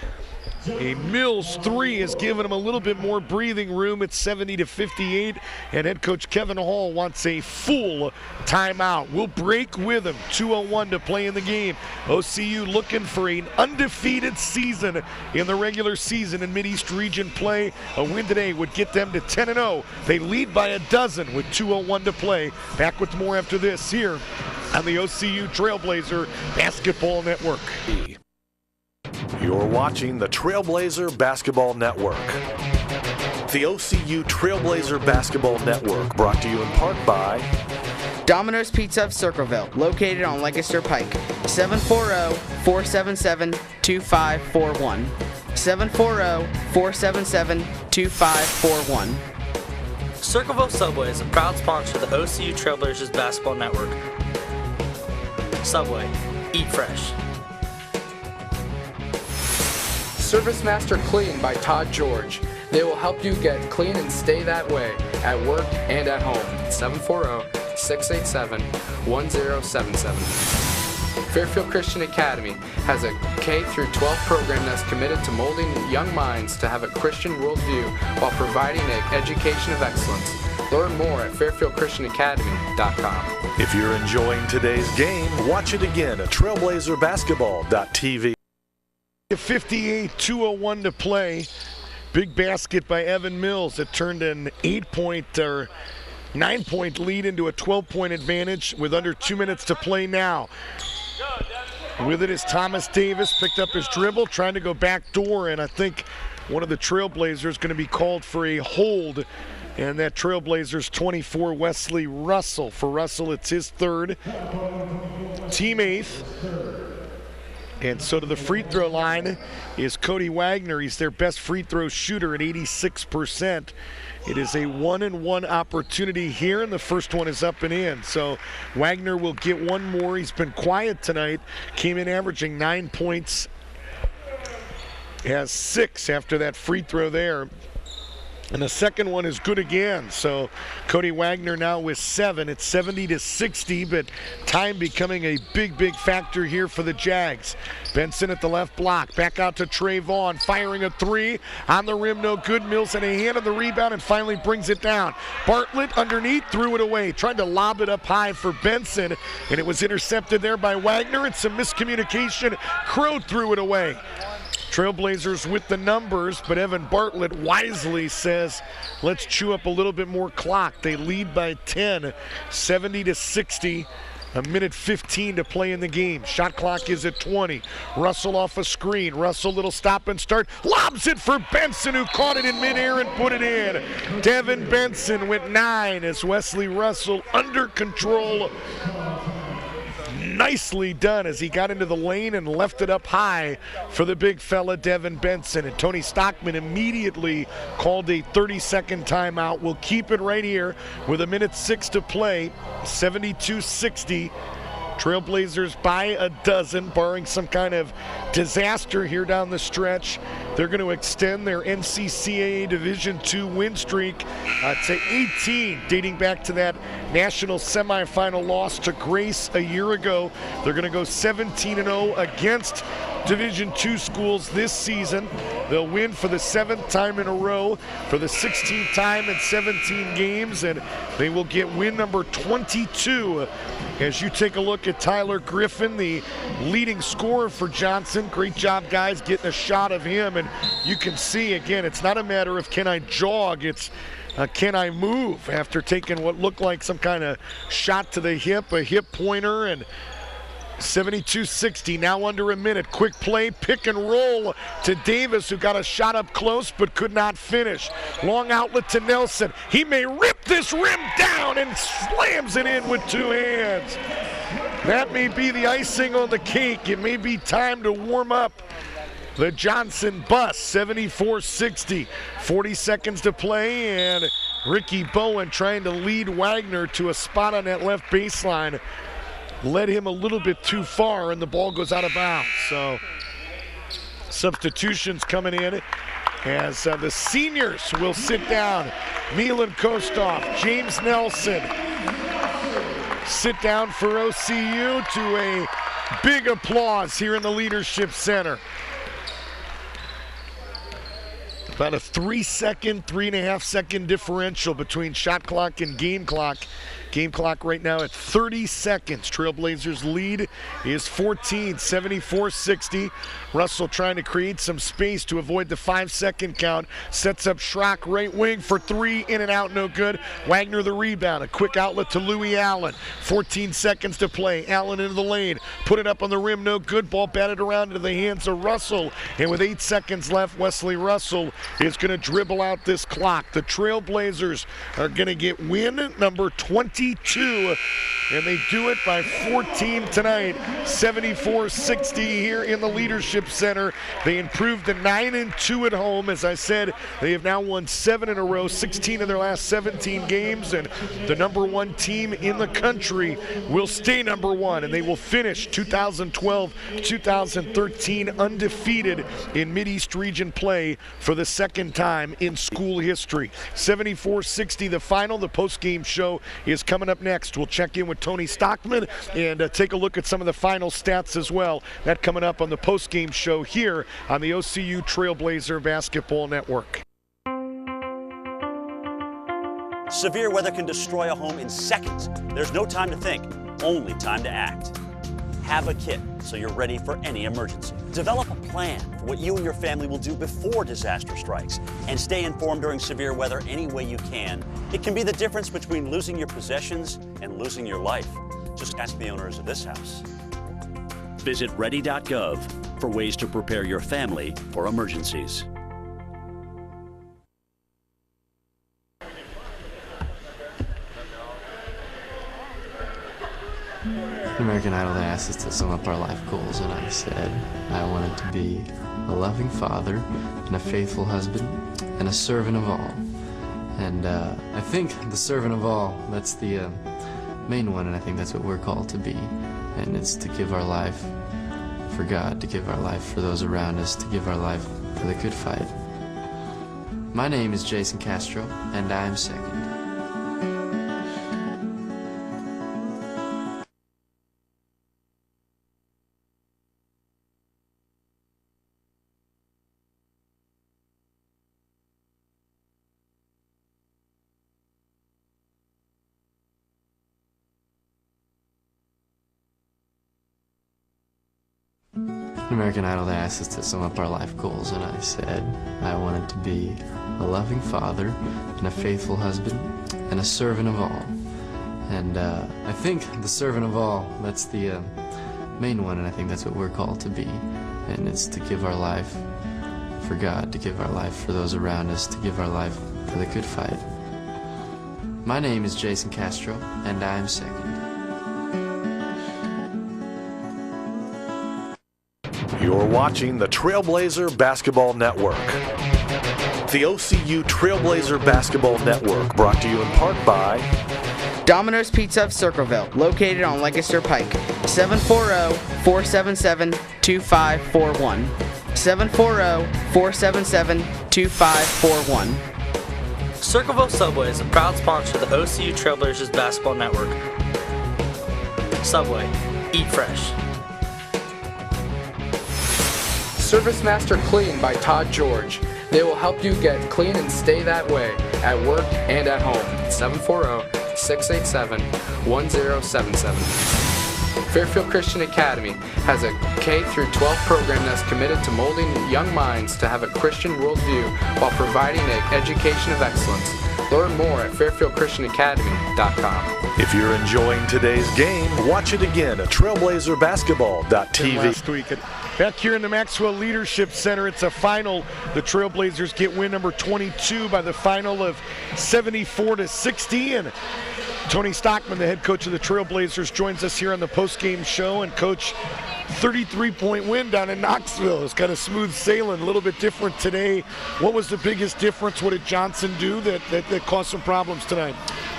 a Mills 3 has given him a little bit more breathing room. It's 70-58, and head coach Kevin Hall wants a full timeout. We'll break with him. 2:01 to play in the game. OCU looking for an undefeated season in the regular season in Mid-East Region play. A win today would get them to 10-0. They lead by a dozen with 2:01 to play. Back with more after this here on the OCU Trailblazer Basketball Network. You're watching the Trailblazer Basketball Network. The OCU Trailblazer Basketball Network, brought to you in part by Domino's Pizza of Circleville, located on Lancaster Pike. 740-477-2541. 740-477-2541. Circleville Subway is a proud sponsor of the OCU Trailblazers Basketball Network. Subway, eat fresh. Service Master Clean by Todd George. They will help you get clean and stay that way at work and at home. 740-687-1077. Fairfield Christian Academy has a K-12 program that's committed to molding young minds to have a Christian worldview while providing an education of excellence. Learn more at fairfieldchristianacademy.com. If you're enjoying today's game, watch it again at trailblazerbasketball.tv. 58, 2:01 to play. Big basket by Evan Mills that turned an 9-point lead into a 12-point advantage with under 2 minutes to play now. With it is Thomas Davis, picked up his dribble, trying to go back door, and I think one of the Trailblazers going to be called for a hold And that Trailblazers 24, Wesley Russell. For Russell, it's his third, team eighth. And so to the free throw line is Cody Wagner. He's their best free throw shooter at 86%. It is a 1-and-1 opportunity here, and the first one is up and in. So Wagner will get one more. He's been quiet tonight. Came in averaging 9 points. Has 6 after that free throw there. And the second one is good again. So Cody Wagner now with 7. It's 70-60, but time becoming a big, big factor here for the Jags. Benson at the left block. Back out to Trayvon, firing a 3. On the rim, no good. Mills in a hand of the rebound and finally brings it down. Bartlett underneath, threw it away. Tried to lob it up high for Benson, and it was intercepted there by Wagner. And some miscommunication. Crow threw it away. Trailblazers with the numbers, but Evan Bartlett wisely says, let's chew up a little bit more clock. They lead by 10, 70-60. A minute 15 to play in the game. Shot clock is at 20. Russell off a screen. Russell, little stop and start. Lobs it for Benson, who caught it in midair and put it in. Devin Benson with 9 as Wesley Russell under control. Nicely done as he got into the lane and left it up high for the big fella, Devin Benson. And Tony Stockman immediately called a 30-second timeout. We'll keep it right here with a minute 6 to play, 72-60. Trailblazers by a dozen, barring some kind of disaster here down the stretch. They're going to extend their NCCAA Division II win streak to 18, dating back to that national semifinal loss to Grace a year ago. They're going to go 17-0 against Division II schools this season. They'll win for the 7th time in a row, for the 16th time in 17 games, and they will get win number 22. As you take a look at Tyler Griffin, the leading scorer for Johnson. Great job, guys, getting a shot of him. And you can see, again, it's not a matter of can I jog, it's can I move after taking what looked like some kind of shot to the hip, a hip pointer, and 72-60, now under a minute. Quick play, pick and roll to Davis, who got a shot up close but could not finish. Long outlet to Nelson. He may rip this rim down and slams it in with 2 hands. That may be the icing on the cake. It may be time to warm up the Johnson bus. 74-60, 40 seconds to play, and Ricky Bowen trying to lead Wagner to a spot on that left baseline. Led him a little bit too far, and the ball goes out of bounds. So substitutions coming in as the seniors will sit down. Milan Kostov, James Nelson sit down for OCU to a big applause here in the Leadership Center. About a 3.5 second differential between shot clock and game clock. Game clock right now at 30 seconds. Trailblazers lead is 14, 74-60. Russell trying to create some space to avoid the 5-second count. Sets up Schrock right wing for 3, in and out, no good. Wagner the rebound. A quick outlet to Louis Allen. 14 seconds to play. Allen into the lane. Put it up on the rim, no good. Ball batted around into the hands of Russell. And with 8 seconds left, Wesley Russell is going to dribble out this clock. The Trailblazers are going to get win number 22, and they do it by 14 tonight. 74-60 here in the Leadership Center. They improved to 9-2 at home. As I said, they have now won 7 in a row, 16 of their last 17 games, and the number 1 team in the country will stay number 1, and they will finish 2012-2013 undefeated in Mid-East region play for the second time in school history. 74-60 the final. The post-game show is coming up next. We'll check in with Tony Stockman and take a look at some of the final stats as well. That coming up on the post-game show here on the OCU Trailblazer Basketball Network. Severe weather can destroy a home in seconds. There's no time to think, only time to act. Have a kit so you're ready for any emergency. Develop a plan for what you and your family will do before disaster strikes, and stay informed during severe weather any way you can. It can be the difference between losing your possessions and losing your life. Just ask the owners of this house. Visit ready.gov for ways to prepare your family for emergencies. American Idol, they asked us to sum up our life goals, and I said I wanted to be a loving father and a faithful husband and a servant of all. And I think the servant of all, that's the main one, and I think that's what we're called to be. And it's to give our life for God, to give our life for those around us, to give our life for the good fight. My name is Jason Castro, and I'm second. American Idol, they asked us to sum up our life goals, and I said I wanted to be a loving father and a faithful husband and a servant of all. And I think the servant of all, that's the main one, and I think that's what we're called to be. And it's to give our life for God, to give our life for those around us, to give our life for the good fight. My name is Jason Castro, and I'm second. You're watching the Trailblazer Basketball Network. The OCU Trailblazer Basketball Network, brought to you in part by Domino's Pizza of Circleville, located on Lancaster Pike. 740-477-2541. 740-477-2541. Circleville Subway is a proud sponsor of the OCU Trailblazers Basketball Network. Subway, eat fresh. Service Master Clean by Todd George. They will help you get clean and stay that way at work and at home. 740-687-1077. Fairfield Christian Academy has a K-12 program that's committed to molding young minds to have a Christian worldview while providing an education of excellence. Learn more at fairfieldchristianacademy.com. If you're enjoying today's game, watch it again at trailblazerbasketball.tv. Last week, back here in the Maxwell Leadership Center, it's a final. The Trailblazers get win number 22 by the final of 74-60. And Tony Stockman, the head coach of the Trailblazers, joins us here on the post-game show. And Coach, 33-point win down in Knoxville. It's kind of smooth sailing, a little bit different today. What was the biggest difference? What did Johnson do that caused some problems tonight?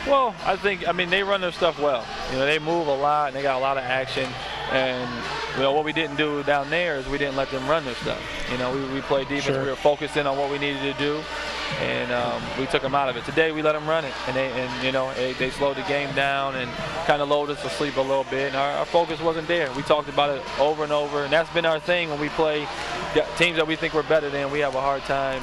Well, I mean, they run their stuff well. You know, they move a lot, and they got a lot of action. And, you know, what we didn't do down there is we didn't let them run their stuff. You know, we played defense. Sure. We were focused in on what we needed to do, and we took them out of it. Today we let them run it, and they slowed the game down and kind of lulled us to sleep a little bit. And our focus wasn't there. We talked about it over and over, and that's been our thing when we play teams that we think we're better than. We have a hard time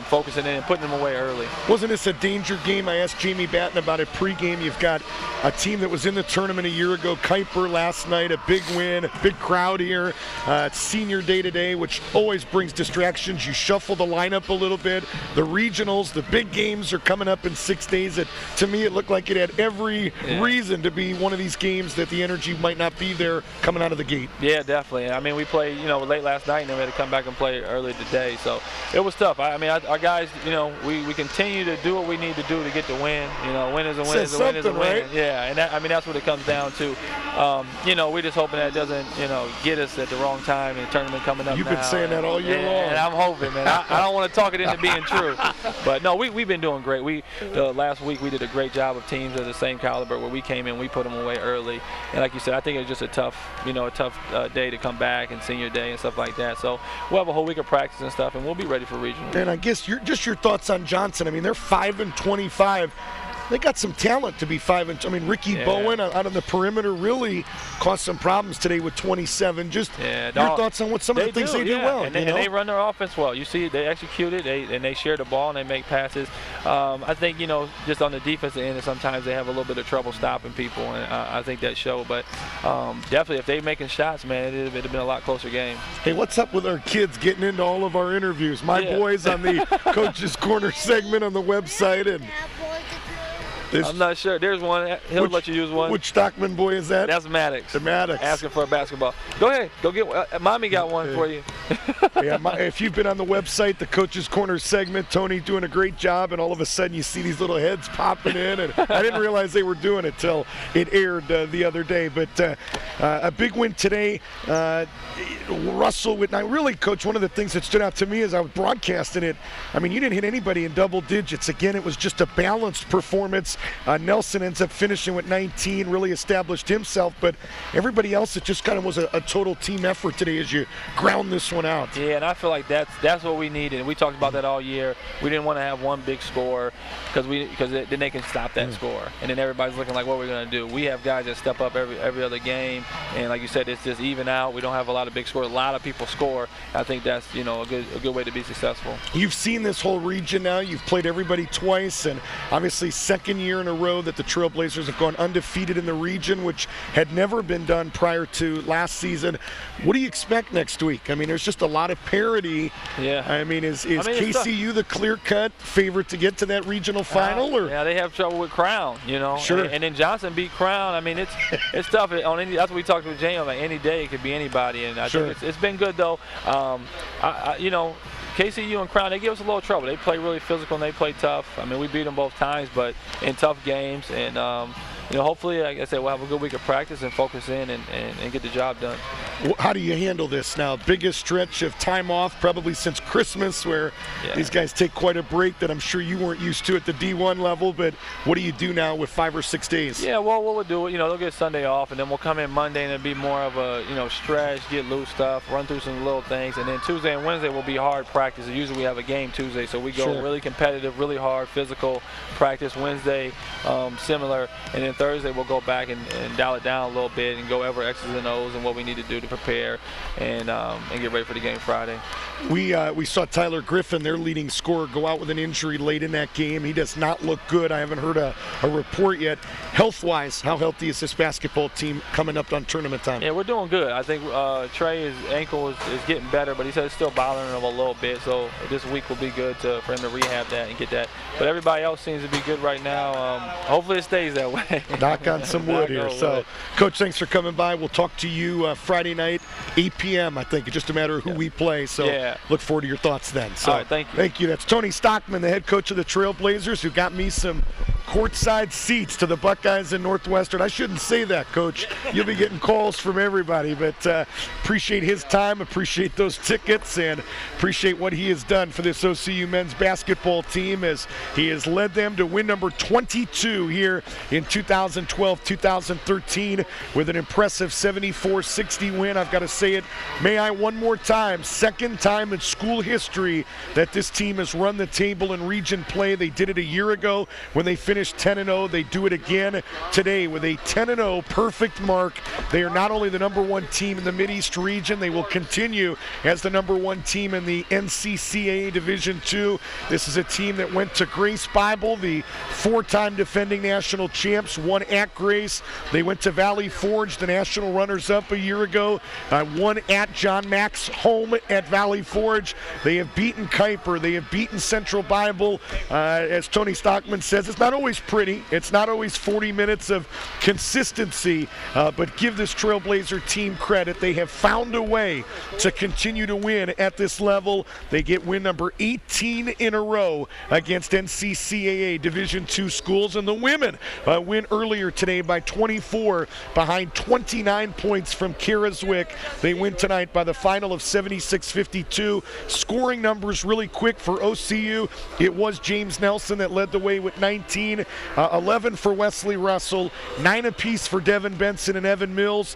focusing in and putting them away early. Wasn't this a danger game? I asked Jamie Batten about it pregame. You've got a team that was in the tournament a year ago, Kuiper last night, a big win, a big crowd here. It's senior day today, which always brings distractions. You shuffle the lineup a little bit. The regionals, the big games are coming up in 6 days. To me, it looked like it had every reason to be one of these games that the energy might not be there coming out of the gate. Yeah, definitely. I mean, we played, late last night, and then we had to come back and play early today. So it was tough. I mean, our guys, we continue to do what we need to do to get the win. Win is a win is a win is a win. Right? Yeah, and that's what it comes down to. We're just hoping that it doesn't, get us at the wrong time in the tournament coming up. You've been saying that all year long. And I'm hoping, man. I don't want to talk it into being true. But no, we've been doing great. Last week we did a great job of teams of the same caliber where we came in, we put them away early. And like you said, I think it was just a tough day to come back and senior day and stuff like that. So we'll have a whole week of practice and stuff, and we'll be ready for regional. And I guess your thoughts on Johnson. I mean, they're 5-25. They got some talent to be 5. I mean, Ricky Bowen out on the perimeter really caused some problems today with 27. Just your thoughts on what some of the things they do well. And they run their offense well. You see, they execute it, and they share the ball, and they make passes. I think, just on the defensive end, sometimes they have a little bit of trouble stopping people, and I think that showed. But definitely, if they're making shots, man, it would have been a lot closer game. Hey, what's up with our kids getting into all of our interviews? My boys on the Coach's Corner segment on the website, and I'm not sure. There's one. He'll let you use one. Which Stockman boy is that? That's Maddox. The Maddox. Asking for a basketball. Go ahead. Go get Mommy got one for you. If you've been on the website, the Coach's Corner segment, Tony doing a great job, and all of a sudden you see these little heads popping in, and I didn't realize they were doing it till it aired the other day. But a big win today. Russell with now really, Coach, one of the things that stood out to me as I was broadcasting it, I mean, you didn't hit anybody in double digits. Again, it was just a balanced performance. Nelson ends up finishing with 19, really established himself, but everybody else, it just kind of was a total team effort today as you ground this one out. Yeah, and I feel like that's what we needed. We talked about that all year. We didn't want to have one big score because then they can stop that score, and then everybody's looking like, what we're going to do. We have guys that step up every other game, and like you said, it's just even out. We don't have a lot of big scores. A lot of people score. I think that's a good way to be successful. You've seen this whole region now. You've played everybody twice, and obviously second year in a row that the Trailblazers have gone undefeated in the region, which had never been done prior to last season. What do you expect next week? I mean, there's just a lot of parity. Yeah. I mean, is KCU the clear-cut favorite to get to that regional final? Or? Yeah, they have trouble with Crown, Sure. And then Johnson beat Crown. I mean, it's tough. That's what we talked with Jay on. Like, any day it could be anybody, and I think it's been good though. KCU and Crown, they give us a little trouble. They play really physical and they play tough. I mean, we beat them both times, but in tough games. And hopefully, like I said, we'll have a good week of practice and focus in and get the job done. How do you handle this now? Biggest stretch of time off probably since Christmas, where these guys take quite a break that I'm sure you weren't used to at the D1 level. But what do you do now with 5 or 6 days? Yeah, well, what we'll do, they'll get Sunday off, and then we'll come in Monday and it'll be more of a, stretch, get loose stuff, run through some little things, and then Tuesday and Wednesday will be hard practice. Usually we have a game Tuesday, so we go really competitive, really hard, physical practice. Wednesday, similar, and then Thursday we'll go back and dial it down a little bit and go over X's and O's and what we need to do to prepare and get ready for the game Friday. We saw Tyler Griffin, their leading scorer, go out with an injury late in that game. He does not look good. I haven't heard a report yet. Health-wise, how healthy is this basketball team coming up on tournament time? Yeah, we're doing good. I think Trey's ankle is getting better, but he said it's still bothering him a little bit. So this week will be good for him to rehab that and get that. But everybody else seems to be good right now. Hopefully it stays that way. Knock on some wood here. So, Coach, thanks for coming by. We'll talk to you Friday night, 8 p.m. I think. It's just a matter of who we play. So look forward to your thoughts then. So, all right, thank you. Thank you. That's Tony Stockman, the head coach of the Trailblazers, who got me some courtside seats to the Buckeyes in Northwestern. I shouldn't say that, Coach. You'll be getting calls from everybody, but appreciate his time, appreciate those tickets, and appreciate what he has done for this OCU men's basketball team as he has led them to win number 22 here in 2012-2013 with an impressive 74-60 win. I've got to say it, may I one more time, second time in school history that this team has run the table in region play. They did it a year ago when they finished 10-0. They do it again today with a 10-0 perfect mark. They are not only the #1 team in the Mideast region, they will continue as the #1 team in the NCCAA Division II. This is a team that went to Grace Bible, the 4-time defending national champs, won at Grace. They went to Valley Forge, the national runners-up a year ago, won at John Mack's home at Valley Forge. They have beaten Kuiper. They have beaten Central Bible. As Tony Stockman says, it's not always pretty. It's not always 40 minutes of consistency, but give this Trailblazer team credit. They have found a way to continue to win at this level. They get win number 18 in a row against NCCAA Division II schools, and the women win earlier today by 24 behind 29 points from Karaswick. They win tonight by the final of 76-52. Scoring numbers really quick for OCU. It was James Nelson that led the way with 19, 11 for Wesley Russell, 9 apiece for Devin Benson and Evan Mills,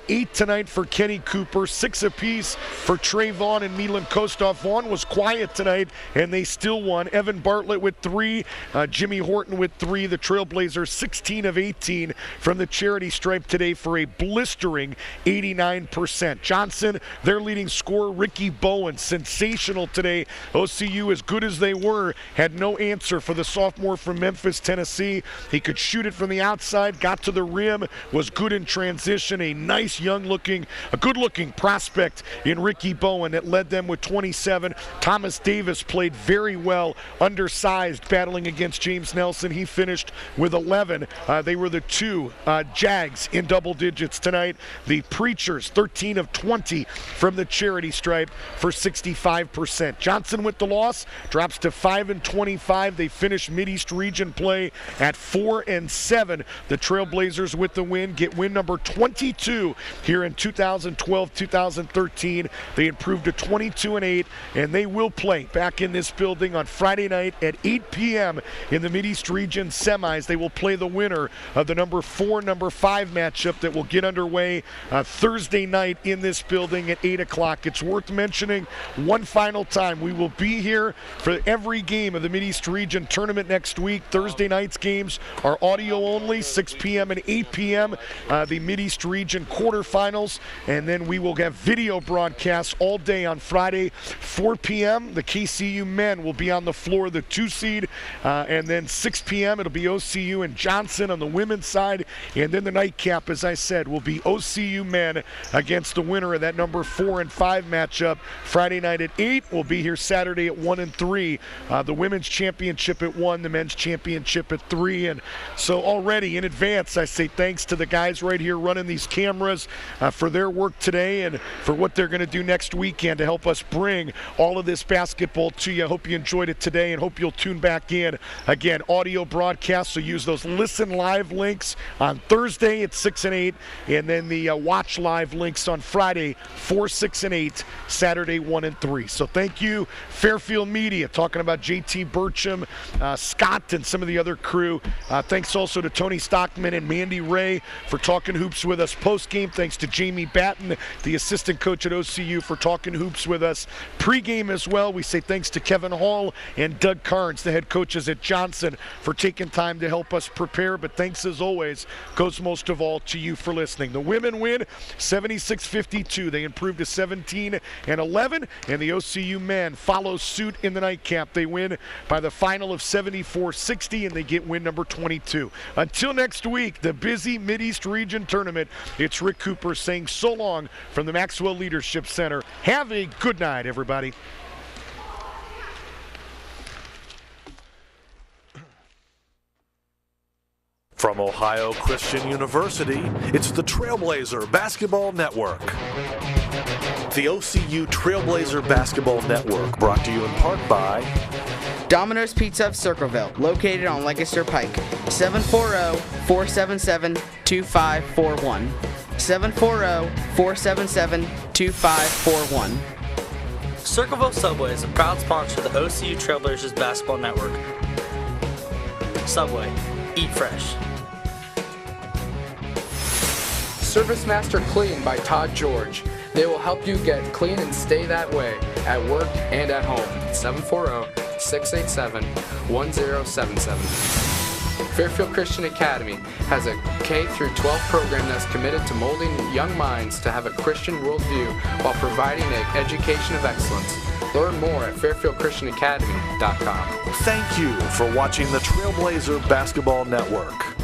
8 tonight for Kenny Cooper, 6 apiece for Trey Vaughn and Milan Kostov. Vaughn was quiet tonight, and they still won. Evan Bartlett with 3, Jimmy Horton with 3. The Trailblazers 16 of 18 from the charity stripe today for a blistering 89%. Johnson, their leading scorer, Ricky Bowen, sensational today. OCU, as good as they were, had no answer for the sophomore from Memphis, Tennessee. He could shoot it from the outside, got to the rim, was good in transition. A nice, a good-looking prospect in Ricky Bowen that led them with 27. Thomas Davis played very well, undersized, battling against James Nelson. He finished with 11. They were the two Jags in double digits tonight. The Preachers, 13 of 20 from the charity stripe for 65%. Johnson with the loss, drops to 5-25. They finish Mideast Region play at 4-7. The Trailblazers with the win, get win number 22 here in 2012-2013. They improved to 22-8, and they will play back in this building on Friday night at 8 p.m. in the Mideast Region semis. They will play the winner of the number 4, number 5 matchup that will get underway Thursday night in this building at 8 o'clock. It's worth mentioning one final time, we will be here for every game of the Mideast Region tournament next week. Thursday night's games are audio only, 6 p.m. and 8 p.m. The Mideast Region quarterfinals, and then we will have video broadcasts all day on Friday, 4 p.m. The KCU men will be on the floor, the 2 seed, and then 6 p.m. it'll be OCU and Johnson on the women's side, and then the nightcap, as I said, will be OCU men against the winner of that number 4 and 5 matchup. Friday night at 8. We'll be here Saturday at 1 and 3. The women's championship at 1, the men's championship at 3. And so already in advance, I say thanks to the guys right here running these cameras for their work today and for what they're going to do next weekend to help us bring all of this basketball to you. I hope you enjoyed it today and hope you'll tune back in. Again, audio broadcast, so use those listen live links on Thursday at 6 and 8, and then the watch live links on Friday 4, 6 and 8, Saturday 1 and 3. So thank you, Fairfield Media, talking about JT Burcham, Scott, and some of the other crew. Thanks also to Tony Stockman and Mandy Ray for talking hoops with us post-game. Thanks to Jamie Batten, the assistant coach at OCU, for talking hoops with us pre-game as well. We say thanks to Kevin Hall and Doug Carnes, the head coaches at Johnson, for taking time to help us prepare. But thanks as always goes most of all to you for listening. The women win 76-52. They improved to 17-11, and the OCU men follow suit in the nightcap. They win by the final of 74-60, and they get win number 22. Until next week, the busy Mideast Region tournament, it's Rick Cooper saying so long from the Maxwell Leadership Center. Have a good night, everybody. From Ohio Christian University, it's the Trailblazer Basketball Network. The OCU Trailblazer Basketball Network, brought to you in part by Domino's Pizza of Circleville, located on Lancaster Pike, 740-477-2541. 740-477-2541. Circleville Subway is a proud sponsor of the OCU Trailblazers Basketball Network. Subway, eat fresh. Service Master Clean by Todd George. They will help you get clean and stay that way at work and at home. 740-687-1077. Fairfield Christian Academy has a K-12 program that's committed to molding young minds to have a Christian worldview while providing an education of excellence. Learn more at fairfieldchristianacademy.com. Thank you for watching the Trailblazer Basketball Network.